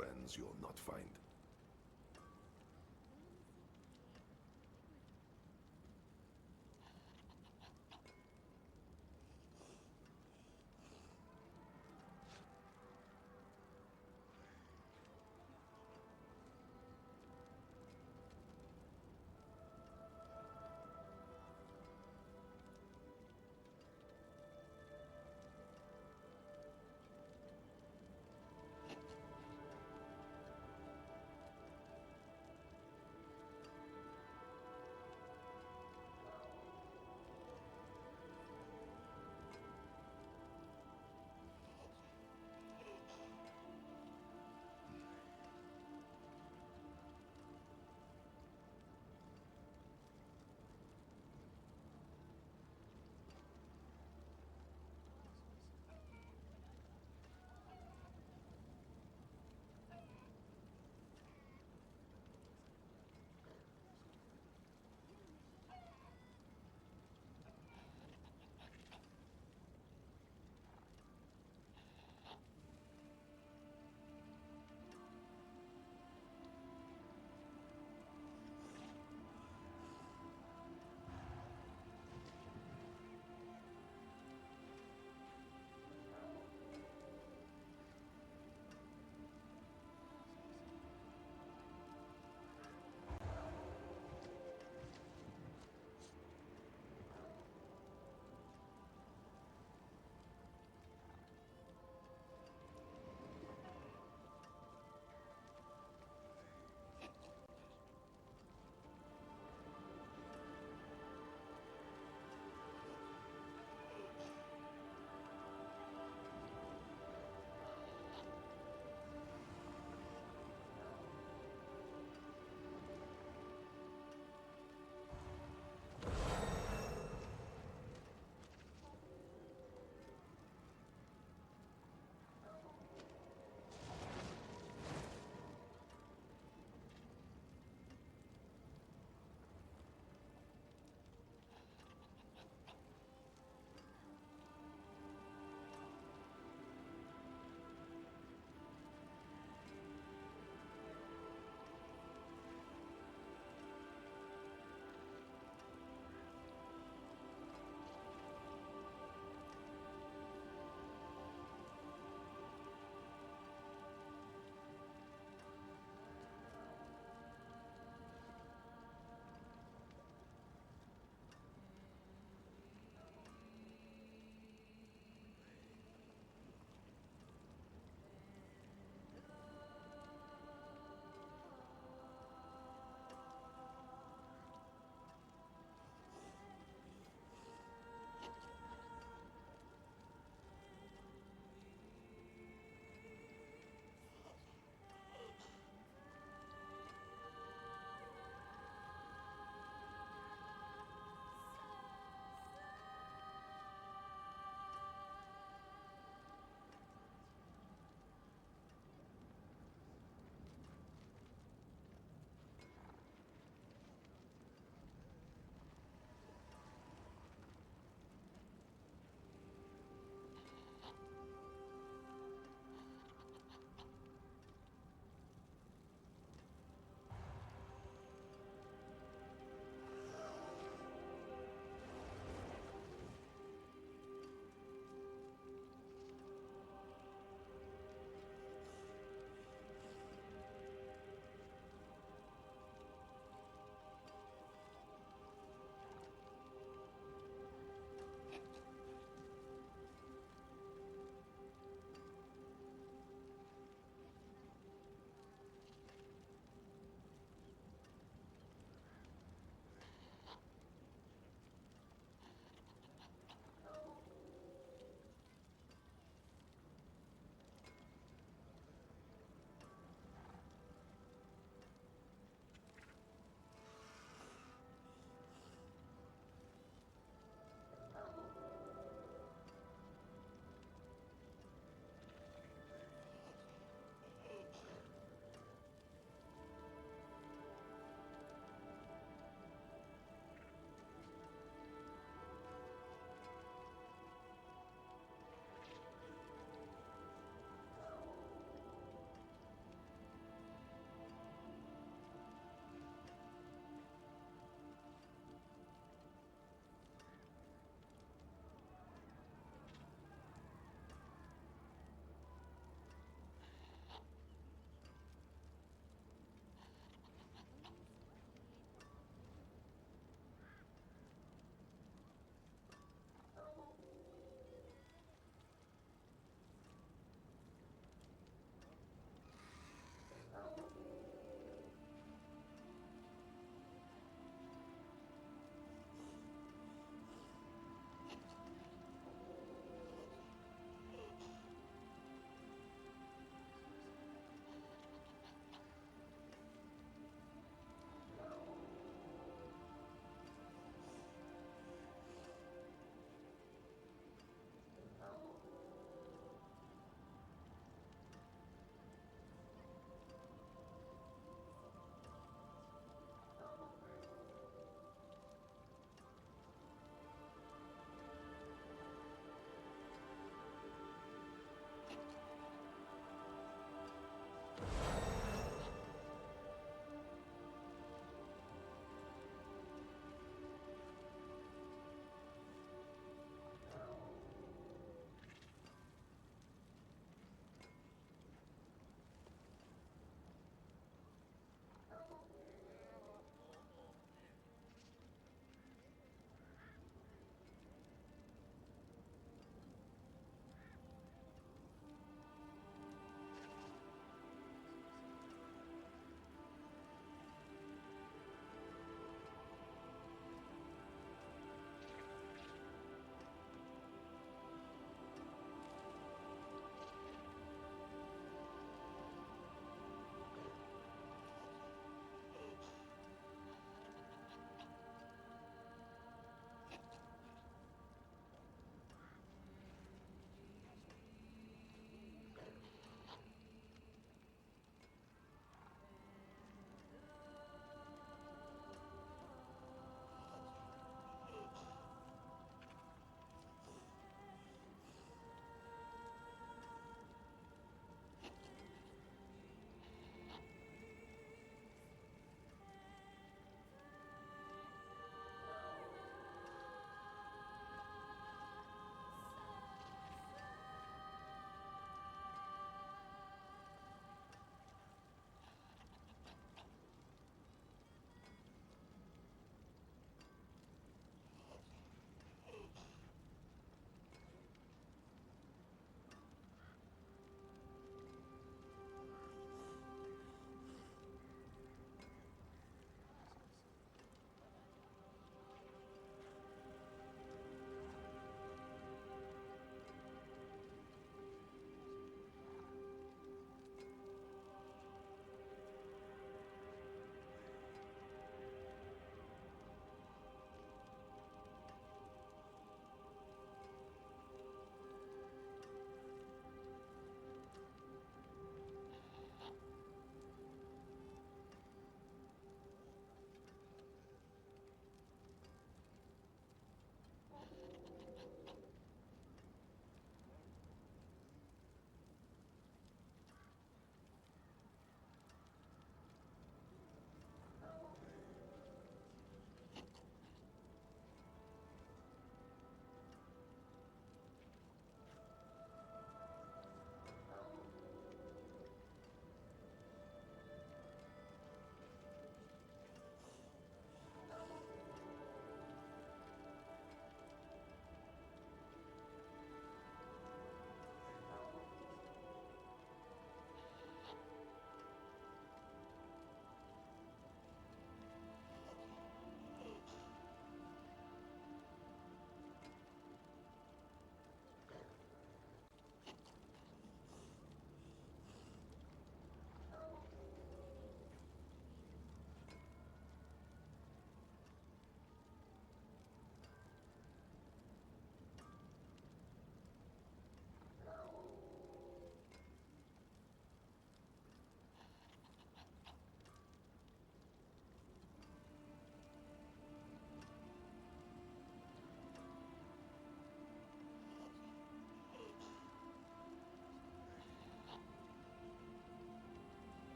friends you'll not find.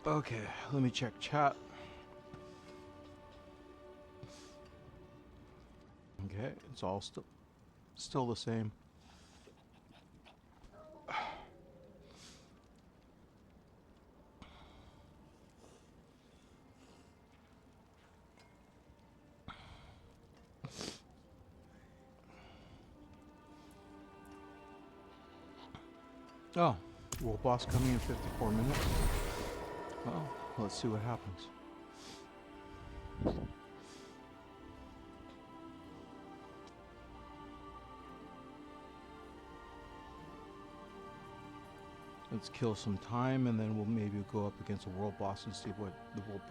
Okay, let me check chat. Okay, it's all still the same. Oh, well, boss coming in 54 minutes. Well, let's see what happens. Let's kill some time, and then we'll maybe go up against a world boss and see what the world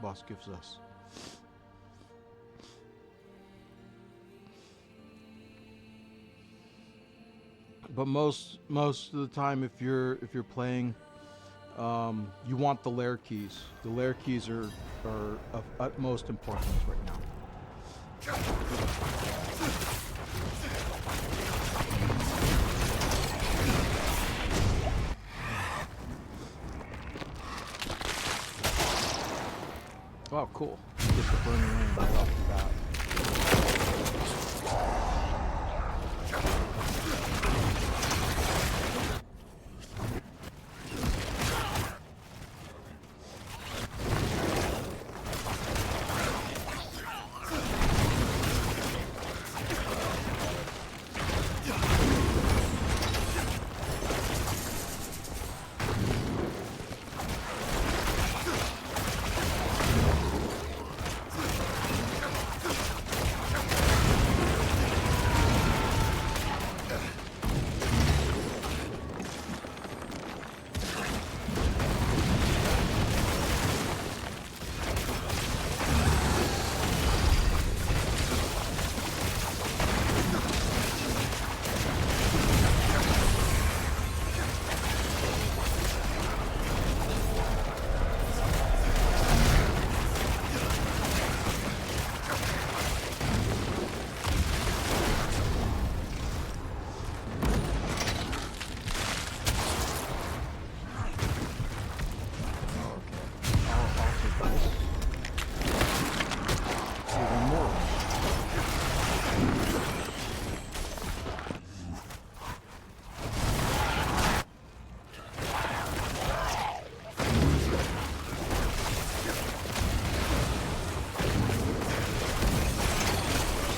boss gives us. But most of the time, if you're playing, you want the lair keys. The lair keys are of utmost importance right now. Oh, cool. Get the burning rain right off the bat.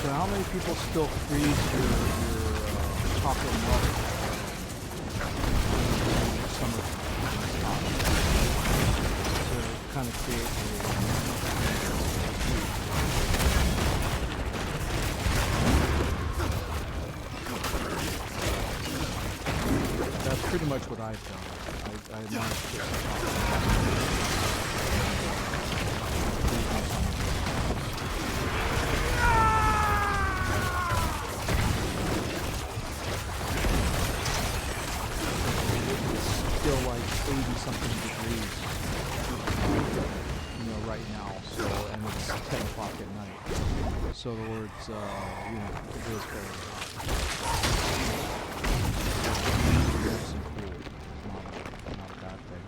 How many people still freeze your chocolate milk summer to kind of create That's pretty much what I've done. I managed to get some still like 80-something degrees, you know, right now. So, and it's 10 o'clock at night. So, in other words, you know, it is very hot. Nice and cool. Not a bad thing.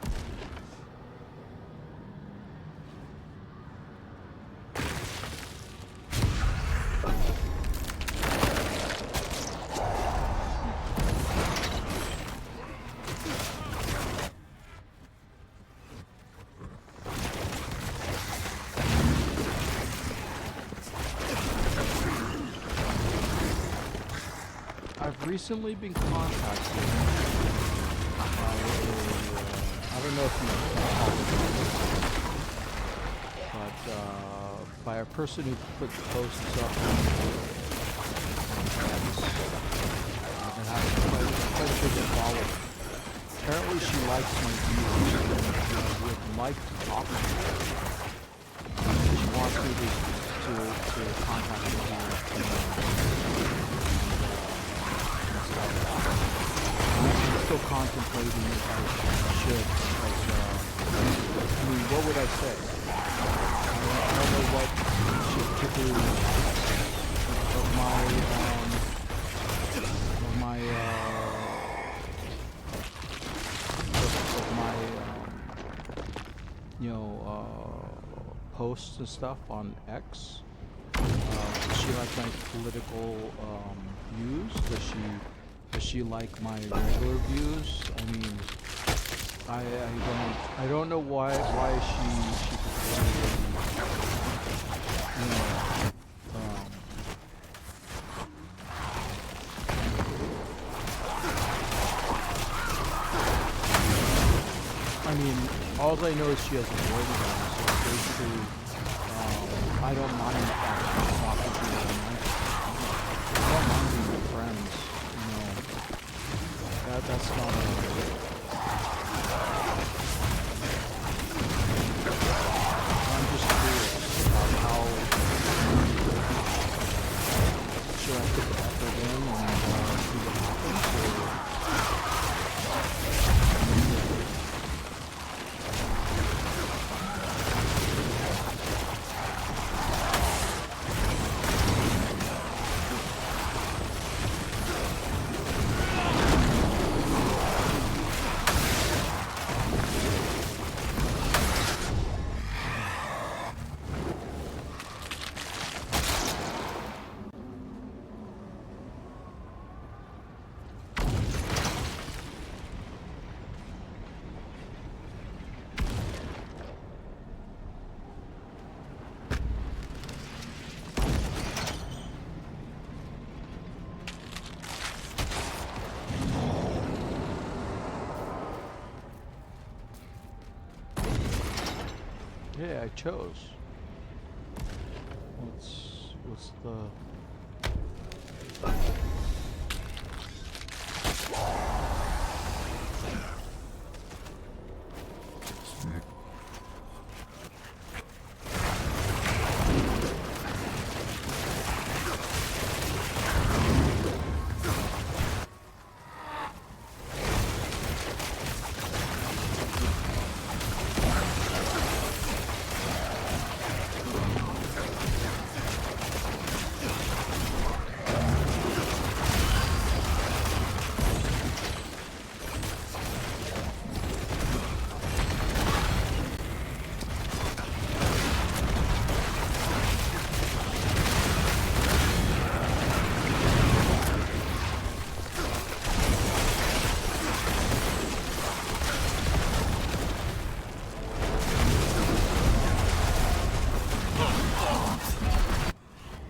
I've recently been contacted by I don't know if you call it, but by a person who puts posts up and has quite a big following. Apparently she likes my views and would like to talk to me. She wants me to contact me. I'm still contemplating if I should, because, I mean, what would I say? I don't know what should do of you know, posts and stuff on X? Does she like my political views? Does she like my regular views? I mean, I don't know why she you know, I mean, all I know is she has a boyfriend, so basically, I don't mind the fact that she's talking to me. I don't mind being with friends, you know. That's not a... I'm just curious about how... Should I put the effort in and see what happens, or... Yeah, I chose. What's the...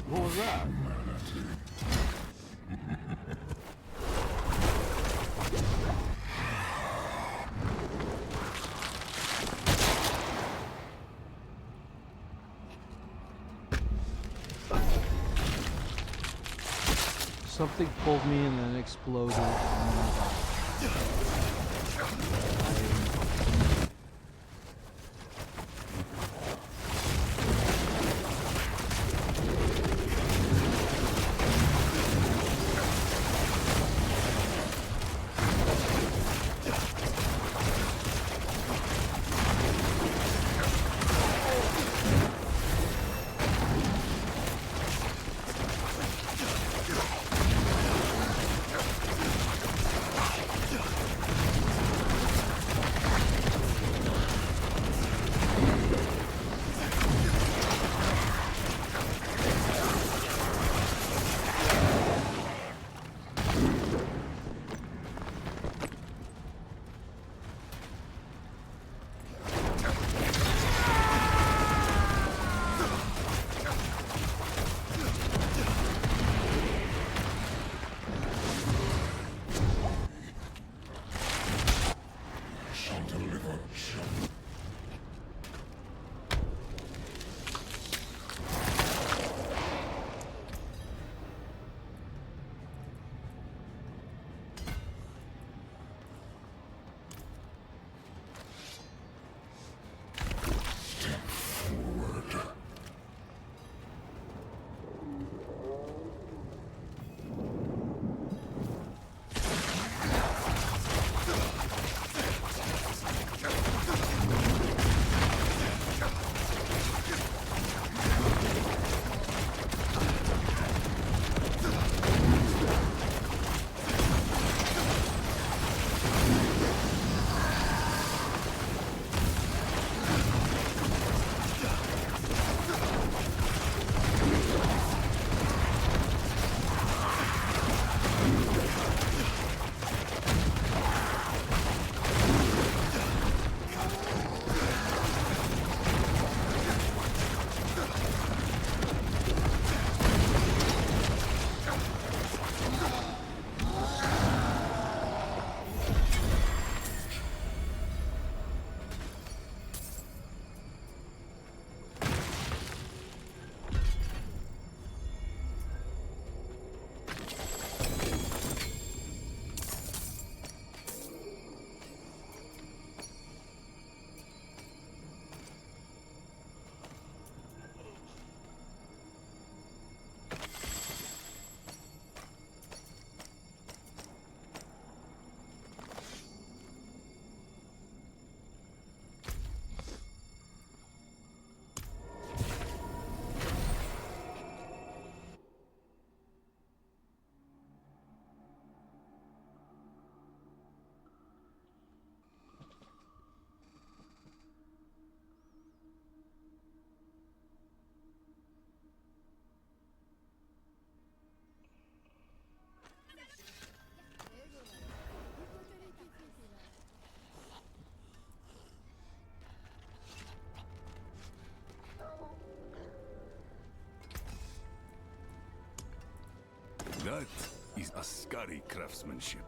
What was that? Something pulled me and then exploded. And then That is a scary craftsmanship.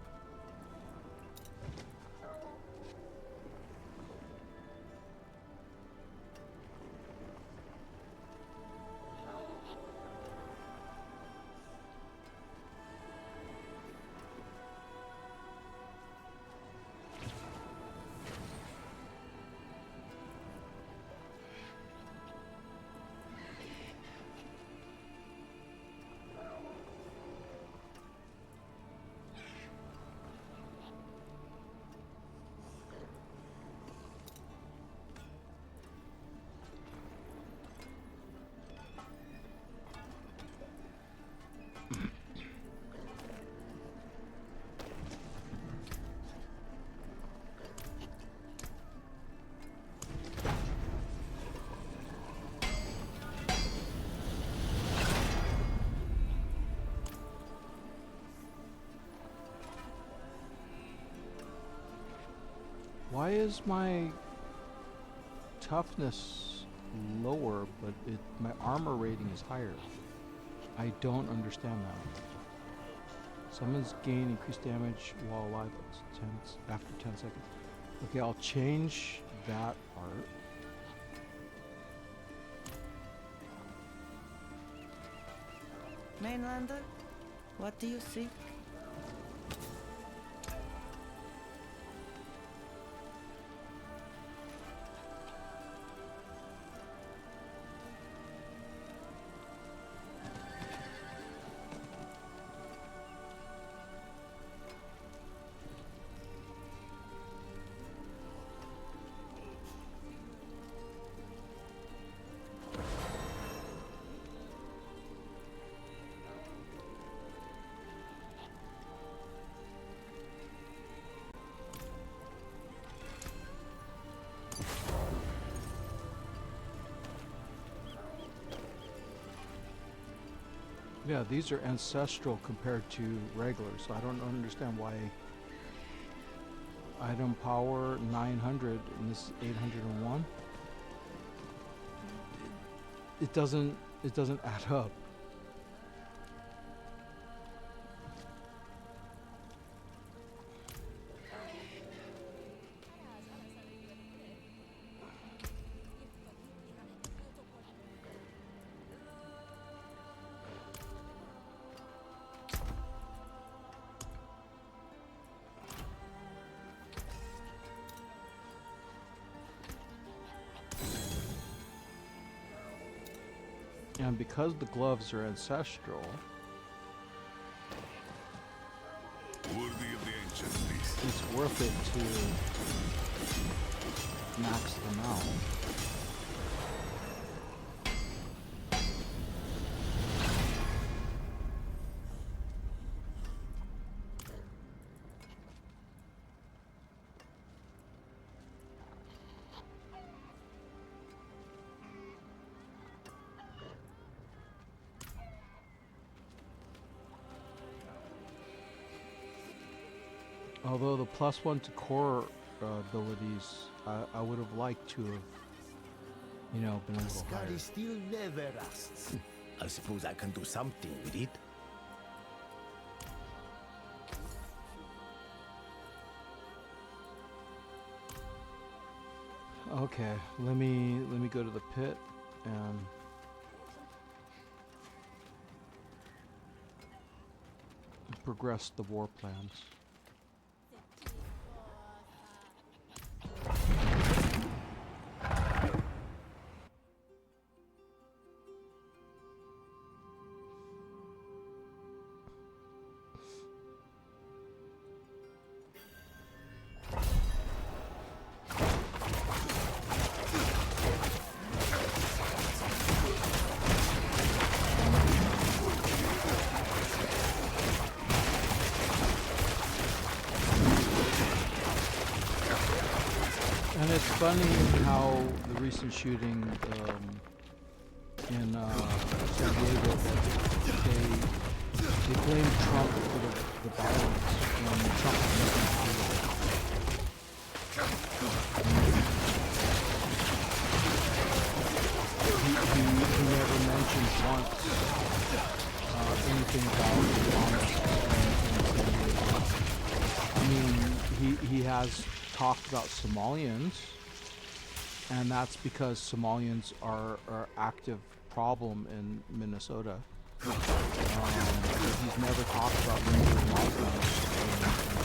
Why is my toughness lower, but my armor rating is higher? I don't understand that. Summons gain increased damage while alive after 10 seconds. Okay, I'll change that part. Mainlander, what do you seek? Yeah, these are ancestral compared to regular, so I don't understand why item power 900 and this is 801. It doesn't add up. And because the gloves are ancestral, Worthy of the ancient beast. it's worth it to max them out. Although the +1 to core abilities, I would have liked to have, you know, been a little higher. Scotty still never rusts. I suppose I can do something with it. Okay, let me go to the pit and progress the war plans. And it's funny how the recent shooting in San Diego, that they blamed Trump for the violence when Trump was nothing to do with it. He never mentioned once anything about I mean, he has talked about Somalians, and that's because Somalians are active problem in Minnesota. But he's never talked about Muslims in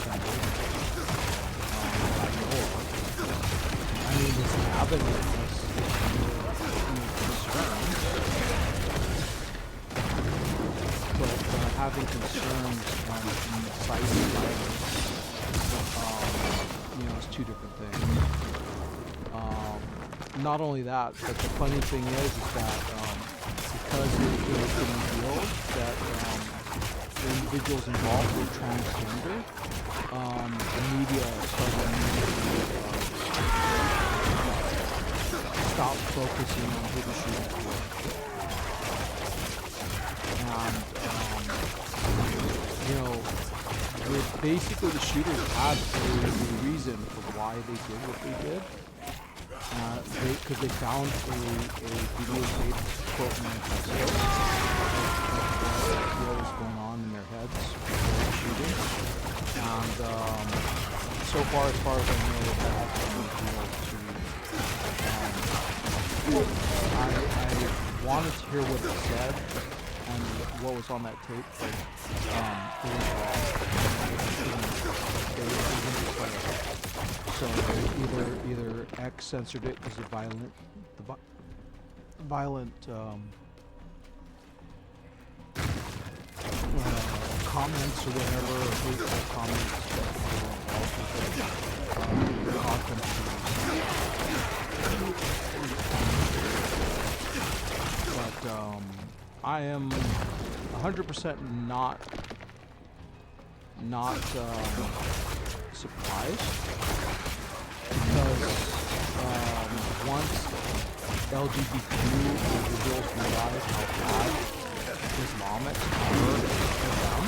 Cambodia. I mean, his cabinet was concerned, but having concerns in citing violence, it's two different things. Not only that, but the funny thing is that because it has been revealed that the individuals involved were transgender, the media started stop focusing on who the shooters were. And, basically the shooters had a reason for why they did what they did. Because they found a videotape quote what was going on in their heads before shooting. And so far as I know, that has been revealed to. I wanted to hear what it said and what was on that tape, but it was wrong. So either X censored it because of violent comments or whatever, or hateful comments that were involved with it, caused them to. But I am 100% not surprised, because once LGBTQ individuals realize how bad Islamic are for them,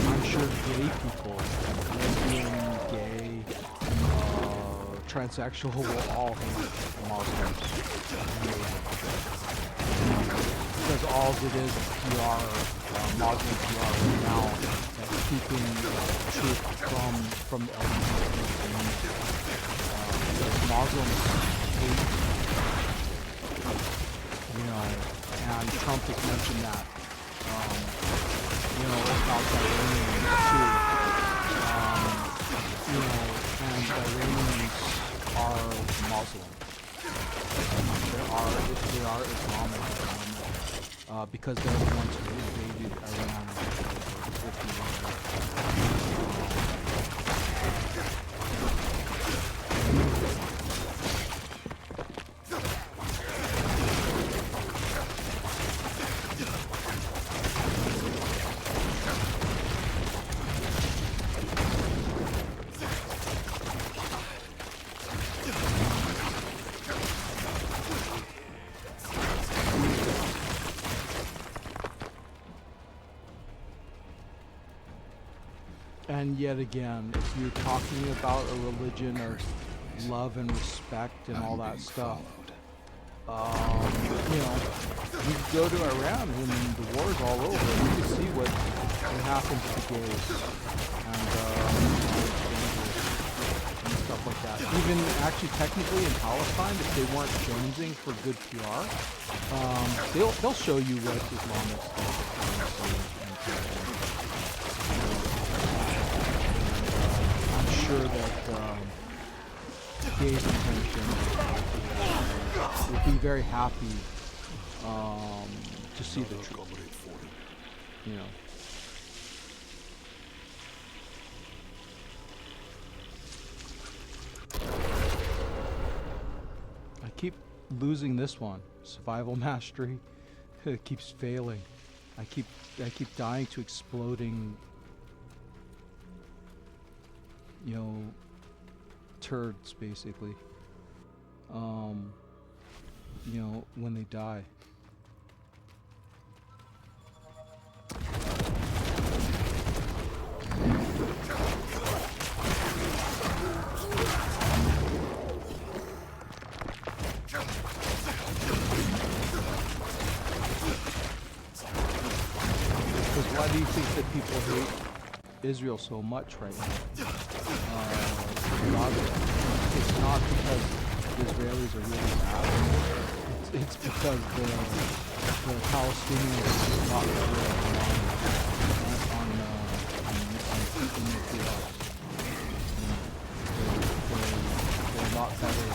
I'm sure gay people, lesbian, gay, transsexual will all hate Muslims. Because all it is PR, Muslim PR right now, that's keeping truth from the LGBT community. Because Muslims hate, and Trump has mentioned that, about Iranians too. And Iranians are Muslim. They are Islamic. Because they're the ones who invaded Iran for 50 And yet again, if you're talking about a religion or love and respect and all that stuff, you go to Iran when the war is all over, and you can see what happens to gays and stuff like that. Even actually, technically in Palestine, if they weren't jonesing for good PR, they'll show you what Islamists do. Sure that gays' intention will be very happy to see the truth. I keep losing this one. Survival mastery. It keeps failing. I keep dying to exploding turds, basically, when they die. do you think that people hate Israel so much right now? It's not because the Israelis are really bad. It's because the Palestinians are not better on keeping the PR. They're a lot better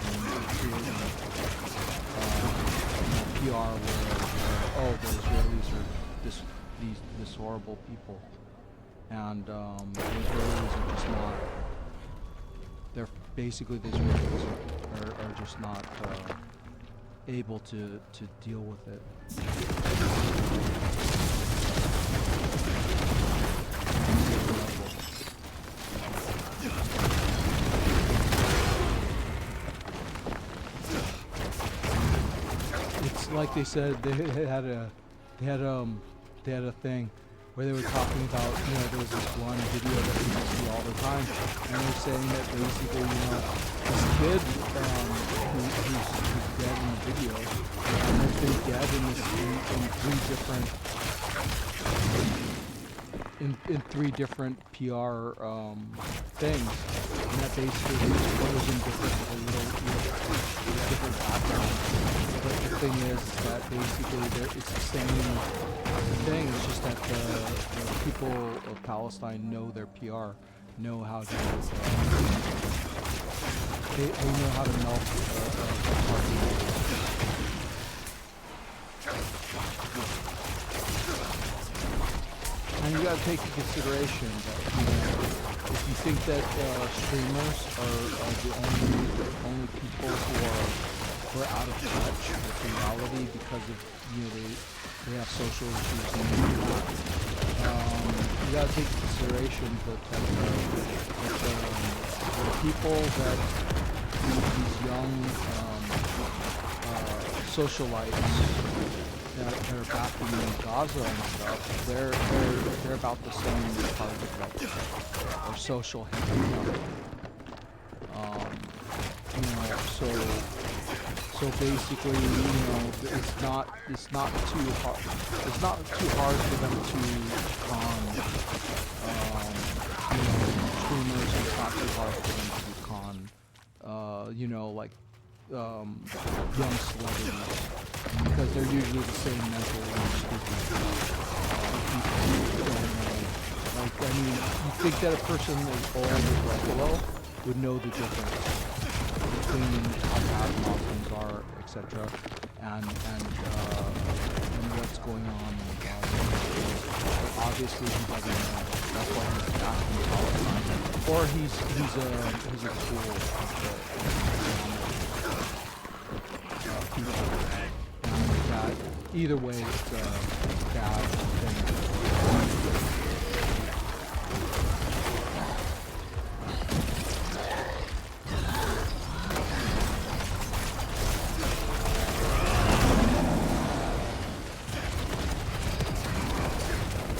in creating PR where the Israelis are this horrible people, and the Israelis are just not. They're basically the Israelis are just not able to deal with it. It's like they said they had a thing where they were talking about, there was this one video that people see all the time, and they're saying that basically, this kid who's dead in the video, and has been dead in three different PR things, and that basically was in different backgrounds. But the thing is that basically it's the same thing. It's just that the people of Palestine know their PR, know how to they know how to melt a party. And you got to take into consideration that if you think that streamers are the only people who are out of touch with reality because of they have social issues and that. You got to take into consideration that the people that these young socialites that are back in Gaza and stuff, they're about the same part of it, or social handicap. So basically, it's not too hard. It's not too hard for them to streamers. It's not too hard for them to young celebrities, because they're usually the same mental you think that a person as old as Ruffalo would know the difference between how bad Muslims are, etc., and what's going on in Gaza. But obviously, he doesn't know. That's why he's back in Palestine, or he's a tool of the people. And that either way, it's a bad thing.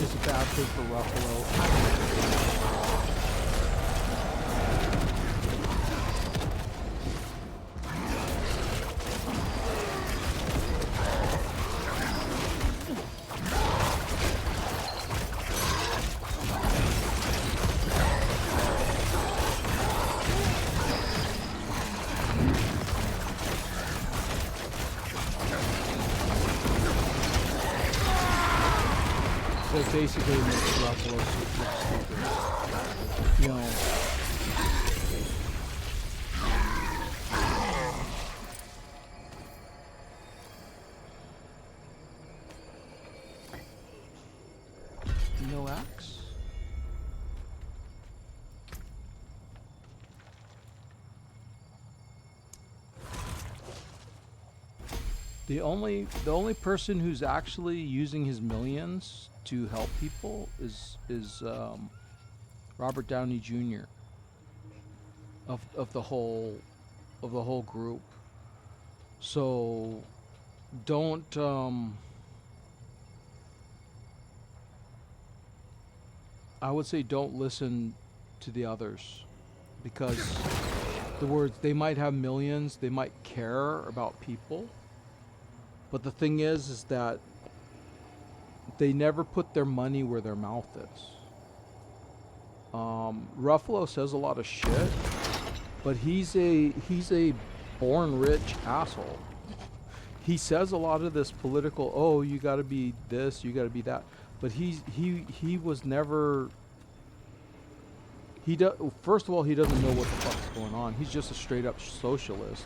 It's a bad thing for Ruffalo. So basically it makes Ruffalo look stupid. No axe? The only person who's actually using his millions to help people is Robert Downey Jr. of the whole group. So don't I would say don't listen to the others, because they might have millions, they might care about people, but the thing is that they never put their money where their mouth is. Ruffalo says a lot of shit, but he's a born rich asshole. He says a lot of this political, oh, you got to be this, you got to be that, but he was never. First of all, he doesn't know what the fuck's going on. He's just a straight up socialist,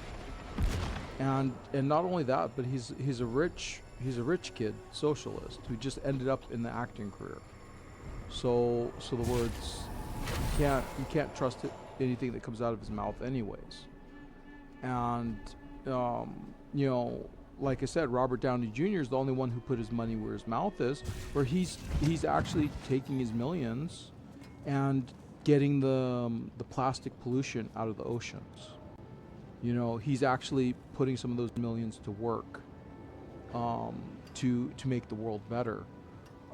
and not only that, but he's a rich kid socialist who just ended up in the acting career. So the words, you can't trust anything that comes out of his mouth anyways. And you know, like I said, Robert Downey Jr. is the only one who put his money where his mouth is, where he's actually taking his millions and getting the plastic pollution out of the oceans. You know, he's actually putting some of those millions to work to make the world better.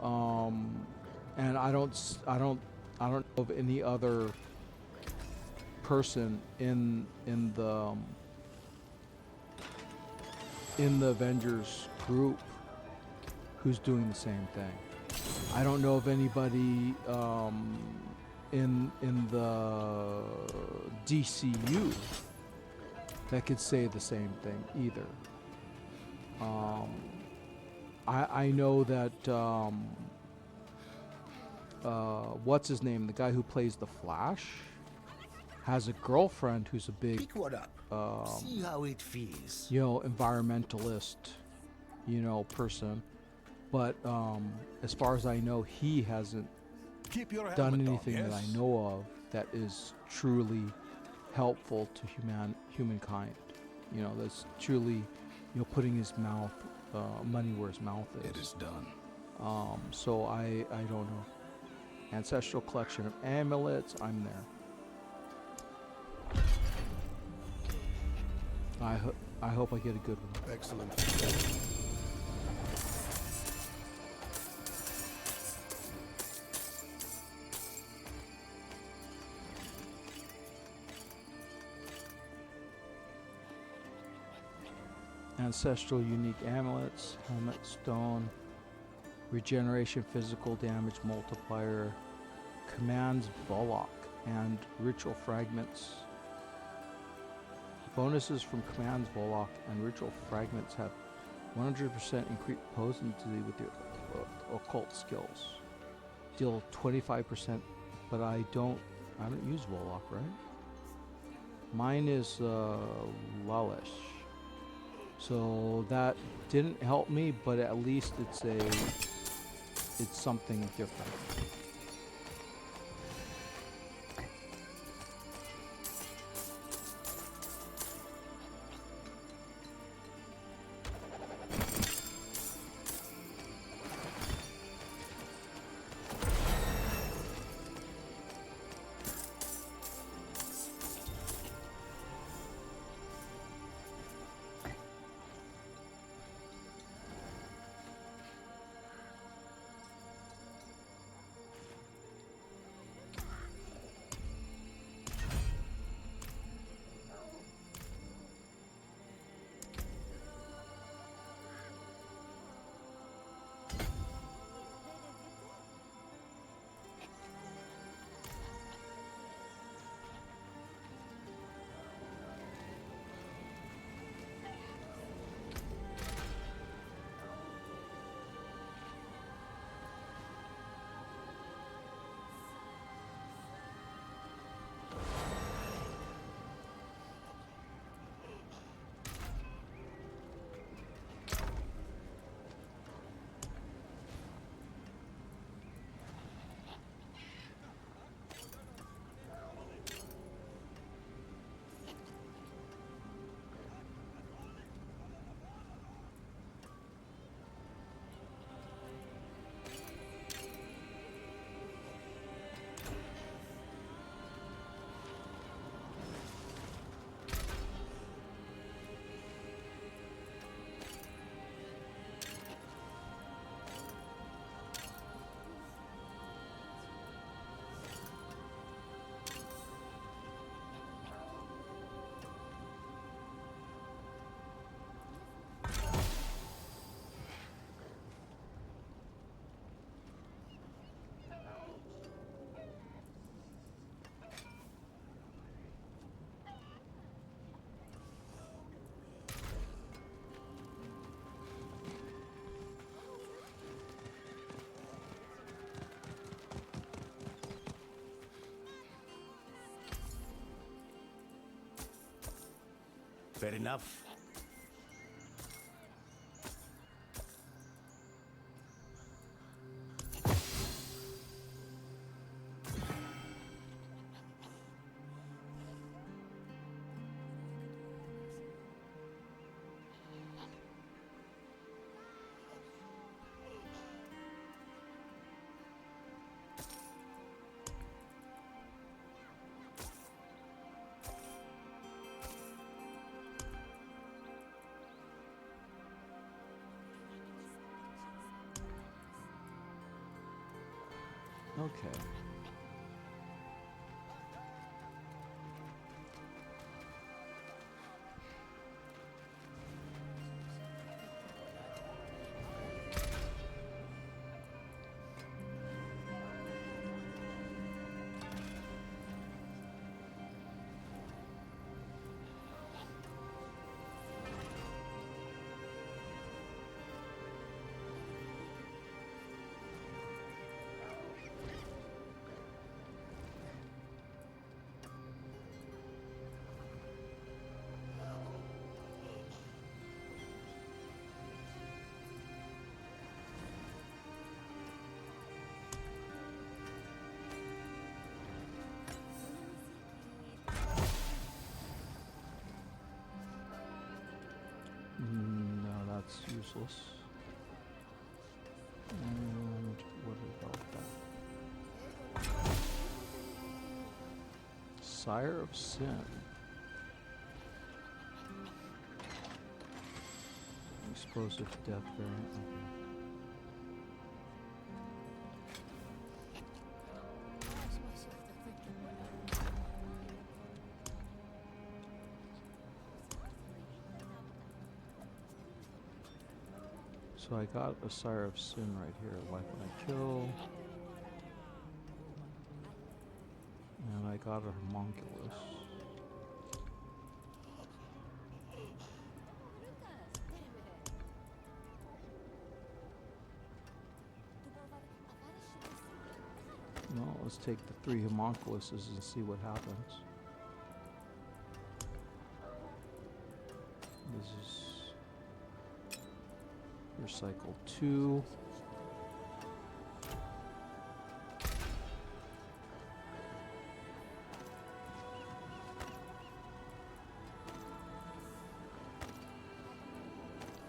And I don't know of any other person in the Avengers group who's doing the same thing. I don't know of anybody in the DCU that could say the same thing either. I know that what's his name, the guy who plays the Flash, has a girlfriend who's a big Pick one up. See how it feels. you know, environmentalist, you know, person. But as far as I know, he hasn't Keep your done helmet on, anything that I yes? know of that is truly helpful to humankind. You know, that's truly, you know, putting his mouth, money where his mouth is. It is done. So I don't know. Ancestral collection of amulets, I'm there. I hope I get a good one. Excellent. Ancestral unique amulets, helmet stone, regeneration physical damage multiplier, commands Warlock, and ritual fragments. Bonuses from commands Warlock and ritual fragments have 100% increased potency with your occult skills. Deal 25%, but I haven't used Warlock, right? Mine is Lalish. So that didn't help me, but at least it's something different. Fair enough. Okay. No, that's useless. And what about that? Sire of Sin. Explosive death variant. Okay. So I got a Sire of Sin right here. Life when I kill. And I got a Homunculus. Well, let's take the 3 Homunculuses and see what happens. This is your cycle 2.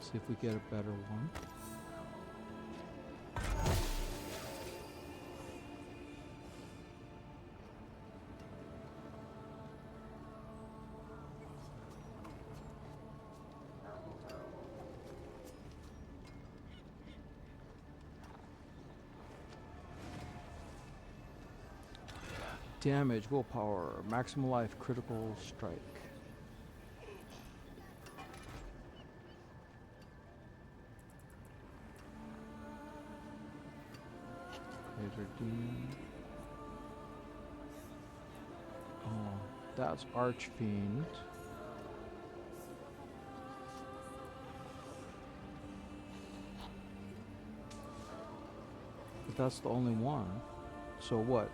See if we get a better one. Damage, willpower, maximum life, critical strike. Laser demon. Oh, that's Archfiend. But that's the only one. So what?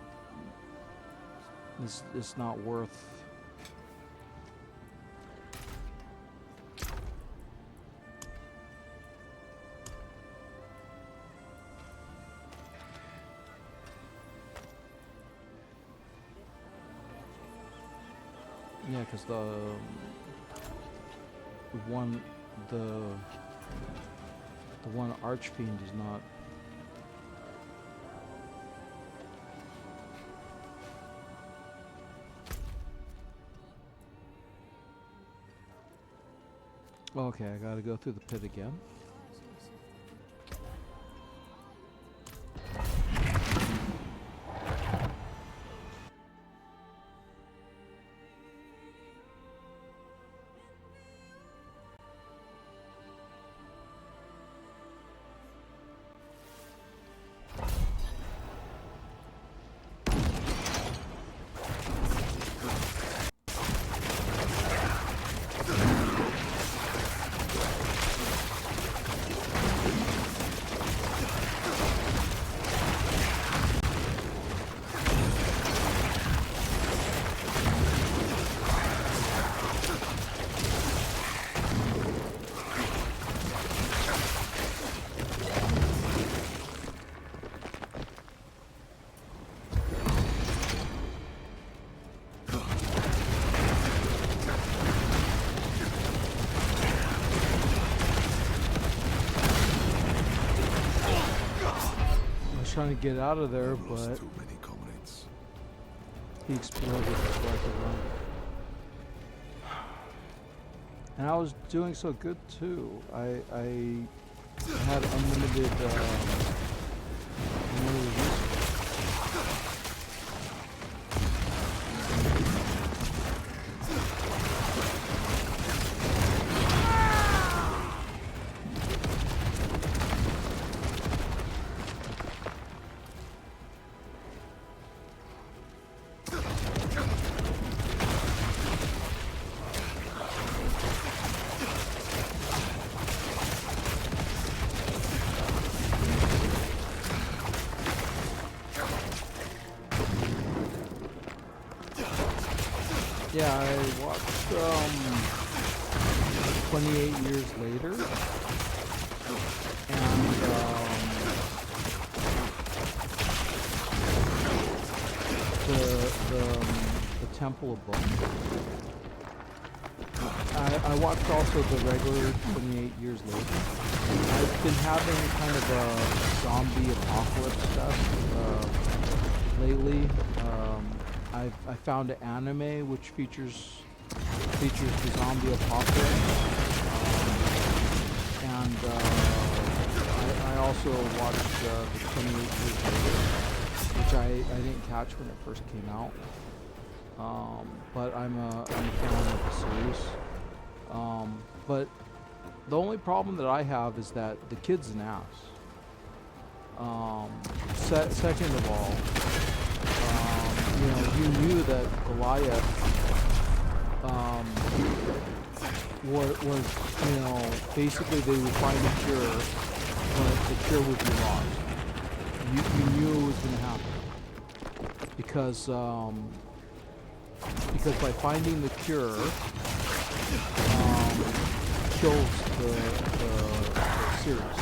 It's not worth. Yeah, because the one Archfiend is not. Okay, I gotta go through the pit again. trying to get out of there, I've lost but too many comrades. he exploded before I could run. And I was doing so good too. I had unlimited resources. Yeah, I watched 28 years later, and the Temple of Bone. I watched also the regular 28 years later. I've been having kind of a zombie apocalypse stuff lately. I found an anime which features the zombie apocalypse, and I also watched the 28 years later, which I didn't catch when it first came out. But I'm a fan of the series. But the only problem that I have is that the kid's an ass. Second of all, you knew that Goliath was basically they would find a cure, but the cure would be lost. You knew it was going to happen because by finding the cure kills the series.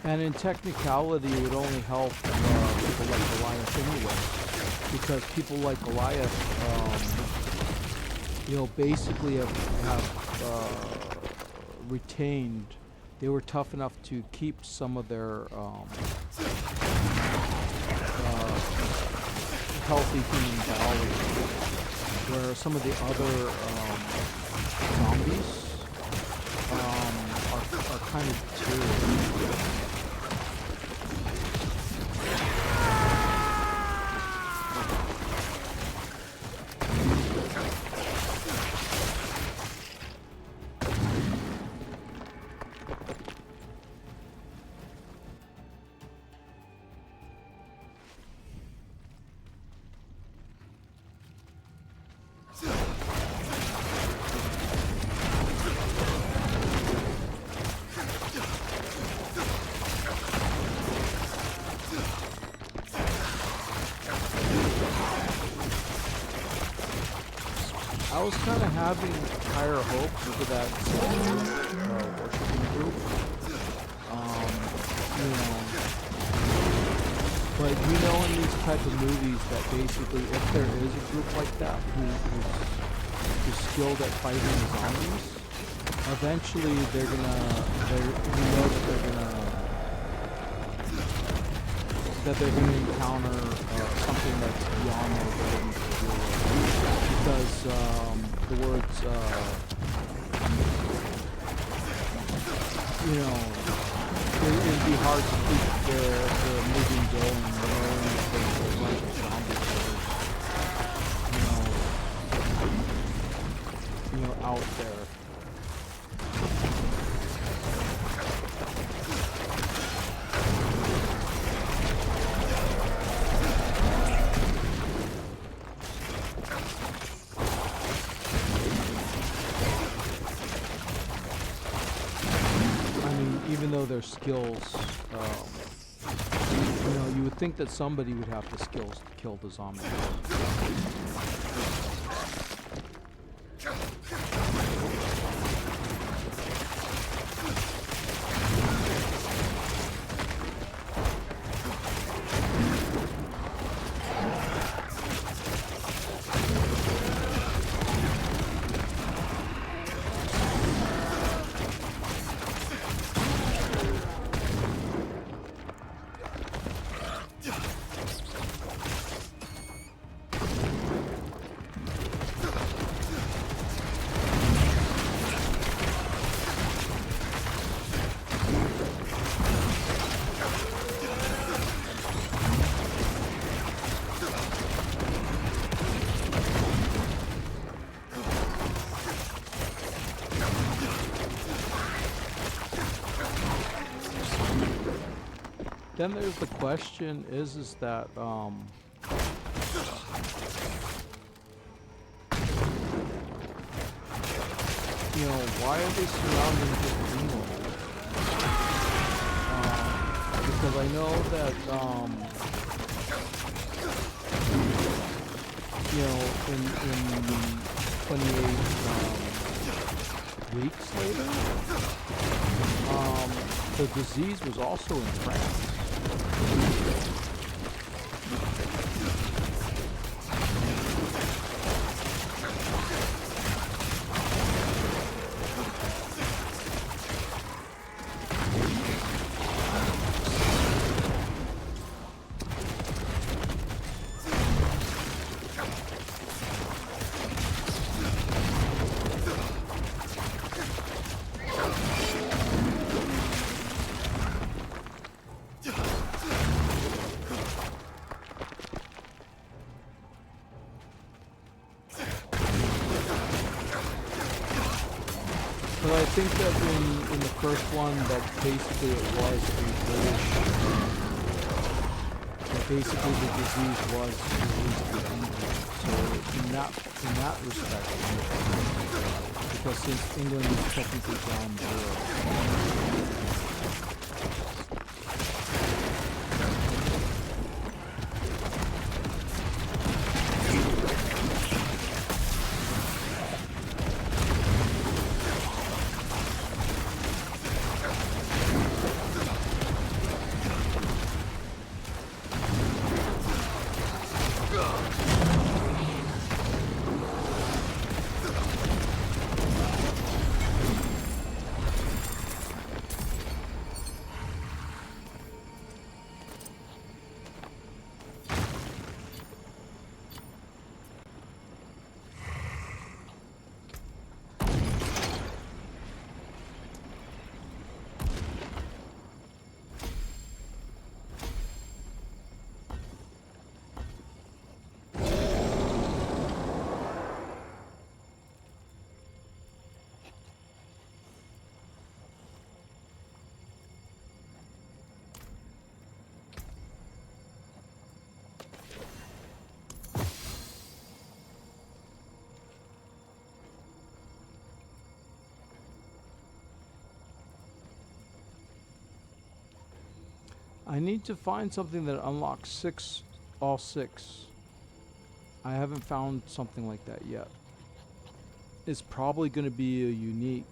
And in technicality, it would only help people like Goliath anyway, because people like Goliath, basically have retained. They were tough enough to keep some of their healthy human biology, where some of the other zombies are kind of deteriorating. I was kind of having higher hopes for that worshiping group. But in these type of movies that basically, if there is a group like that who's skilled at fighting the zombies, eventually we know that they're gonna encounter something that's beyond their ability to deal with. Because the words, it'd be hard to keep the moving going knowing that there's a bunch of zombies out there. Even though their skills, you would think that somebody would have the skills to kill the zombies. then there's the question is that you know, why are they surrounding this demon? Because I know that you know, in 28 weeks later, the disease was also in France. But I think that in the first one, that basically it was a British. That basically the disease was released in England. So in that respect, because since England is technically ground zero. I need to find something that unlocks all six. I haven't found something like that yet. It's probably going to be a unique.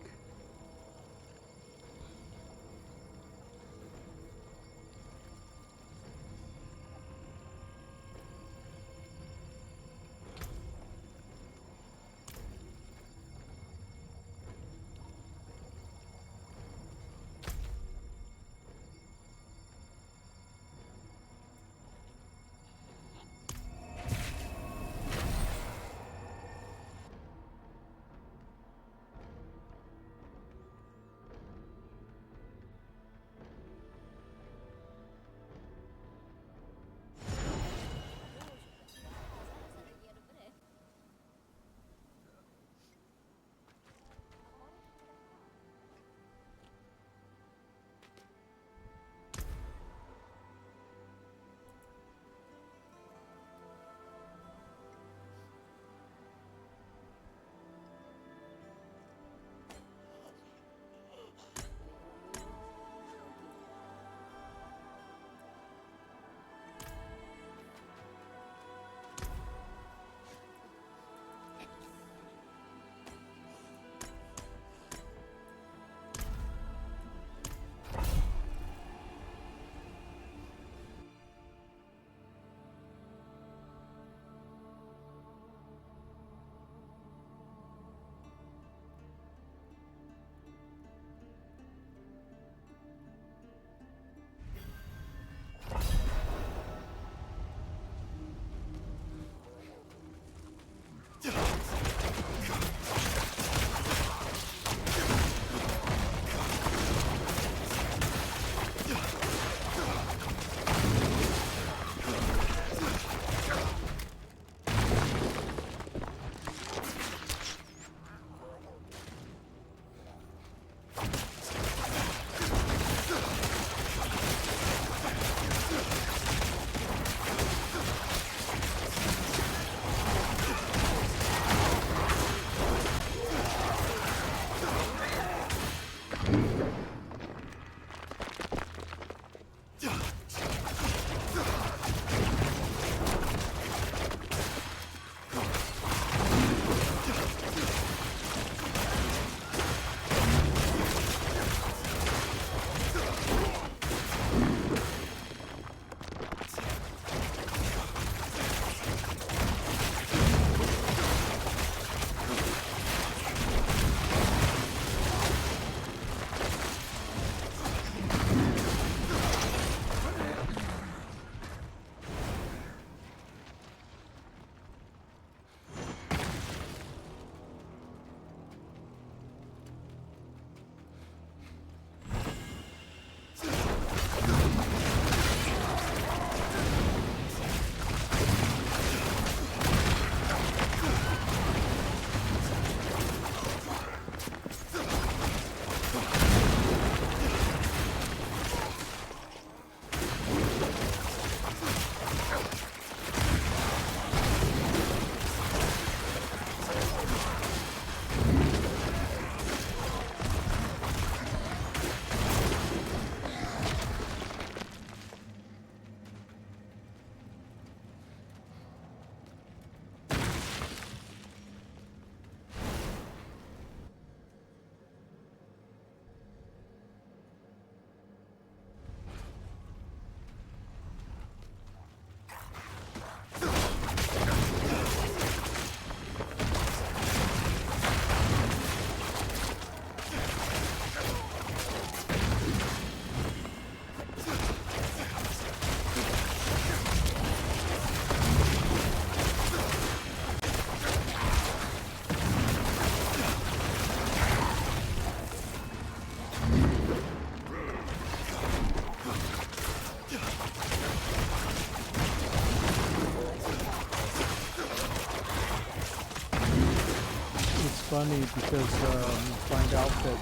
funny because you find out that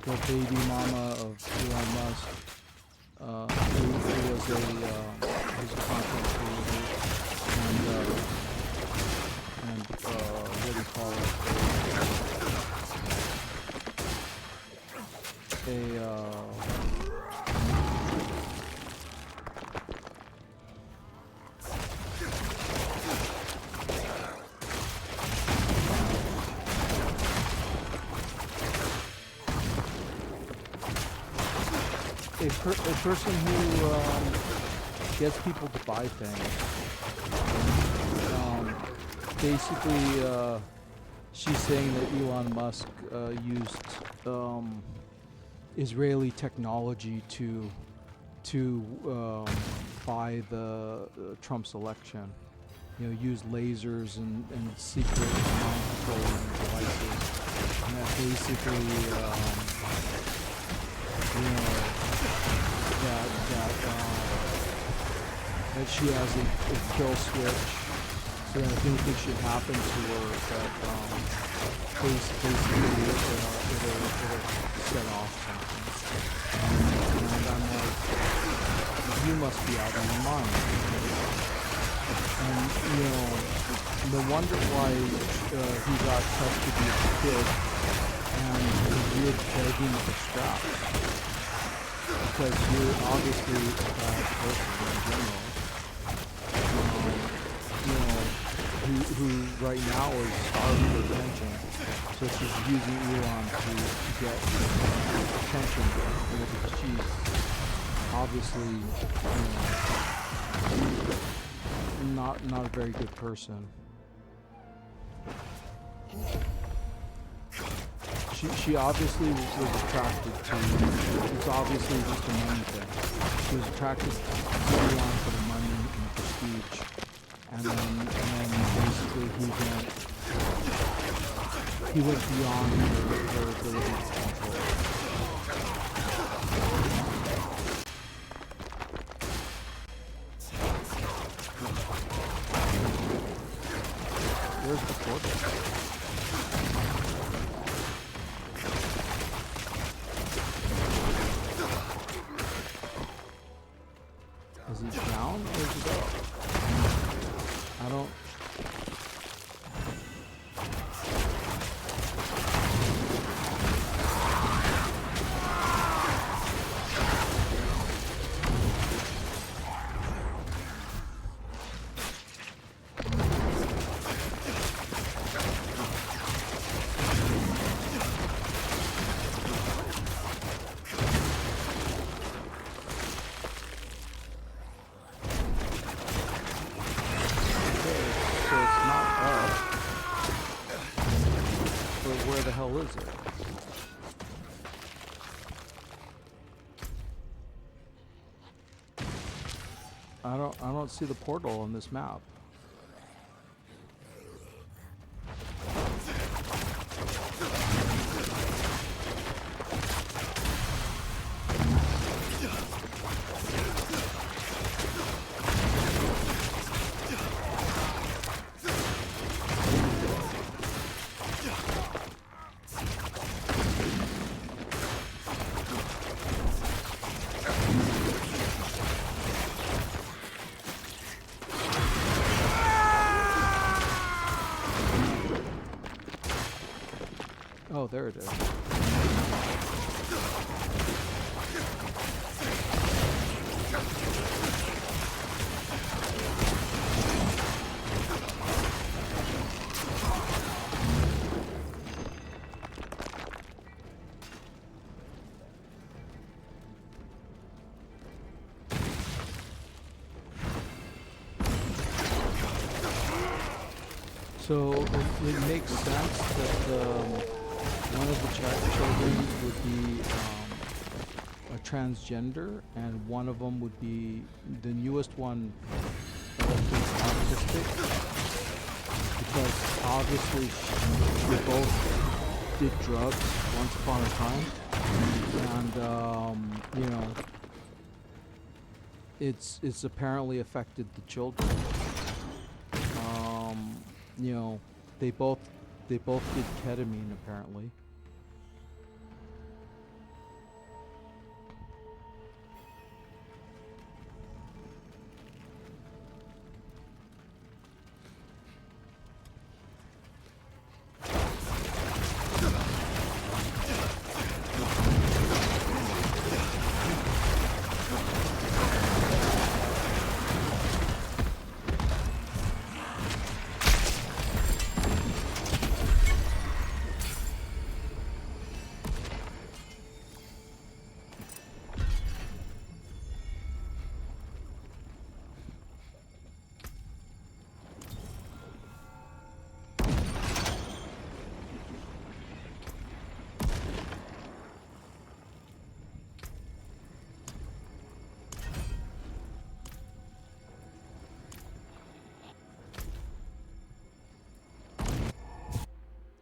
the baby mama of Elon Musk, who was a content creator, and what do you call it? A person who gets people to buy things. Basically, she's saying that Elon Musk used Israeli technology to buy the Trump's election. You know, use lasers and secret mind-controlling devices, and that basically, you know, that she has a kill switch, so that if anything should happen to her, that basically it'll set off something. And I'm like, you must be out of your mind. And you know, no wonder why he got custody of the kid and was begging for scraps. Because you're obviously a bad person in general. You know, who right now is starving for attention. So she's using Elon to get attention, because she's obviously, you know, not a very good person. She obviously was attracted to, it's obviously just a money thing. She was attracted to Elon for the money and the prestige. And then basically he went beyond her ability to control. Where's the portal? Is he down or is he up? I don't... Where the hell is it? I don't see the portal on this map. Oh, there it is. So it makes sense that one of the children would be a transgender, and one of them would be, the newest one is autistic, because obviously they both did drugs once upon a time, and you know, it's apparently affected the children. You know, They both did ketamine apparently.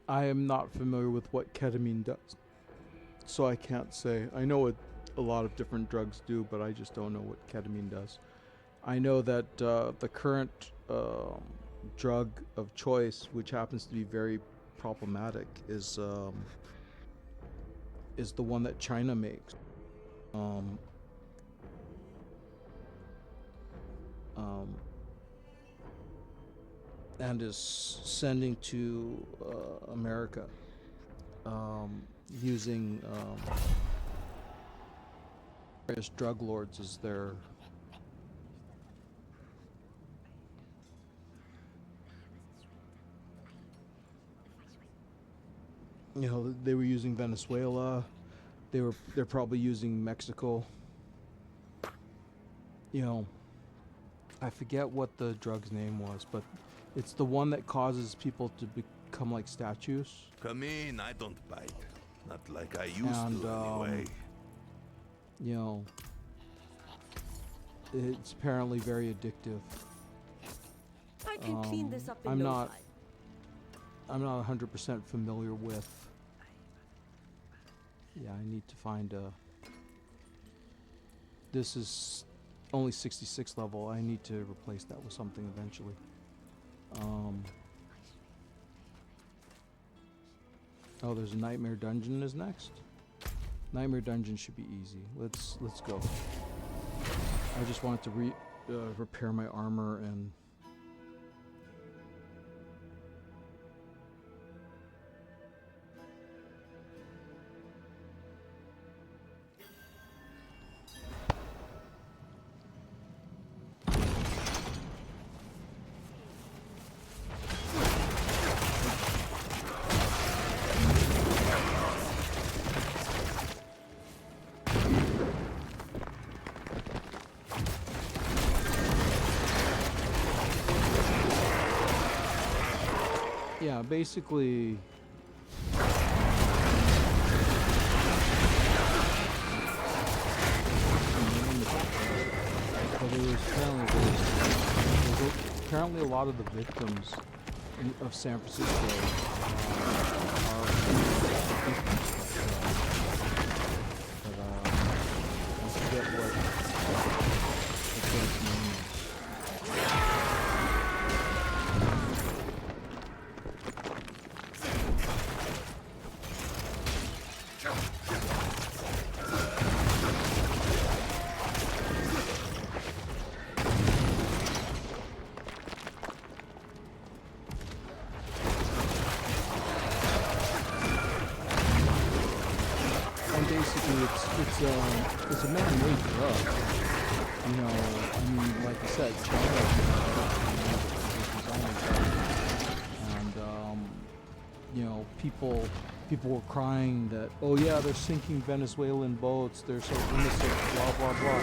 I am not familiar with what ketamine does, so I can't say. I know what a lot of different drugs do, but I just don't know what ketamine does. I know that the current drug of choice, which happens to be very problematic, is the one that China makes. And is sending to America using various drug lords as their they were using Venezuela, they're probably using Mexico. I forget what the drug's name was, but it's the one that causes people to become like statues. Come in, I don't bite. Not like I used to anyway. It's apparently very addictive. I can clean this up in I'm no not time. I'm not 100% familiar with. Yeah, I need to find a. This is only 66 level. I need to replace that with something eventually. Oh, there's a nightmare dungeon is next. Nightmare dungeon should be easy. Let's go. I just wanted to repair my armor and. Yeah, basically. Apparently a lot of the victims of San Francisco are but I forget what the guy's name is. It's a man-made drug. I mean, like I said, China and people were crying that, oh yeah, they're sinking Venezuelan boats, they're so innocent, blah blah blah.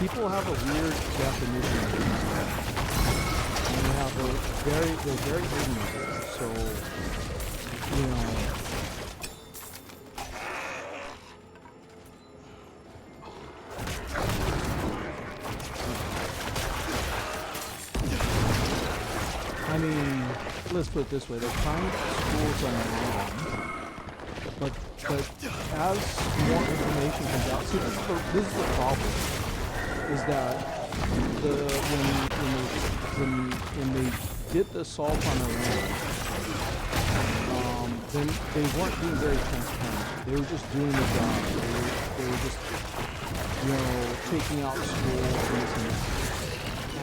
People have a weird definition of things, and they're very ignorant. So, I mean, let's put it this way: they're trying to put schools on their own, but as more information comes out, see, this is the problem: is that when they did the assault on Iran, then they weren't being very transparent. They were just doing the job. They were just, taking out schools and this and that.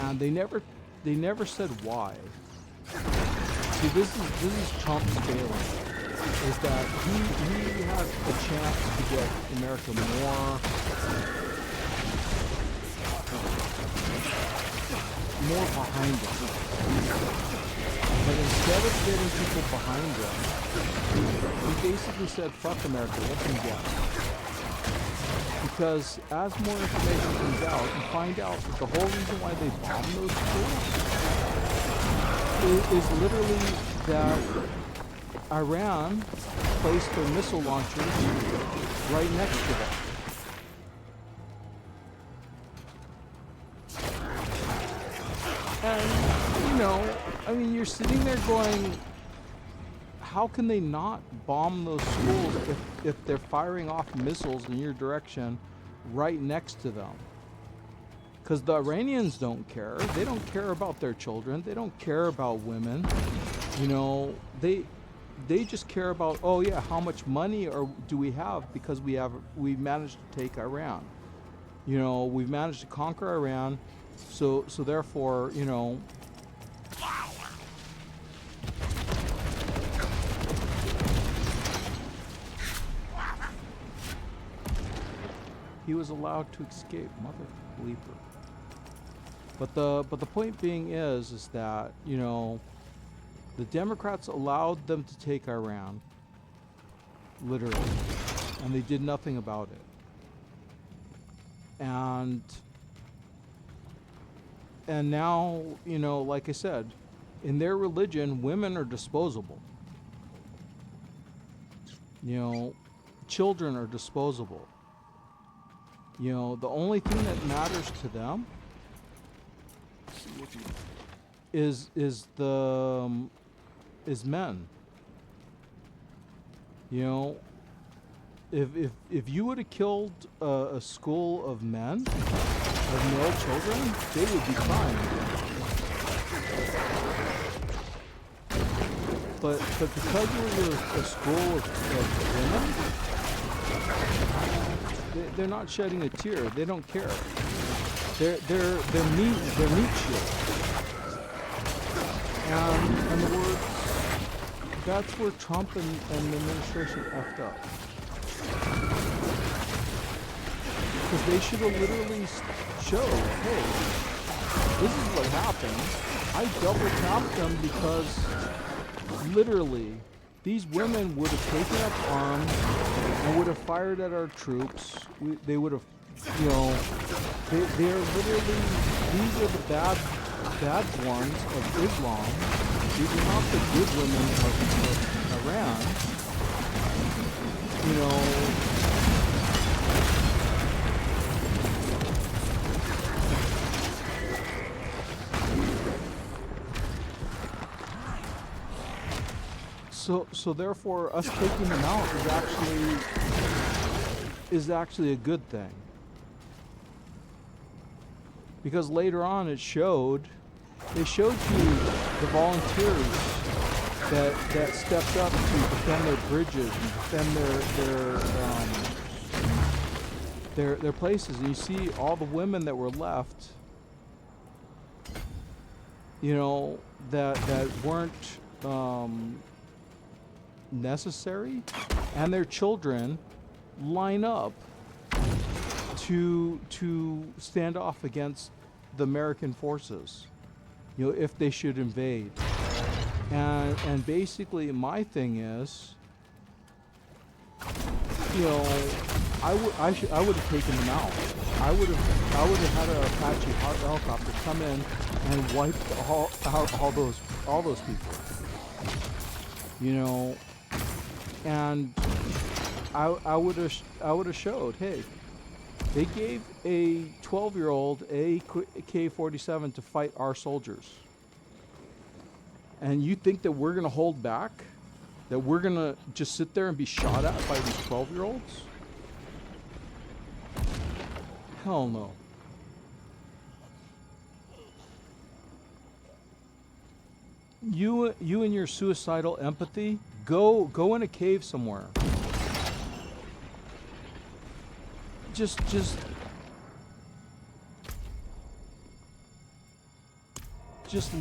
And they never said why. See, this is Trump's failing. Is that he had a chance to get America more behind him. But instead of getting people behind him, he basically said, fuck America, let them get it. Because as more information comes out, you find out that the whole reason why they bombed those schools is literally that Iran placed their missile launchers right next to them. And, you're sitting there going, how can they not bomb those schools if they're firing off missiles in your direction right next to them? Because the Iranians don't care. They don't care about their children. They don't care about women. They just care about, oh yeah, how much money do we have because we managed to take Iran. We've managed to conquer Iran, so therefore, he was allowed to escape, mother bleeper. But the point being is that, the Democrats allowed them to take Iran, literally, and they did nothing about it. And now, like I said, in their religion, women are disposable. Children are disposable. The only thing that matters to them is men. If you would have killed a school of men, of male children, they would be crying. But because you're a school of women, they're not shedding a tear. They don't care. They're meat shields. And the word, that's where Trump and the administration effed up. Because they should have literally showed, hey, this is what happened. I double tapped them because literally these women would have taken up arms and would have fired at our troops. They would have, they're literally, these are the bad ones of Islam. These are not the good women of Iran. So therefore, us taking them out is actually a good thing. Because later on they showed you the volunteers that stepped up to defend their bridges and defend their places, and you see all the women that were left, that weren't necessary, and their children line up to stand off against the American forces, if they should invade. And basically my thing is, I would have taken them out. I would have had an Apache helicopter come in and wiped all those people. And I would have showed, hey, they gave a 12-year-old a AK-47 to fight our soldiers. And you think that we're going to hold back? That we're going to just sit there and be shot at by these 12-year-olds? Hell no. you and your suicidal empathy, go in a cave somewhere. Just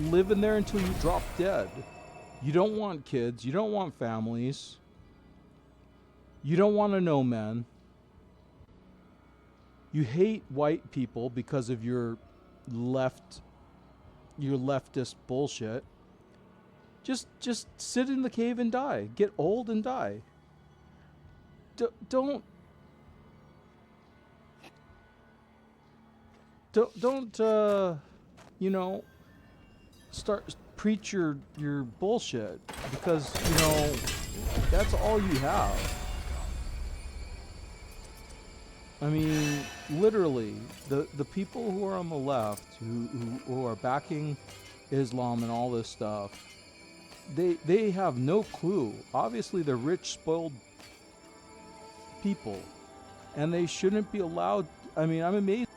live in there until you drop dead. You don't want kids. You don't want families. You don't want to know men. You hate white people because of your leftist bullshit. Just sit in the cave and die. Get old and die. Don't you know, start preach your bullshit, because you know that's all you have. I mean, literally, the people who are on the left who are backing Islam and all this stuff, they have no clue. Obviously, they're rich, spoiled people, and they shouldn't be allowed. I mean, I'm amazed.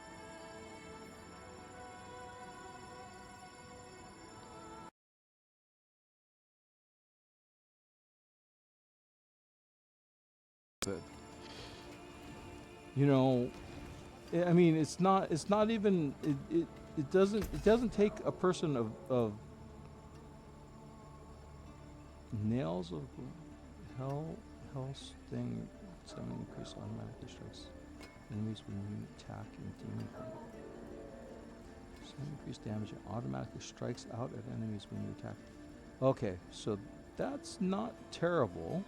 You know, I mean, it's not even, it doesn't take a person of nails of hell sting, 7 increase automatically strikes enemies when you attack and demon combat. 7 increased damage and automatically strikes out at enemies when you attack. Okay, so that's not terrible.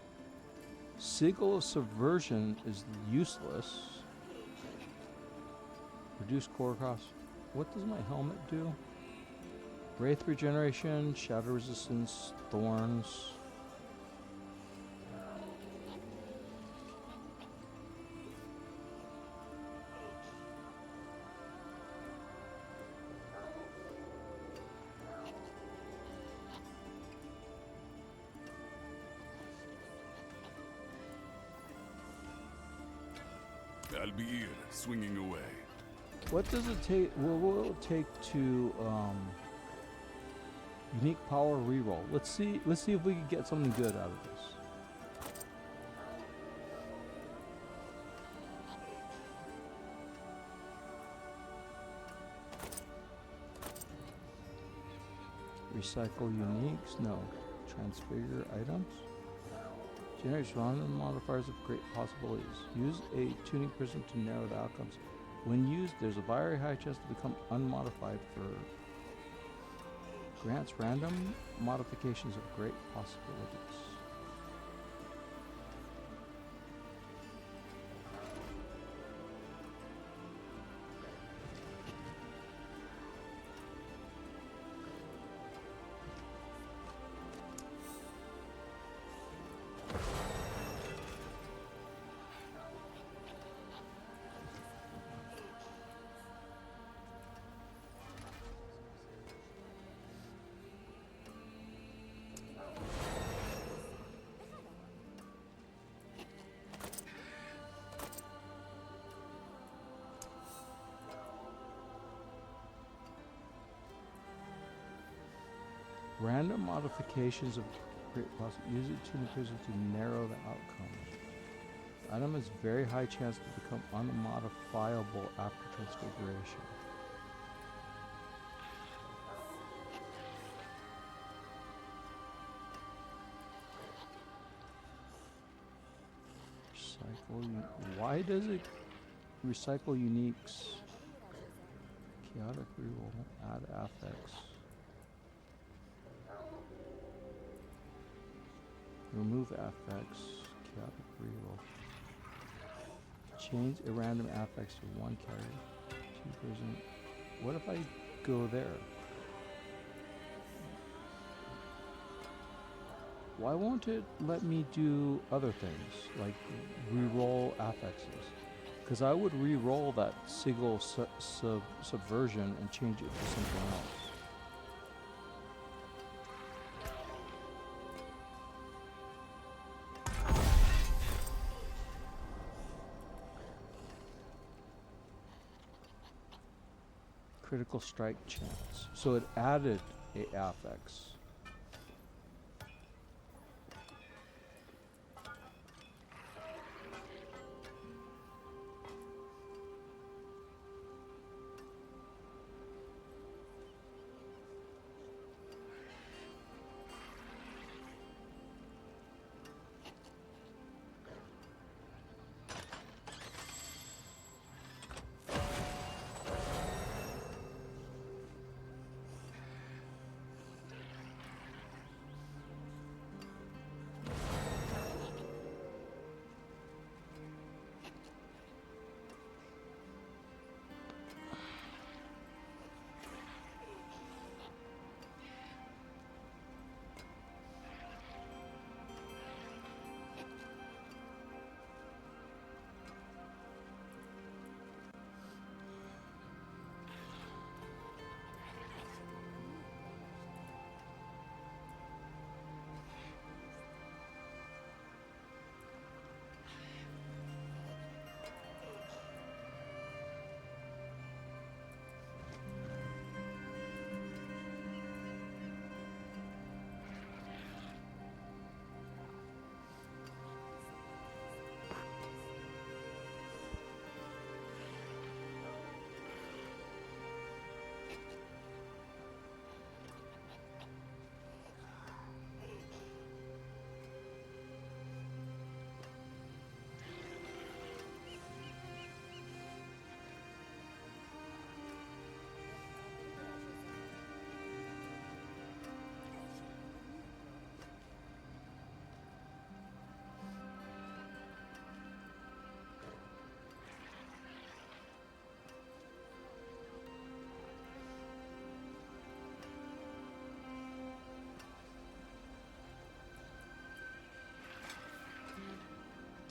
Sigil of Subversion is useless. Reduce core cost. What does my helmet do? Wraith regeneration, shadow resistance, thorns. I'll be here, swinging away. What does it take? What will it take to unique power reroll? Let's see if we can get something good out of this. Recycle uniques? No. Transfigure items? Generates random modifiers of great possibilities. Use a tuning prism to narrow the outcomes. When used, there's a very high chance to become unmodified for grants random modifications of great possibilities. Random modifications of great possibility. Use it to the prism to narrow the outcome. The item has very high chance to become unmodifiable after transfiguration. Why does it recycle uniques? Chaotic reroll. Add affects. Remove affects, chaotic reroll. Change a random affects to one carrier. 2%. What if I go there? Why won't it let me do other things, like reroll affixes? Because I would reroll that Sigil subversion and change it to something else. Critical strike chance. So it added a affix.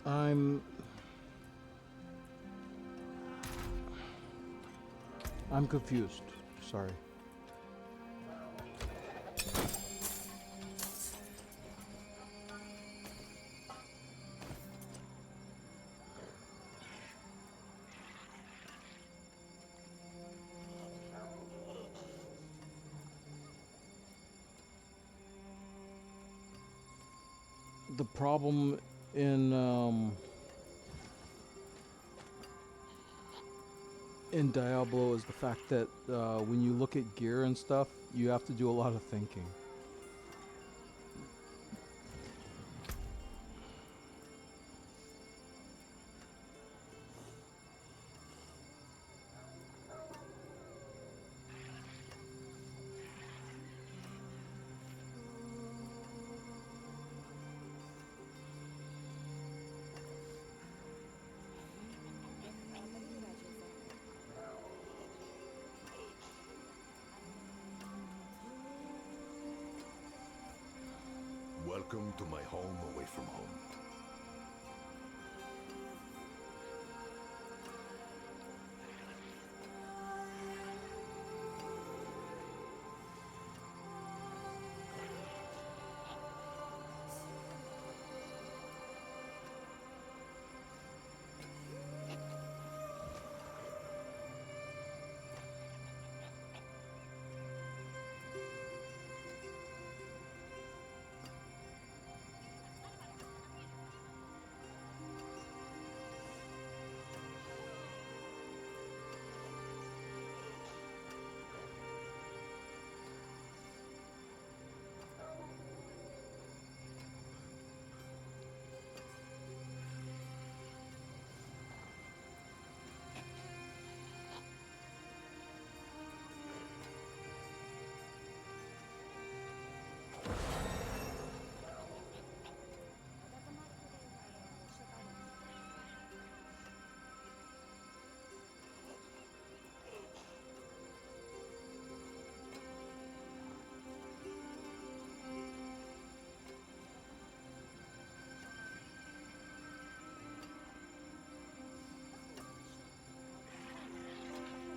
I'm confused. Sorry. The problem in Diablo is the fact that when you look at gear and stuff, you have to do a lot of thinking. Welcome to my home away from home.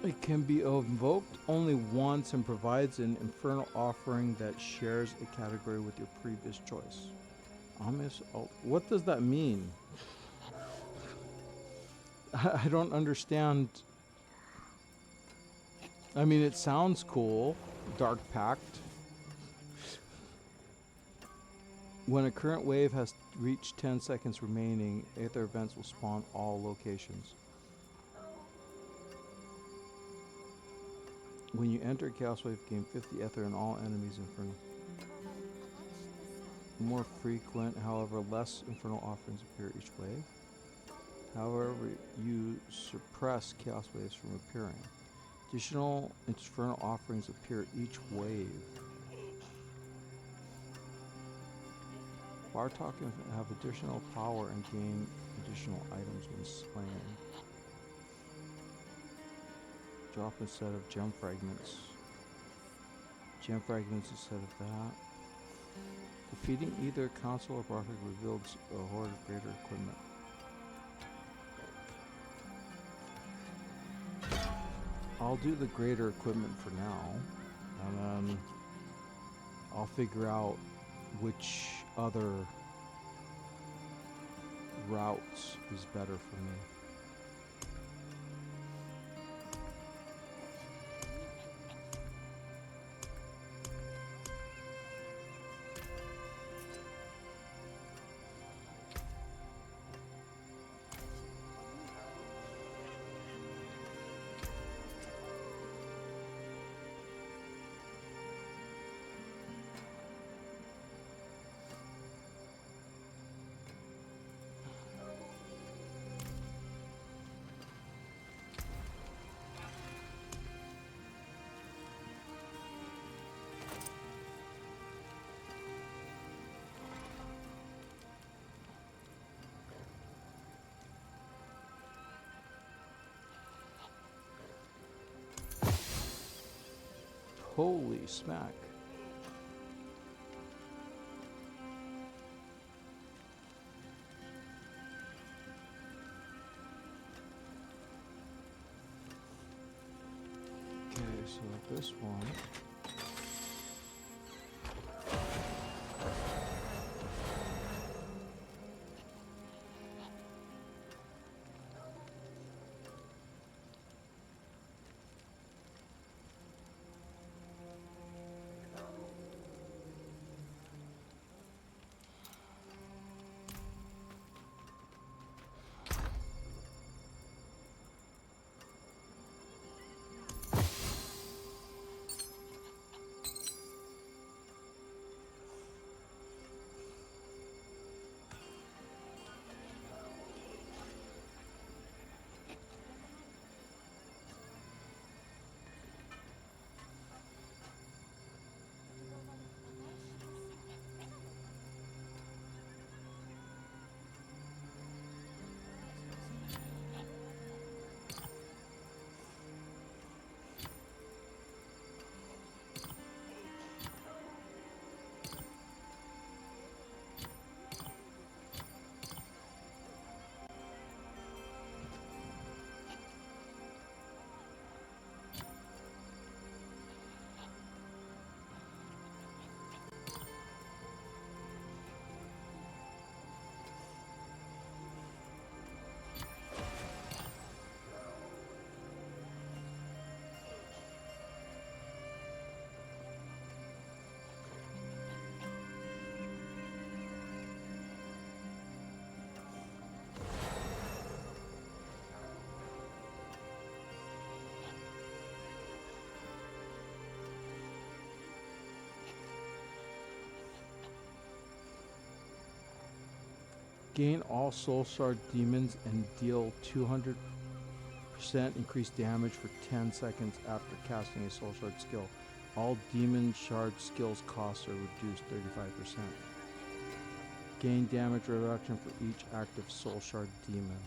It can be invoked only once and provides an infernal offering that shares a category with your previous choice. What does that mean? I don't understand. I mean, it sounds cool. Dark Pact. When a current wave has reached 10 seconds remaining, Aether events will spawn all locations. When you enter Chaos Wave, gain 50 Ether and all enemies Infernal. More frequent, however, less Infernal offerings appear each wave. However, you suppress Chaos Waves from appearing. Additional Infernal offerings appear each wave. Bartok can have additional power and gain additional items when slain. Drop instead of gem fragments. Gem fragments instead of that. Defeating either console or Bartok reveals a horde of greater equipment. I'll do the greater equipment for now, and then I'll figure out which other routes is better for me. Holy smack. so this one. Gain all soul shard demons and deal 200% increased damage for 10 seconds after casting a soul shard skill. All demon shard skills costs are reduced 35%. Gain damage reduction for each active soul shard demon.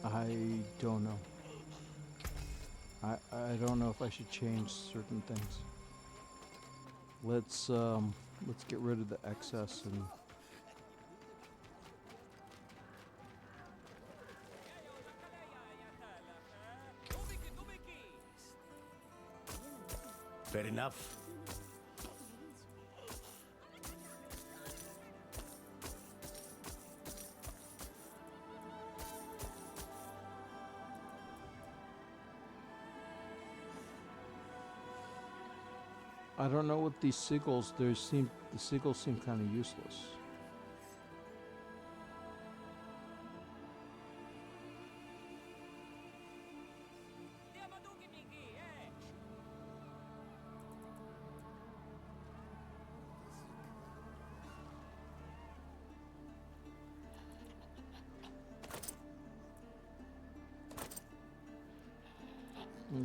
I don't know. I don't know if I should change certain things. Let's get rid of the excess and Fair enough. I don't know what these sigils. The sigils seem kind of useless.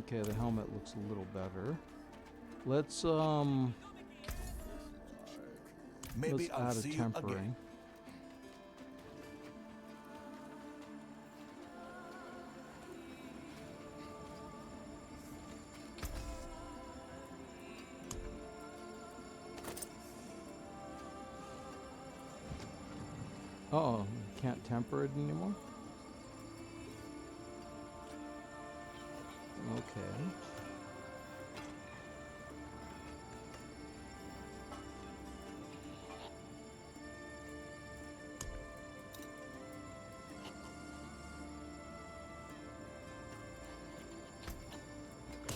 Okay, the helmet looks a little better. Let's Maybe let's I'll add a see you tempering. again. Oh, can't temper it anymore? Okay.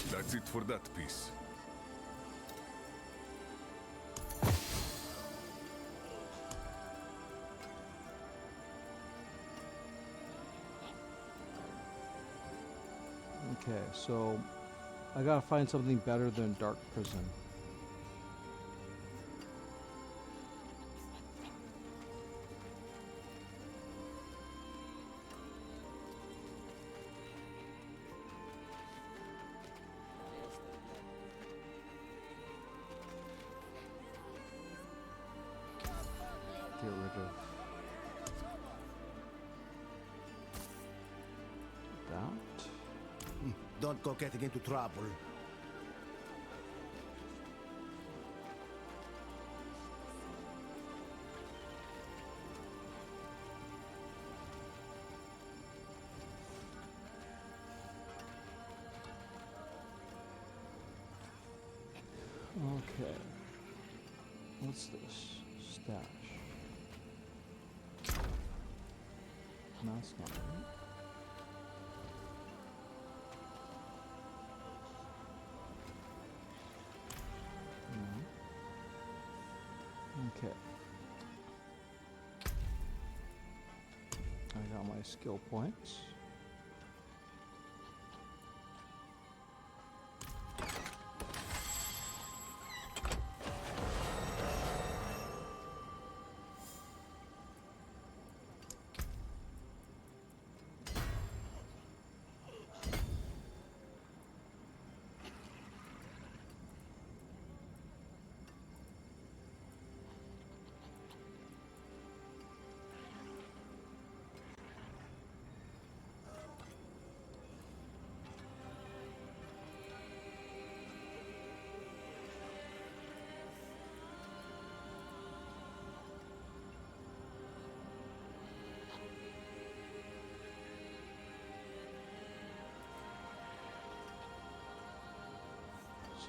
That's it for that piece. Okay, so I gotta find something better than Dark Prison. don't go getting into trouble. Okay. What's this? Stash. That's not right. No. Okay. I got my skill points.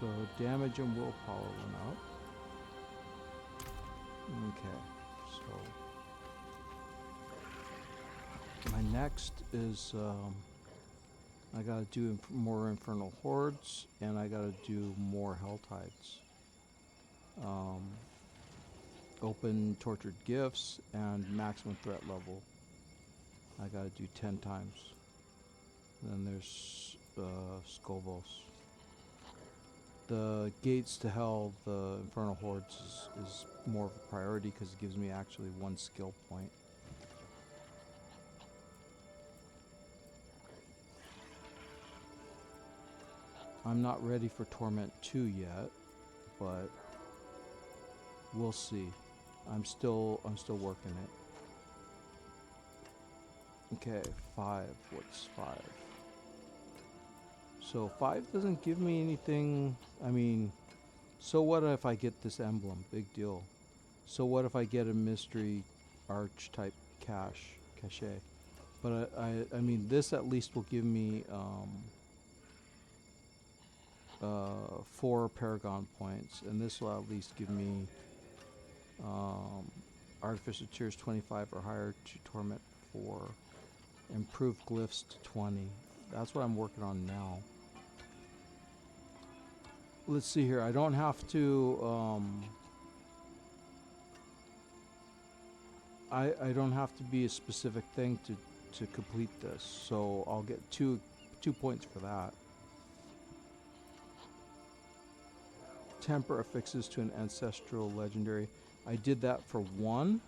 So damage and willpower went up. Okay, so my next is I gotta do more Infernal Hordes, and I gotta do more Hell Tides. Open Tortured Gifts and maximum threat level. I gotta do 10 times. Then there's Skovos. The gates to hell, the Infernal Hordes, is more of a priority because it gives me actually 1 skill point. I'm not ready for Torment 2 yet, but we'll see. I'm still working it. Okay, 5. What's 5? So 5 doesn't give me anything. I mean, so what if I get this emblem? Big deal. So what if I get a mystery arch type cachet? But I mean, this at least will give me 4 Paragon points, and this will at least give me Artificial Tears 25 or higher to Torment 4. Improved Glyphs to 20. That's what I'm working on now. Let's see here. I don't have to I don't have to be a specific thing to complete this, so I'll get 2 points for that. Temper affixes to an ancestral legendary. I did that for 1.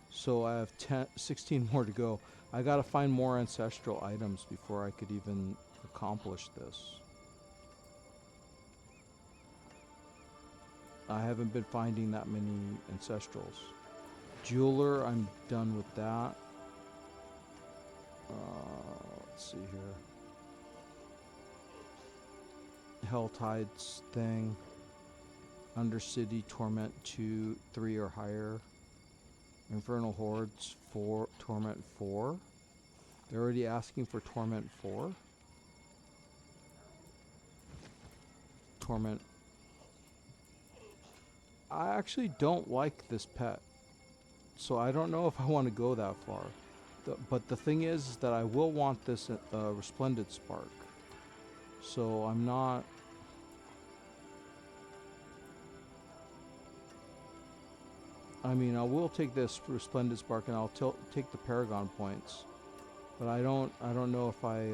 So I have 16 more to go. I gotta find more ancestral items before I could even accomplish this. I haven't been finding that many ancestrals. Jeweler, I'm done with that. Let's see here. Hell Tides thing. Undercity Torment 2, 3 or higher. Infernal Hordes 4, Torment 4. They're already asking for Torment 4. Torment. I actually don't like this pet, so I don't know if I want to go that far. But the thing is that I will want this Resplendent Spark. So I'm not... I mean, I will take this Resplendent Spark and I'll take the Paragon points. But I don't know if I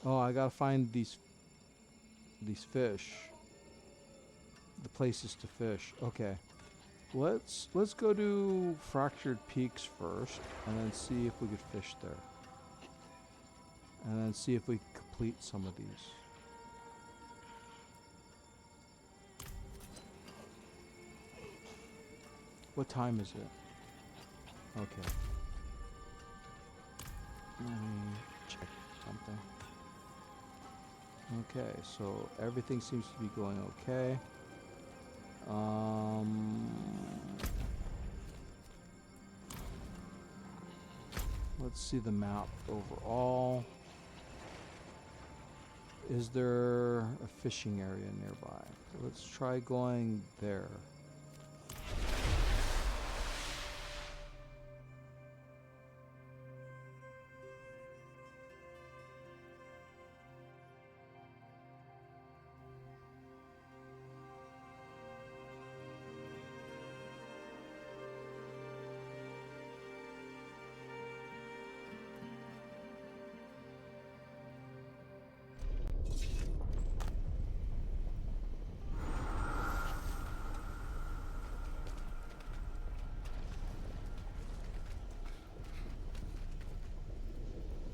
Oh, I gotta find these fish. The places to fish. Okay. Let's go to Fractured Peaks first, and then see if we could fish there. And then see if we can complete some of these. What time is it? Okay. Let me check something. Okay, so everything seems to be going okay. Let's see the map overall. Is there a fishing area nearby? Let's try going there.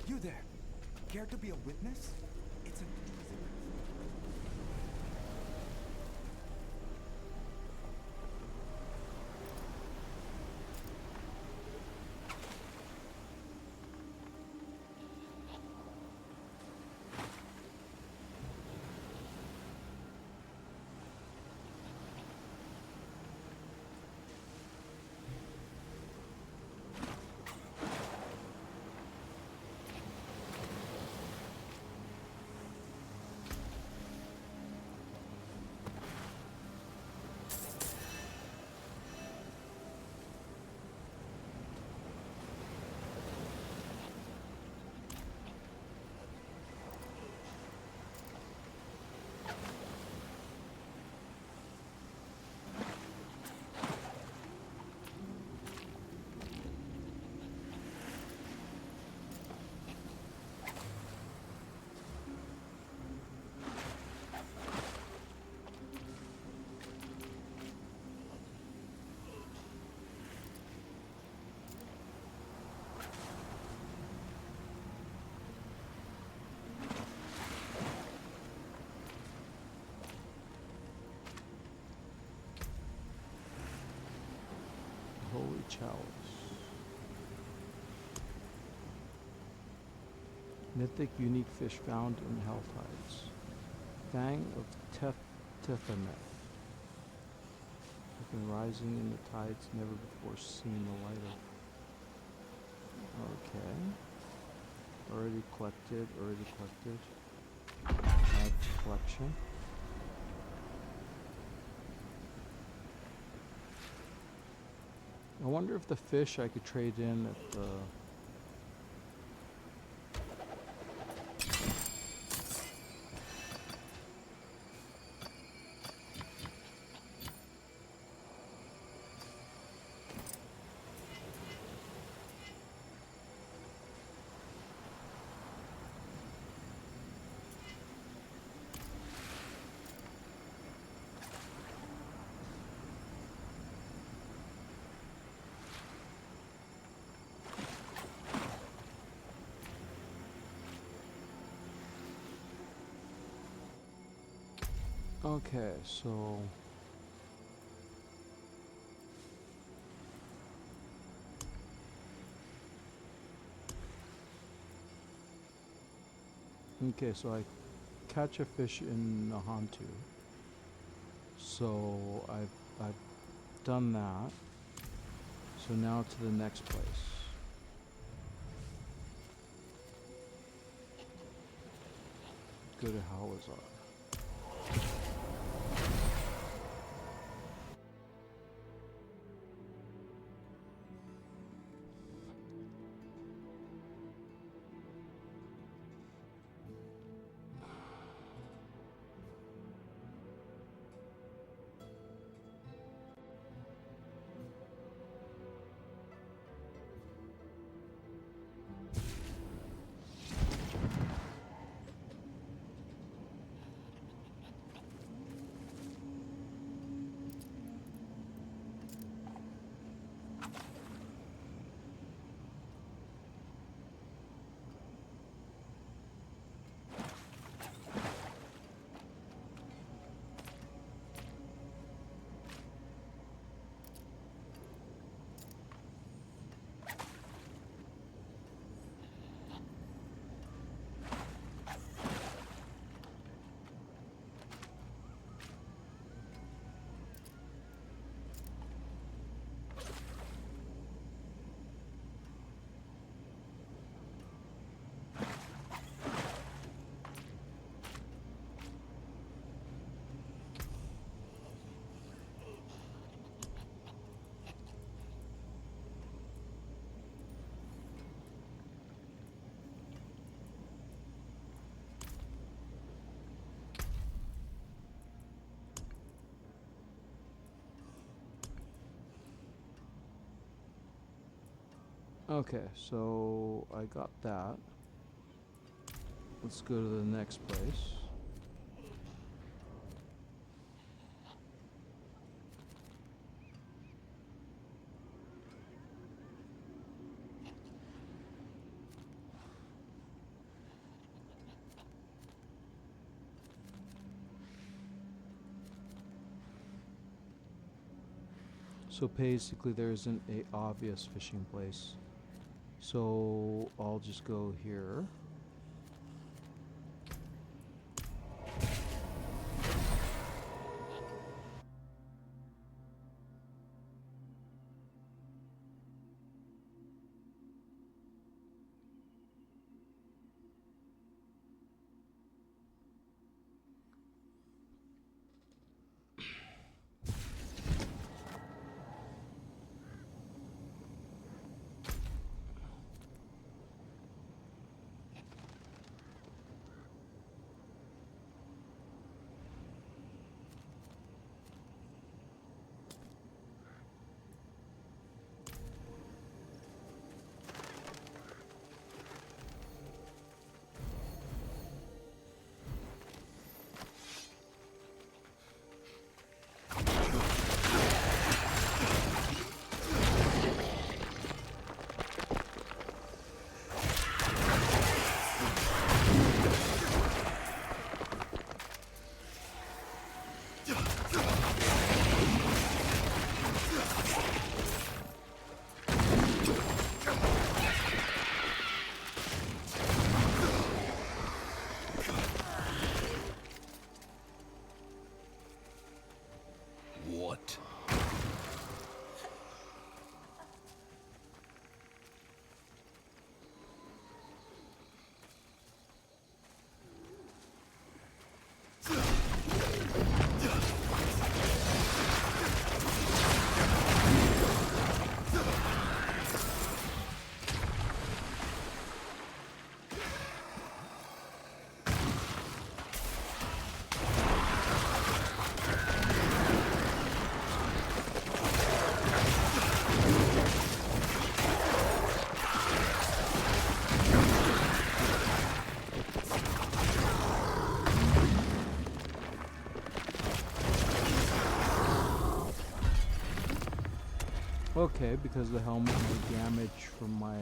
You there. Care to be a witness? It's an Holy chalice. Mythic unique fish found in hell tides. Fang of Tethymeth. Have been rising in the tides never before seen the light of. Okay. Already collected. Add to collection. I wonder if the fish I could trade in at the... Okay, so... Okay, so I catch a fish in Nahantu. So I've done that. So now to the next place. Go to Hawazar. Okay, so I got that. Let's go to the next place. So basically there isn't a obvious fishing place. So I'll just go here. What? Okay, because the helmet and the damage from my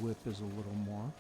whip is a little more.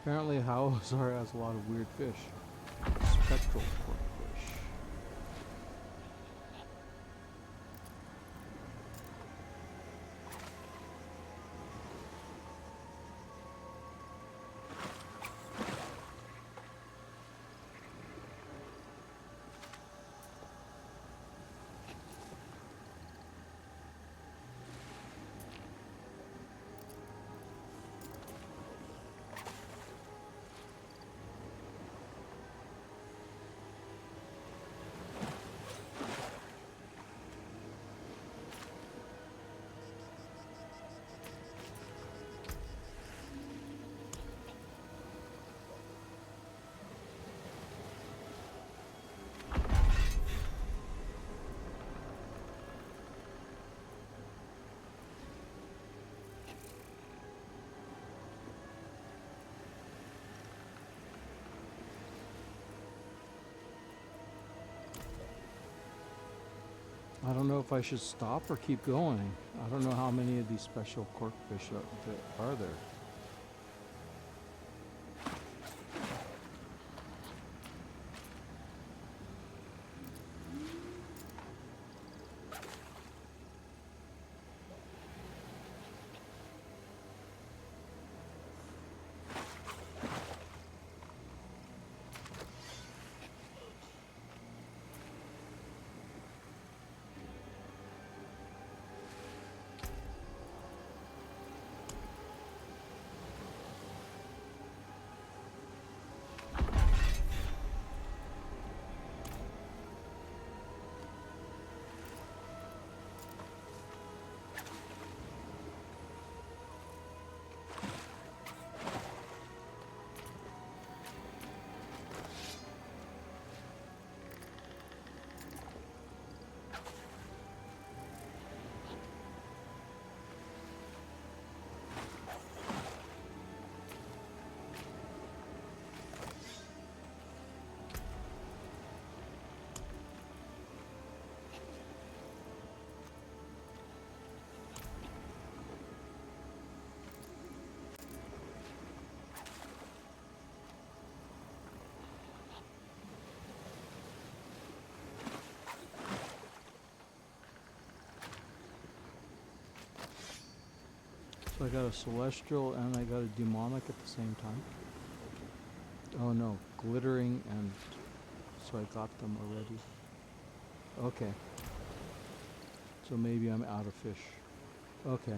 Apparently Howzar has a lot of weird fish. Spectral corkfish. I don't know if I should stop or keep going. I don't know how many of these special corkfish are there. So I got a celestial and I got a demonic at the same time. Oh no, glittering, and so I got them already. Okay. So maybe I'm out of fish. Okay.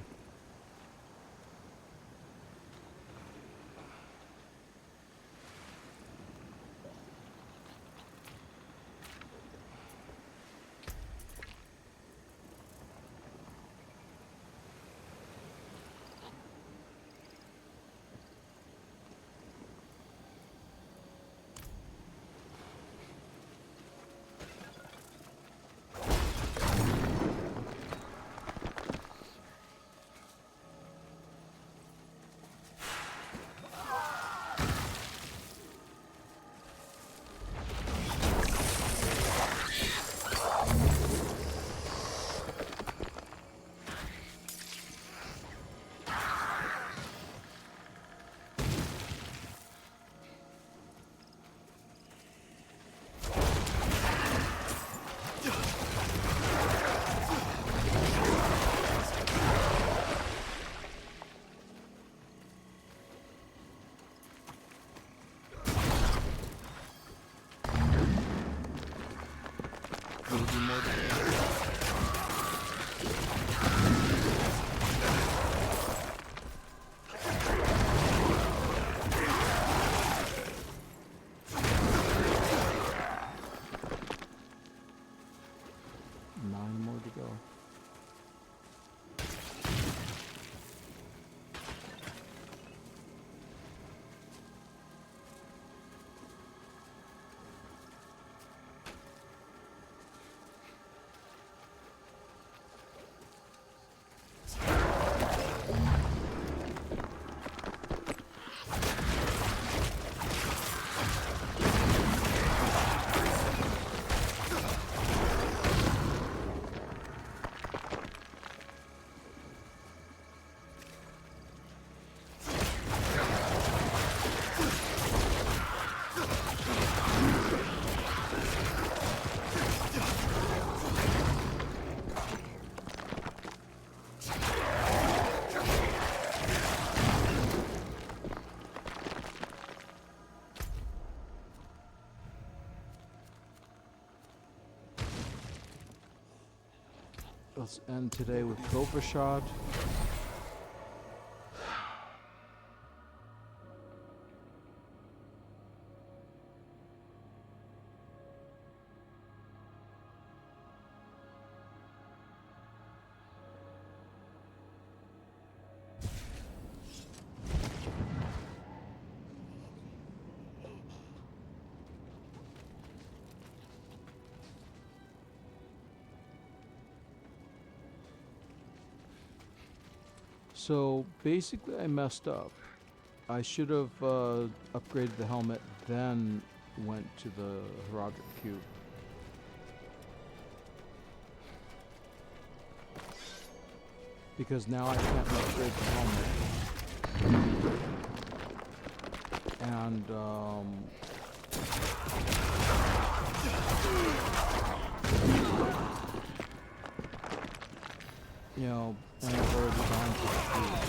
Let's end today with Gopher Shot. So basically I messed up. I should have upgraded the helmet, then went to the Herodic Cube. because now I can't upgrade the helmet. And you know, and I've already gone to the cube.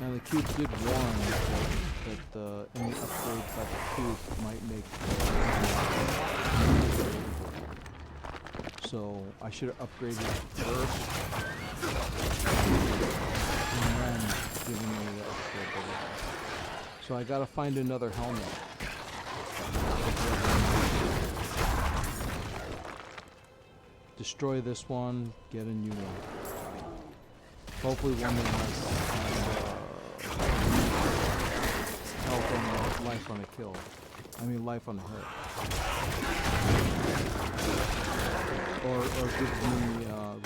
And the cube did warn that any upgrades by the cube might make so I should have upgraded first and then given me the upgrade below. So I gotta find another helmet. Destroy this one, get a new one. Hopefully one that has health on a life on a kill. I mean life on a hit. Or gives me resources.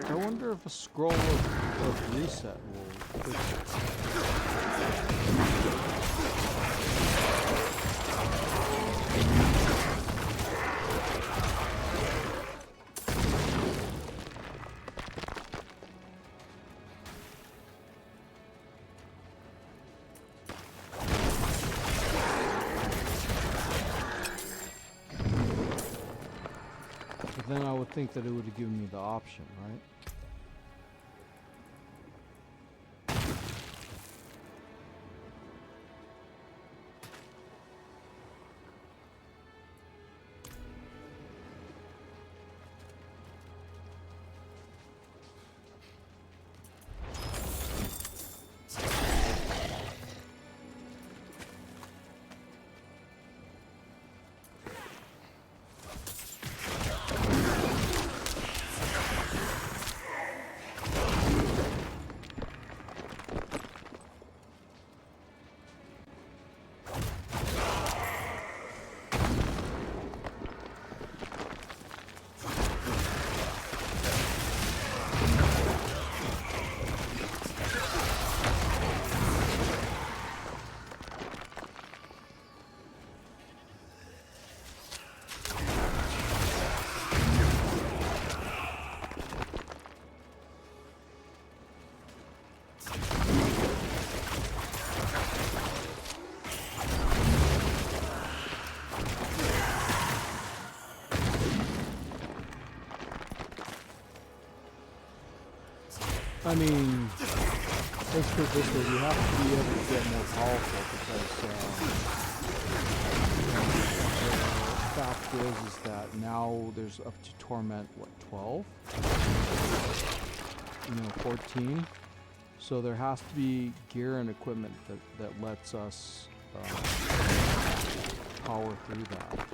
I wonder if a scroll of reset will fix it. But then I would think that it would have given me the option, right? I mean, let's put it this way, you have to be able to get more powerful because the fact is that now there's up to torment, what, 12? 14? So there has to be gear and equipment that lets us power through that.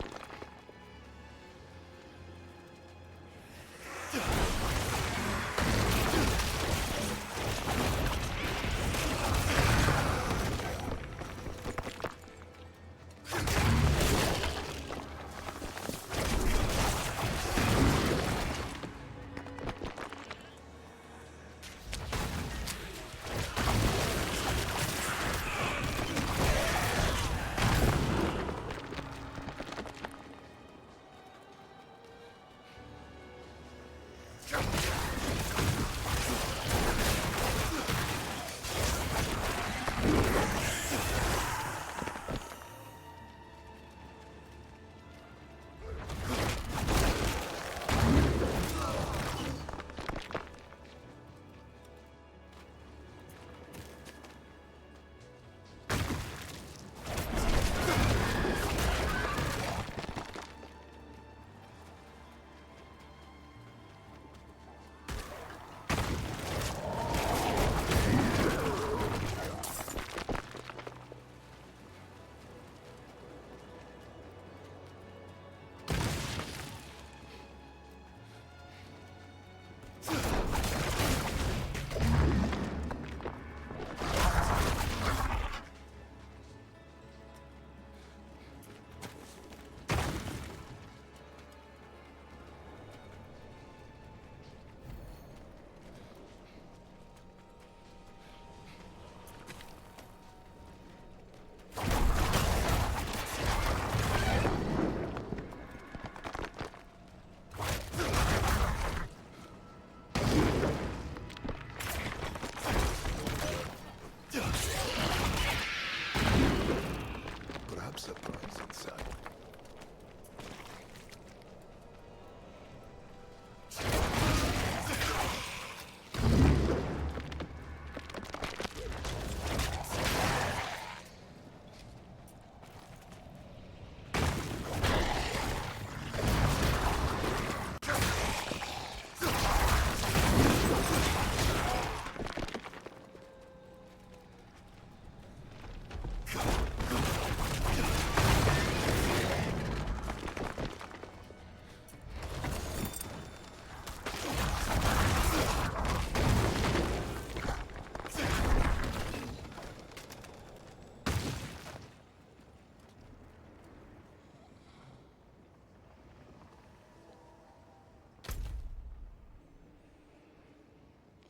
Perhaps a prize inside.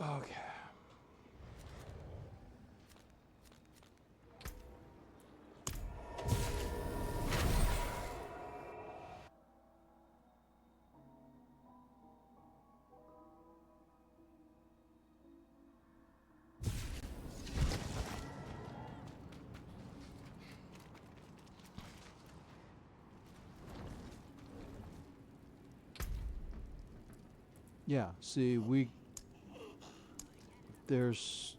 Okay. Yeah, see, there's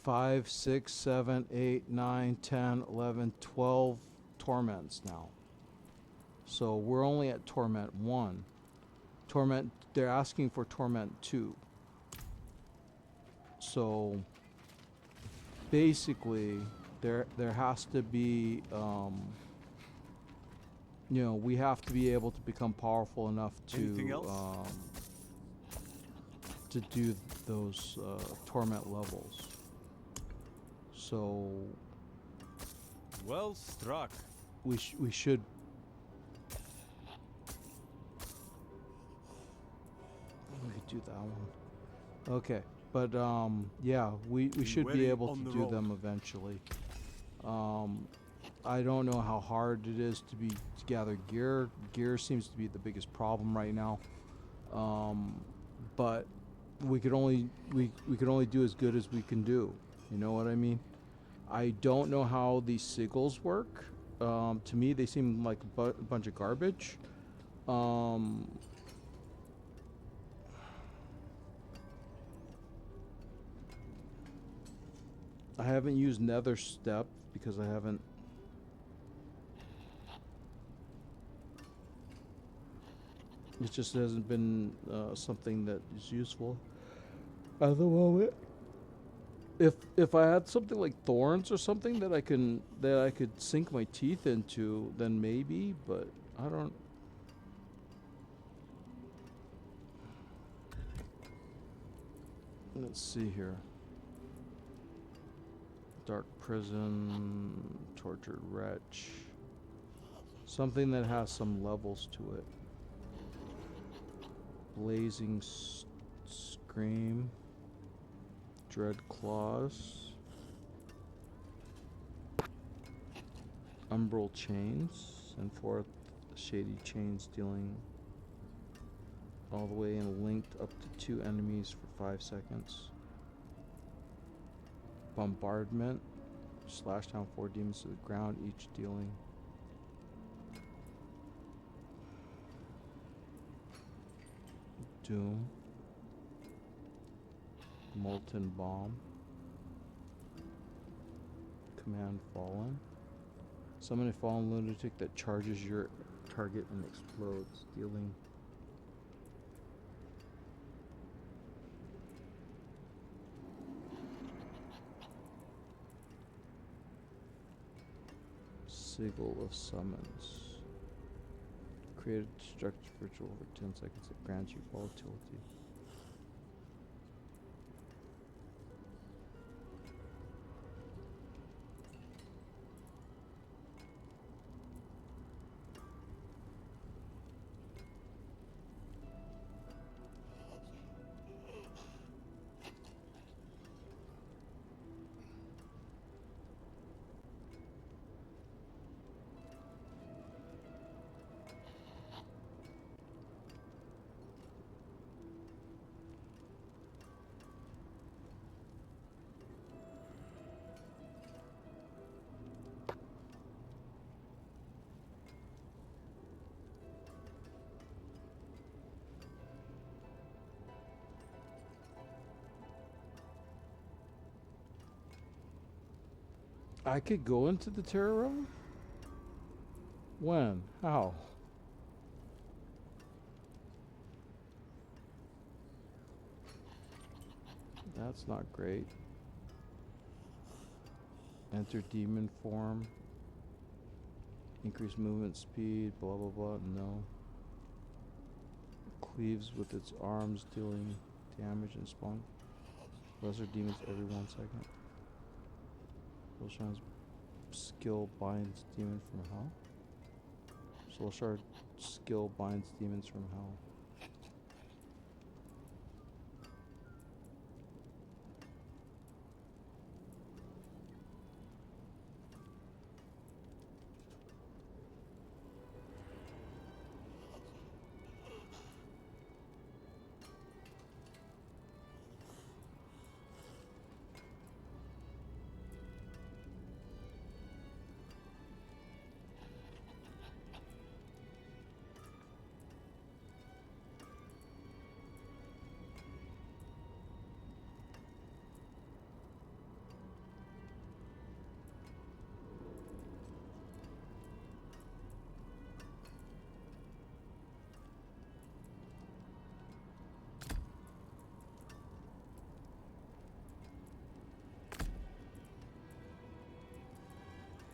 5, 6, 7, 8, 9, 10, 11, 12 torments now. So we're only at torment 1. They're asking for torment 2. So basically there has to be we have to be able to become powerful enough Anything to else? to do those torment levels. So Well struck. we should. We could do that one. Okay, but yeah, we should be wary able on to the do them road. eventually. I don't know how hard it is to gather gear. Gear seems to be the biggest problem right now. But we could only do as good as we can do. You know what I mean? I don't know how these sigils work. To me, they seem like a bunch of garbage. I haven't used Nether Step because I haven't. It just hasn't been something that is useful at the moment. If I had something like thorns or something that I could sink my teeth into, then maybe. But I don't. Let's see here. Dark prison, tortured wretch. Something that has some levels to it. Blazing scream. Dread claws. Umbral chains. And fourth, shady chains dealing all the way and linked up to 2 enemies for 5 seconds. Bombardment. Slash down 4 demons to the ground, each dealing Doom. Molten Bomb. Command Fallen. Summon a fallen lunatic that charges your target and explodes, dealing Sigil of Summons. Create a destructive ritual for 10 seconds that grants you volatility. I could go into the Terror Realm? When? How? That's not great. Enter demon form. Increase movement speed, blah blah blah, no. Cleaves with its arms, dealing damage and spawn lesser demons every 1 second. Soul skill binds demon from hell. Soul Shard skill binds demons from hell.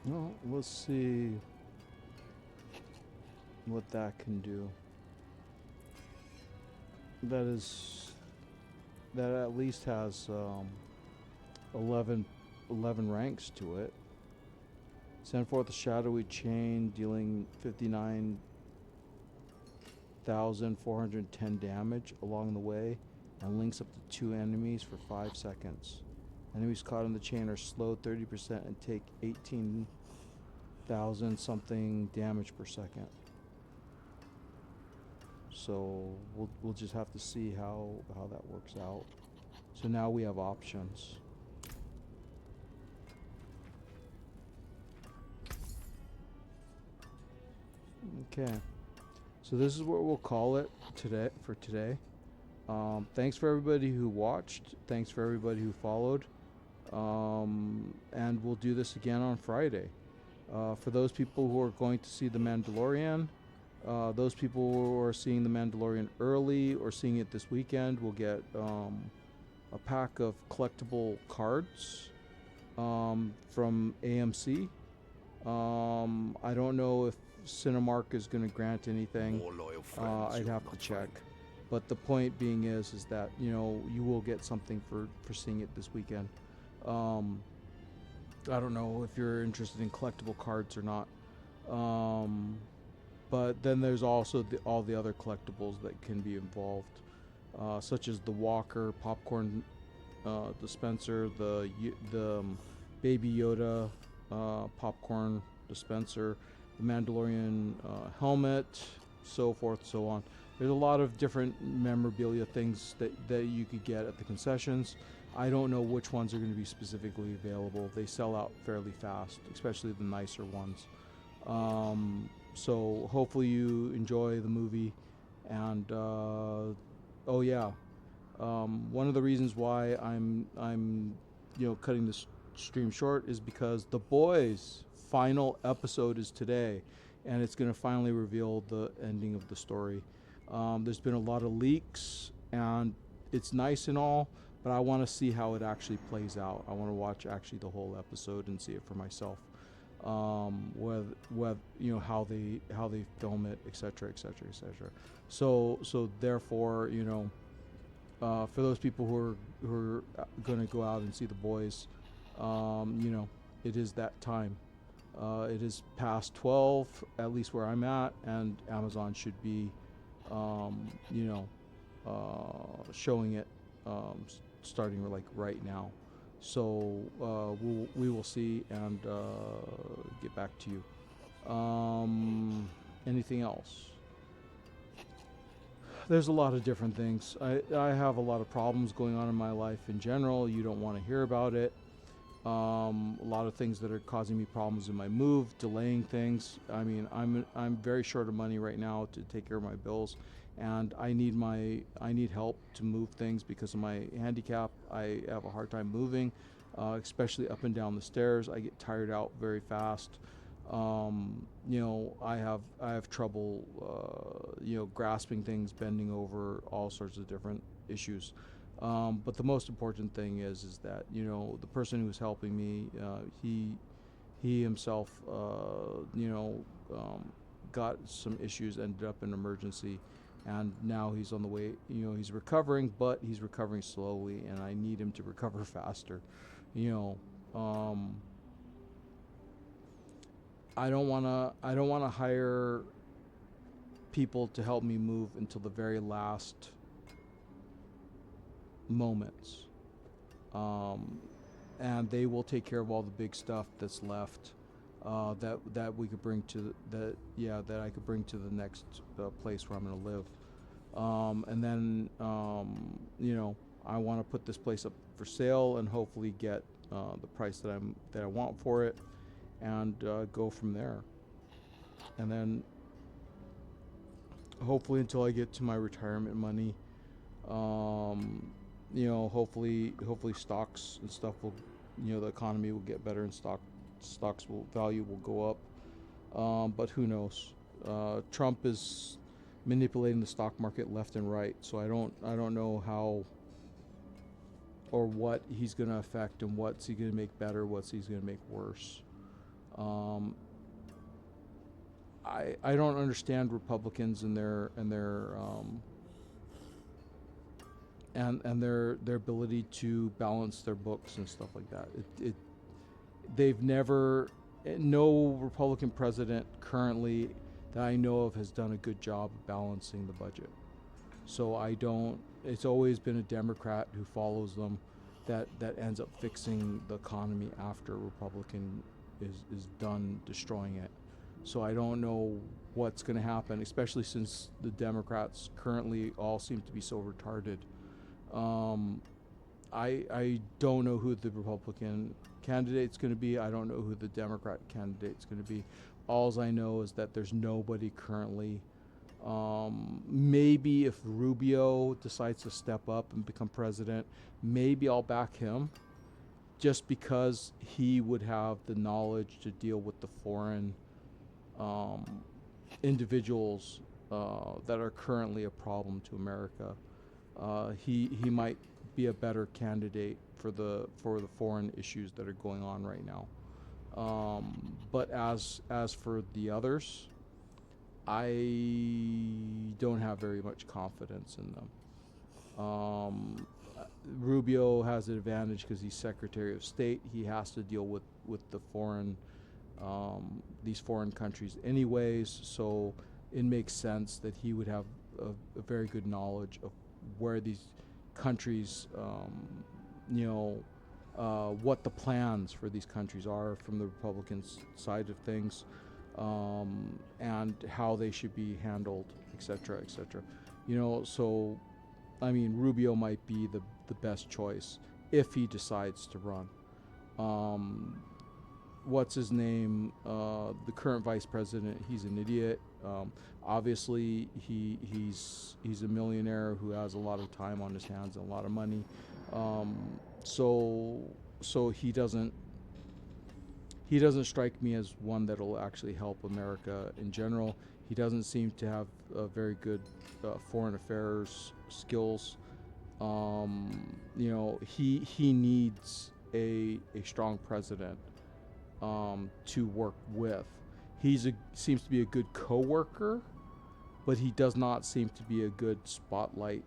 Well, let's see what that can do. That at least has 11 ranks to it. Send forth a shadowy chain dealing 59,410 damage along the way and links up to 2 enemies for 5 seconds. Enemies caught in the chain are slowed 30% and take 18,000 something damage per second. So we'll just have to see how that works out. So now we have options. Okay. So this is what we'll call it today for today. Thanks for everybody who watched. Thanks for everybody who followed. And we'll do this again on Friday. For those people who are going to see The Mandalorian, those people who are seeing The Mandalorian early or seeing it this weekend will get a pack of collectible cards from AMC. I don't know if Cinemark is going to grant anything. More loyal friends I'd you'll have to not check. find. But the point being is that, you know, you will get something for seeing it this weekend. I don't know if you're interested in collectible cards or not. But then there's also all the other collectibles that can be involved, such as the Walker popcorn dispenser, the Baby Yoda popcorn dispenser, the Mandalorian helmet, so forth, so on. there's a lot of different memorabilia things that you could get at the concessions. I don't know which ones are going to be specifically available. They sell out fairly fast, especially the nicer ones. So hopefully you enjoy the movie. And oh yeah, one of the reasons why I'm cutting this stream short is because The Boys' final episode is today, and it's going to finally reveal the ending of the story. There's been a lot of leaks, and it's nice and all, but I want to see how it actually plays out. I want to watch actually the whole episode and see it for myself. Whether how they film it, etc., etc., etc. So therefore, for those people who are going to go out and see The Boys, it is that time. It is past 12, at least where I'm at, and Amazon should be, showing it starting like right now. So we will see and get back to you. Anything else? There's a lot of different things. I have a lot of problems going on in my life in general. You don't want to hear about it. A lot of things that are causing me problems in my move, delaying things. I mean, I'm very short of money right now to take care of my bills, and I need help to move things because of my handicap. I have a hard time moving, especially up and down the stairs. I get tired out very fast. I have trouble, grasping things, bending over, all sorts of different issues. But the most important thing is that, the person who's helping me, he himself, got some issues, ended up in emergency, and now he's on the way. He's recovering, but he's recovering slowly, and I need him to recover faster. I don't wanna hire people to help me move until the very last moments, and they will take care of all the big stuff that's left, that we could bring to that I could bring to the next place where I'm going to live, and then I want to put this place up for sale and hopefully get the price that I want for it, and go from there, and then hopefully until I get to my retirement money. Hopefully stocks and stuff will, the economy will get better and stocks value will go up. But who knows? Trump is manipulating the stock market left and right, so I don't know how or what he's going to affect and what's he going to make better, what's he's going to make worse. I don't understand Republicans and their ability to balance their books and stuff like that. No Republican president currently that I know of has done a good job of balancing the budget. So it's always been a Democrat who follows them that ends up fixing the economy after a Republican is done destroying it. So I don't know what's going to happen, especially since the Democrats currently all seem to be so retarded. I don't know who the Republican candidate's going to be. I don't know who the Democrat candidate's going to be. Alls I know is that there's nobody currently. Maybe if Rubio decides to step up and become president, maybe I'll back him, just because he would have the knowledge to deal with the foreign individuals that are currently a problem to America. He might be a better candidate for the foreign issues that are going on right now. But as for the others, I don't have very much confidence in them. Rubio has an advantage because he's Secretary of State. He has to deal with the foreign these foreign countries anyways, so it makes sense that he would have a very good knowledge of where these countries, what the plans for these countries are from the Republican side of things, and how they should be handled, etc., etc. You know, so I mean, Rubio might be the best choice if he decides to run. What's his name? The current vice president, he's an idiot. Obviously, he's a millionaire who has a lot of time on his hands and a lot of money. So he doesn't strike me as one that'll actually help America in general. He doesn't seem to have very good foreign affairs skills. You know, he needs a strong president to work with. Seems to be a good co-worker, but he does not seem to be a good spotlight,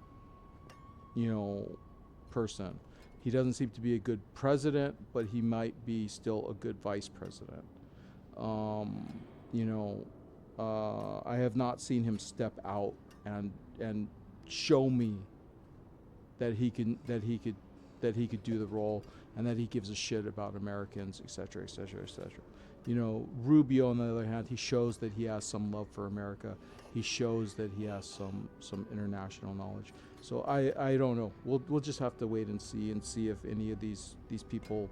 you know, person. He doesn't seem to be a good president, but he might be still a good vice president. You know, I have not seen him step out and show me that he could do the role, and that he gives a shit about Americans, etc., etc., etc. You know, Rubio, on the other hand, he shows that he has some love for America. He shows that he has some international knowledge. So I don't know. We'll just have to wait and see if any of these people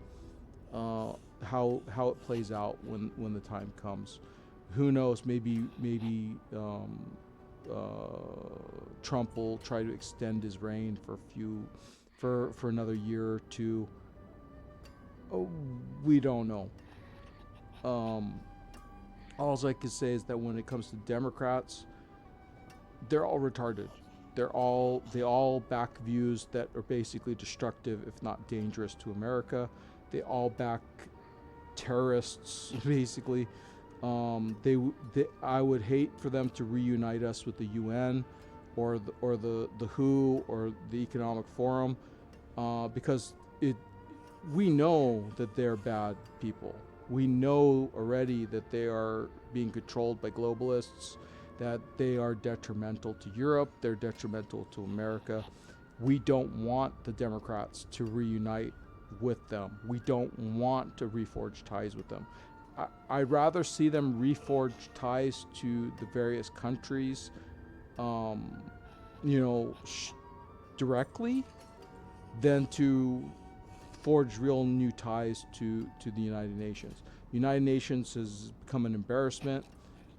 how it plays out when the time comes. Who knows? Maybe Trump will try to extend his reign for another year or two. Oh, we don't know. All I can say is that when it comes to Democrats, they're all retarded. They all back views that are basically destructive, if not dangerous, to America. They all back terrorists, basically. I would hate for them to reunite us with the UN or the WHO or the Economic Forum, because we know that they're bad people. We know already that they are being controlled by globalists, that they are detrimental to Europe, they're detrimental to America. We don't want the Democrats to reunite with them. We don't want to reforge ties with them. I'd rather see them reforge ties to the various countries, directly, than to forge real new ties to the United Nations. United Nations has become an embarrassment.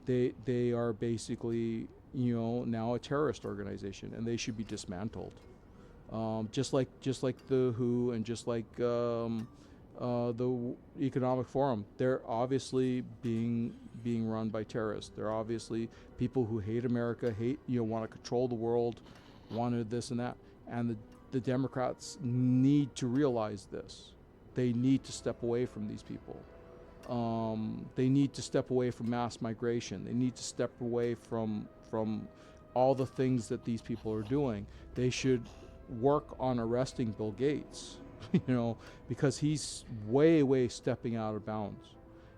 They are basically, now a terrorist organization, and they should be dismantled. Just like the WHO and just like the Economic Forum, they're obviously being run by terrorists. They're obviously people who hate America, want to control the world, wanted this and that. And the Democrats need to realize this. They need to step away from these people. They need to step away from mass migration. They need to step away from all the things that these people are doing. They should work on arresting Bill Gates, because he's way stepping out of bounds.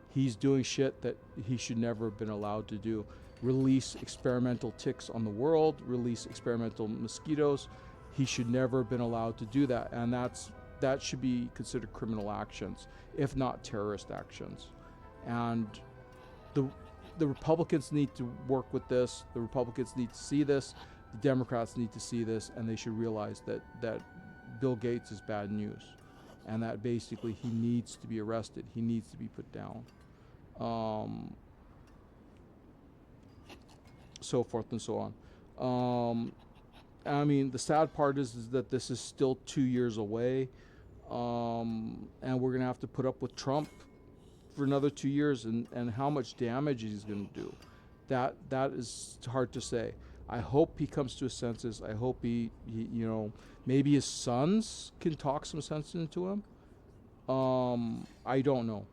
He's doing shit that he should never have been allowed to do. Release experimental ticks on the world, release experimental mosquitoes. He should never have been allowed to do that, and that should be considered criminal actions, if not terrorist actions. And the Republicans need to work with this. The Republicans need to see this. The Democrats need to see this, and they should realize that Bill Gates is bad news, and that basically he needs to be arrested. He needs to be put down. So forth and so on. I mean, the sad part is that this is still 2 years away, and we're going to have to put up with Trump for another 2 years, and how much damage he's going to do. That is hard to say. I hope he comes to his senses. I hope he maybe his sons can talk some sense into him. I don't know.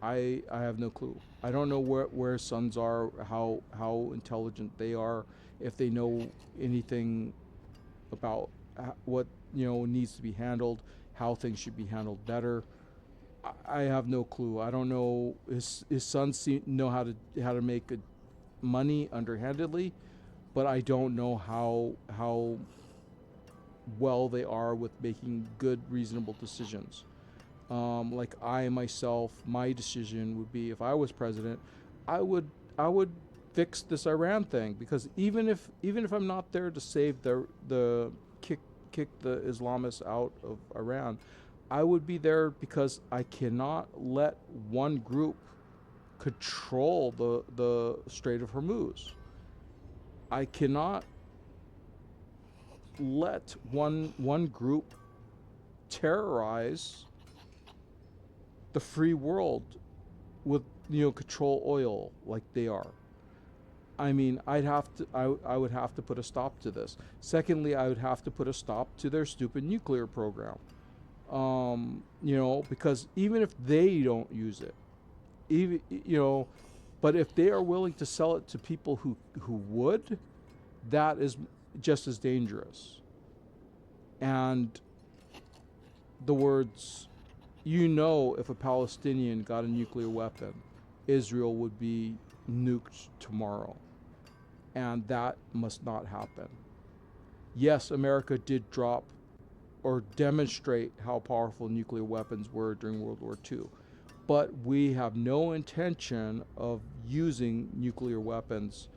I have no clue. I don't know where his sons are, how intelligent they are, if they know anything about what needs to be handled, how things should be handled better. I have no clue. I don't know. His sons know how to make money underhandedly, but I don't know how well they are with making good, reasonable decisions. Like my decision would be, if I was president, I would fix this Iran thing, because even if I'm not there to save the kick the Islamists out of Iran, I would be there because I cannot let one group control the Strait of Hormuz. I cannot let one group terrorize the free world with, control oil like they are. I mean, I would have to put a stop to this. Secondly, I would have to put a stop to their stupid nuclear program. Because even if they don't use it, but if they are willing to sell it to people who would, that is just as dangerous. And the words, if a Palestinian got a nuclear weapon, Israel would be nuked tomorrow. And that must not happen. Yes, America did drop or demonstrate how powerful nuclear weapons were during World War II. But we have no intention of using nuclear weapons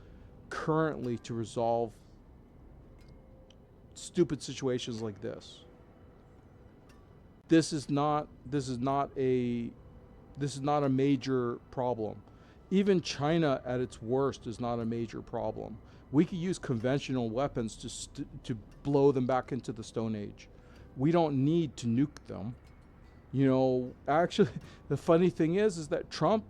currently to resolve stupid situations like this. This is not a major problem. Even China at its worst is not a major problem. We could use conventional weapons to blow them back into the Stone Age. We don't need to nuke them. Actually, the funny thing is that Trump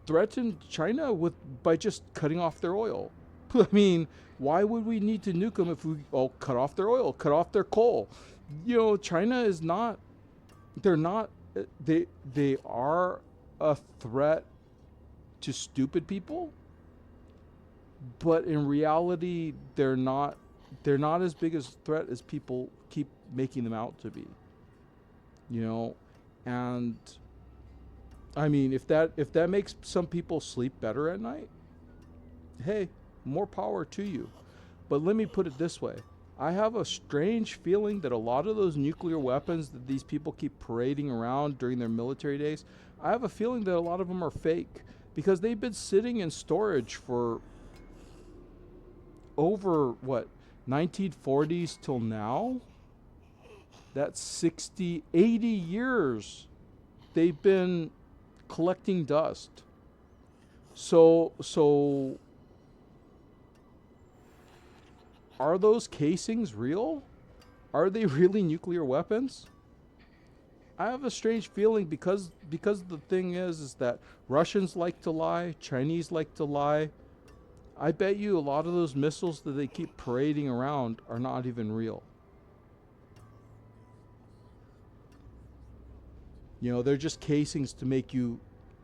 threatened China by just cutting off their oil. I mean, why would we need to nuke them if we cut off their oil, cut off their coal? China is not. They're not. They are a threat to stupid people, but in reality, they're not as big a threat as people keep making them out to be. And I mean, if that makes some people sleep better at night, hey, more power to you. But let me put it this way. I have a strange feeling that a lot of those nuclear weapons that these people keep parading around during their military days, I have a feeling that a lot of them are fake, because they've been sitting in storage for over 1940s till now. That's 60, 80 years they've been collecting dust. So are those casings real? Are they really nuclear weapons? I have a strange feeling because the thing is that Russians like to lie, Chinese like to lie. I bet you a lot of those missiles that they keep parading around are not even real. They're just casings to make you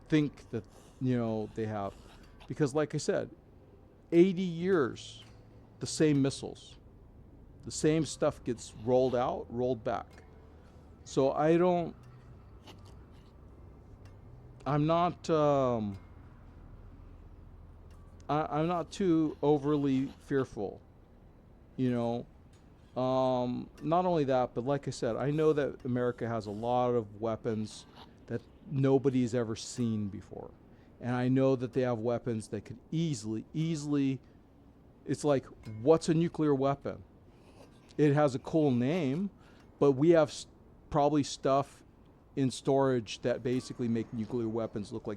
think that, they have. Because like I said, 80 years, the same missiles. The same stuff gets rolled out, rolled back. So I'm not too overly fearful, not only that, but like I said, I know that America has a lot of weapons that nobody's ever seen before. And I know that they have weapons that could easily, it's like, what's a nuclear weapon? It has a cool name, but we have probably stuff in storage that basically make nuclear weapons look like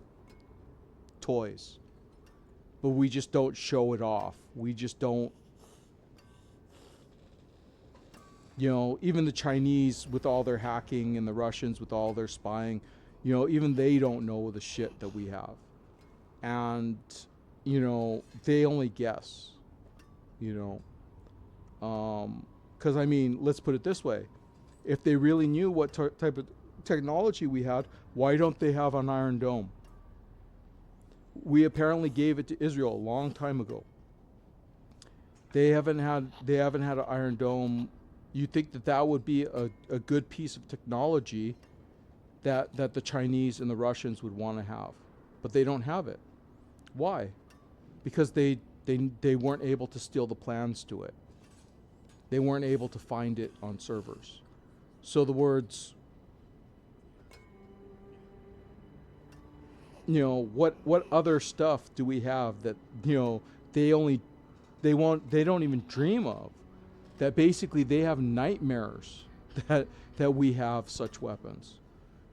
toys. But we just don't show it off. We just don't. Even the Chinese with all their hacking and the Russians with all their spying, even they don't know the shit that we have. And, they only guess, because, I mean, let's put it this way. If they really knew what type of technology we had, why don't they have an Iron Dome? We apparently gave it to Israel a long time ago. They haven't had an Iron Dome. You think that would be a good piece of technology that the Chinese and the Russians would want to have, but they don't have it. Why? Because they weren't able to steal the plans to it. They weren't able to find it on servers. So the words, you know, what other stuff do we have that, you know, they don't even dream of, that basically they have nightmares that we have such weapons.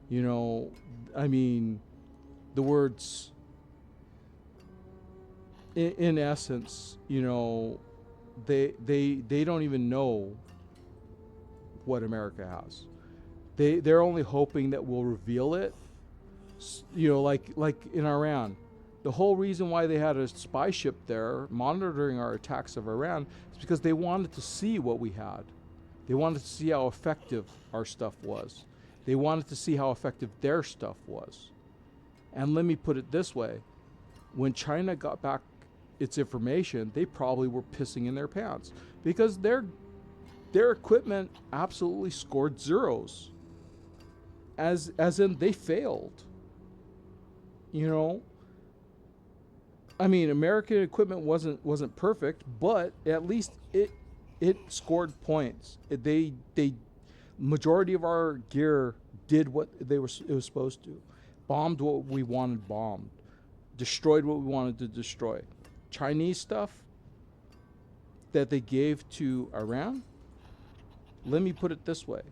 You know, I mean, the words in essence, you know, they don't even know what America has. They're only hoping that we'll reveal it. You know, like in Iran, the whole reason why they had a spy ship there monitoring our attacks of Iran is because they wanted to see what we had. They wanted to see how effective our stuff was. They wanted to see how effective their stuff was. And let me put it this way. When China got back its information, they probably were pissing in their pants because their equipment absolutely scored zeros. As in they failed. You know, I mean, American equipment wasn't perfect, but at least it scored points. They majority of our gear did what it was supposed to. Bombed what we wanted bombed. Destroyed what we wanted to destroy. Chinese stuff that they gave to Iran, let me put it this way.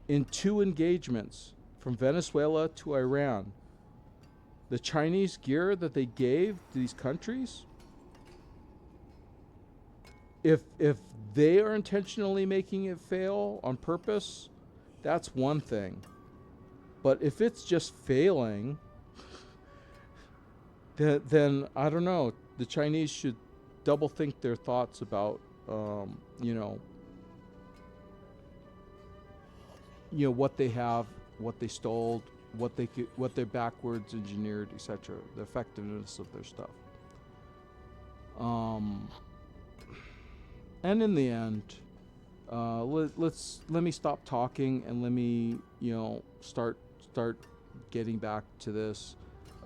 In 2 engagements from Venezuela to Iran, the Chinese gear that they gave to these countries, if they are intentionally making it fail on purpose, that's one thing. But if it's just failing, then I don't know. The Chinese should double think their thoughts about, you know, what they have, what they stole, what they backwards engineered, etc. The effectiveness of their stuff. And in the end, let me stop talking and let me, you know, start getting back to this.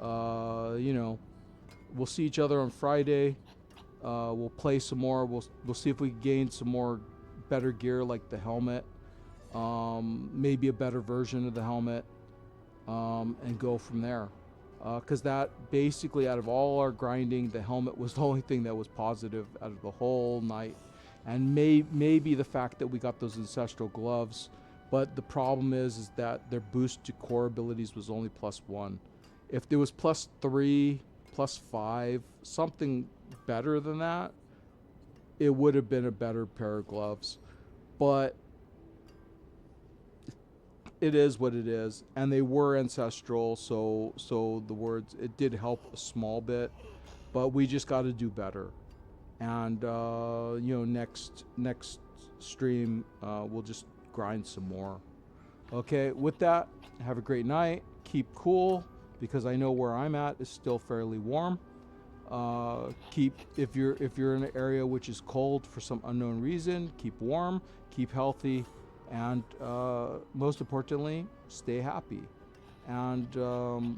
You know, we'll see each other on Friday. We'll play some more. We'll see if we can gain some more better gear, like the helmet. Maybe a better version of the helmet. And go from there. Because that basically, out of all our grinding, the helmet was the only thing that was positive out of the whole night. And maybe the fact that we got those ancestral gloves. But the problem is that their boost to core abilities was only +1. If there was +3, +5, something better than that, it would have been a better pair of gloves. But it is what it is, and they were ancestral, so the words, it did help a small bit, but we just got to do better. And you know, next stream we'll just grind some more. Okay, with that, have a great night. Keep cool, because I know where I'm at is still fairly warm. If you're in an area which is cold for some unknown reason, keep warm, keep healthy, and most importantly, stay happy. And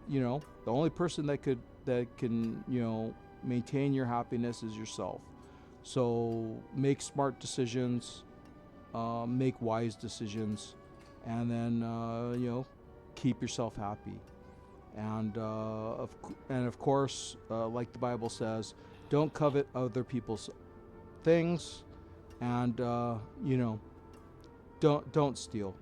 you know, the only person that can you know, maintain your happiness is yourself. So make smart decisions, make wise decisions, and then you know, keep yourself happy. And of course, like the Bible says, don't covet other people's things, and you know, don't steal.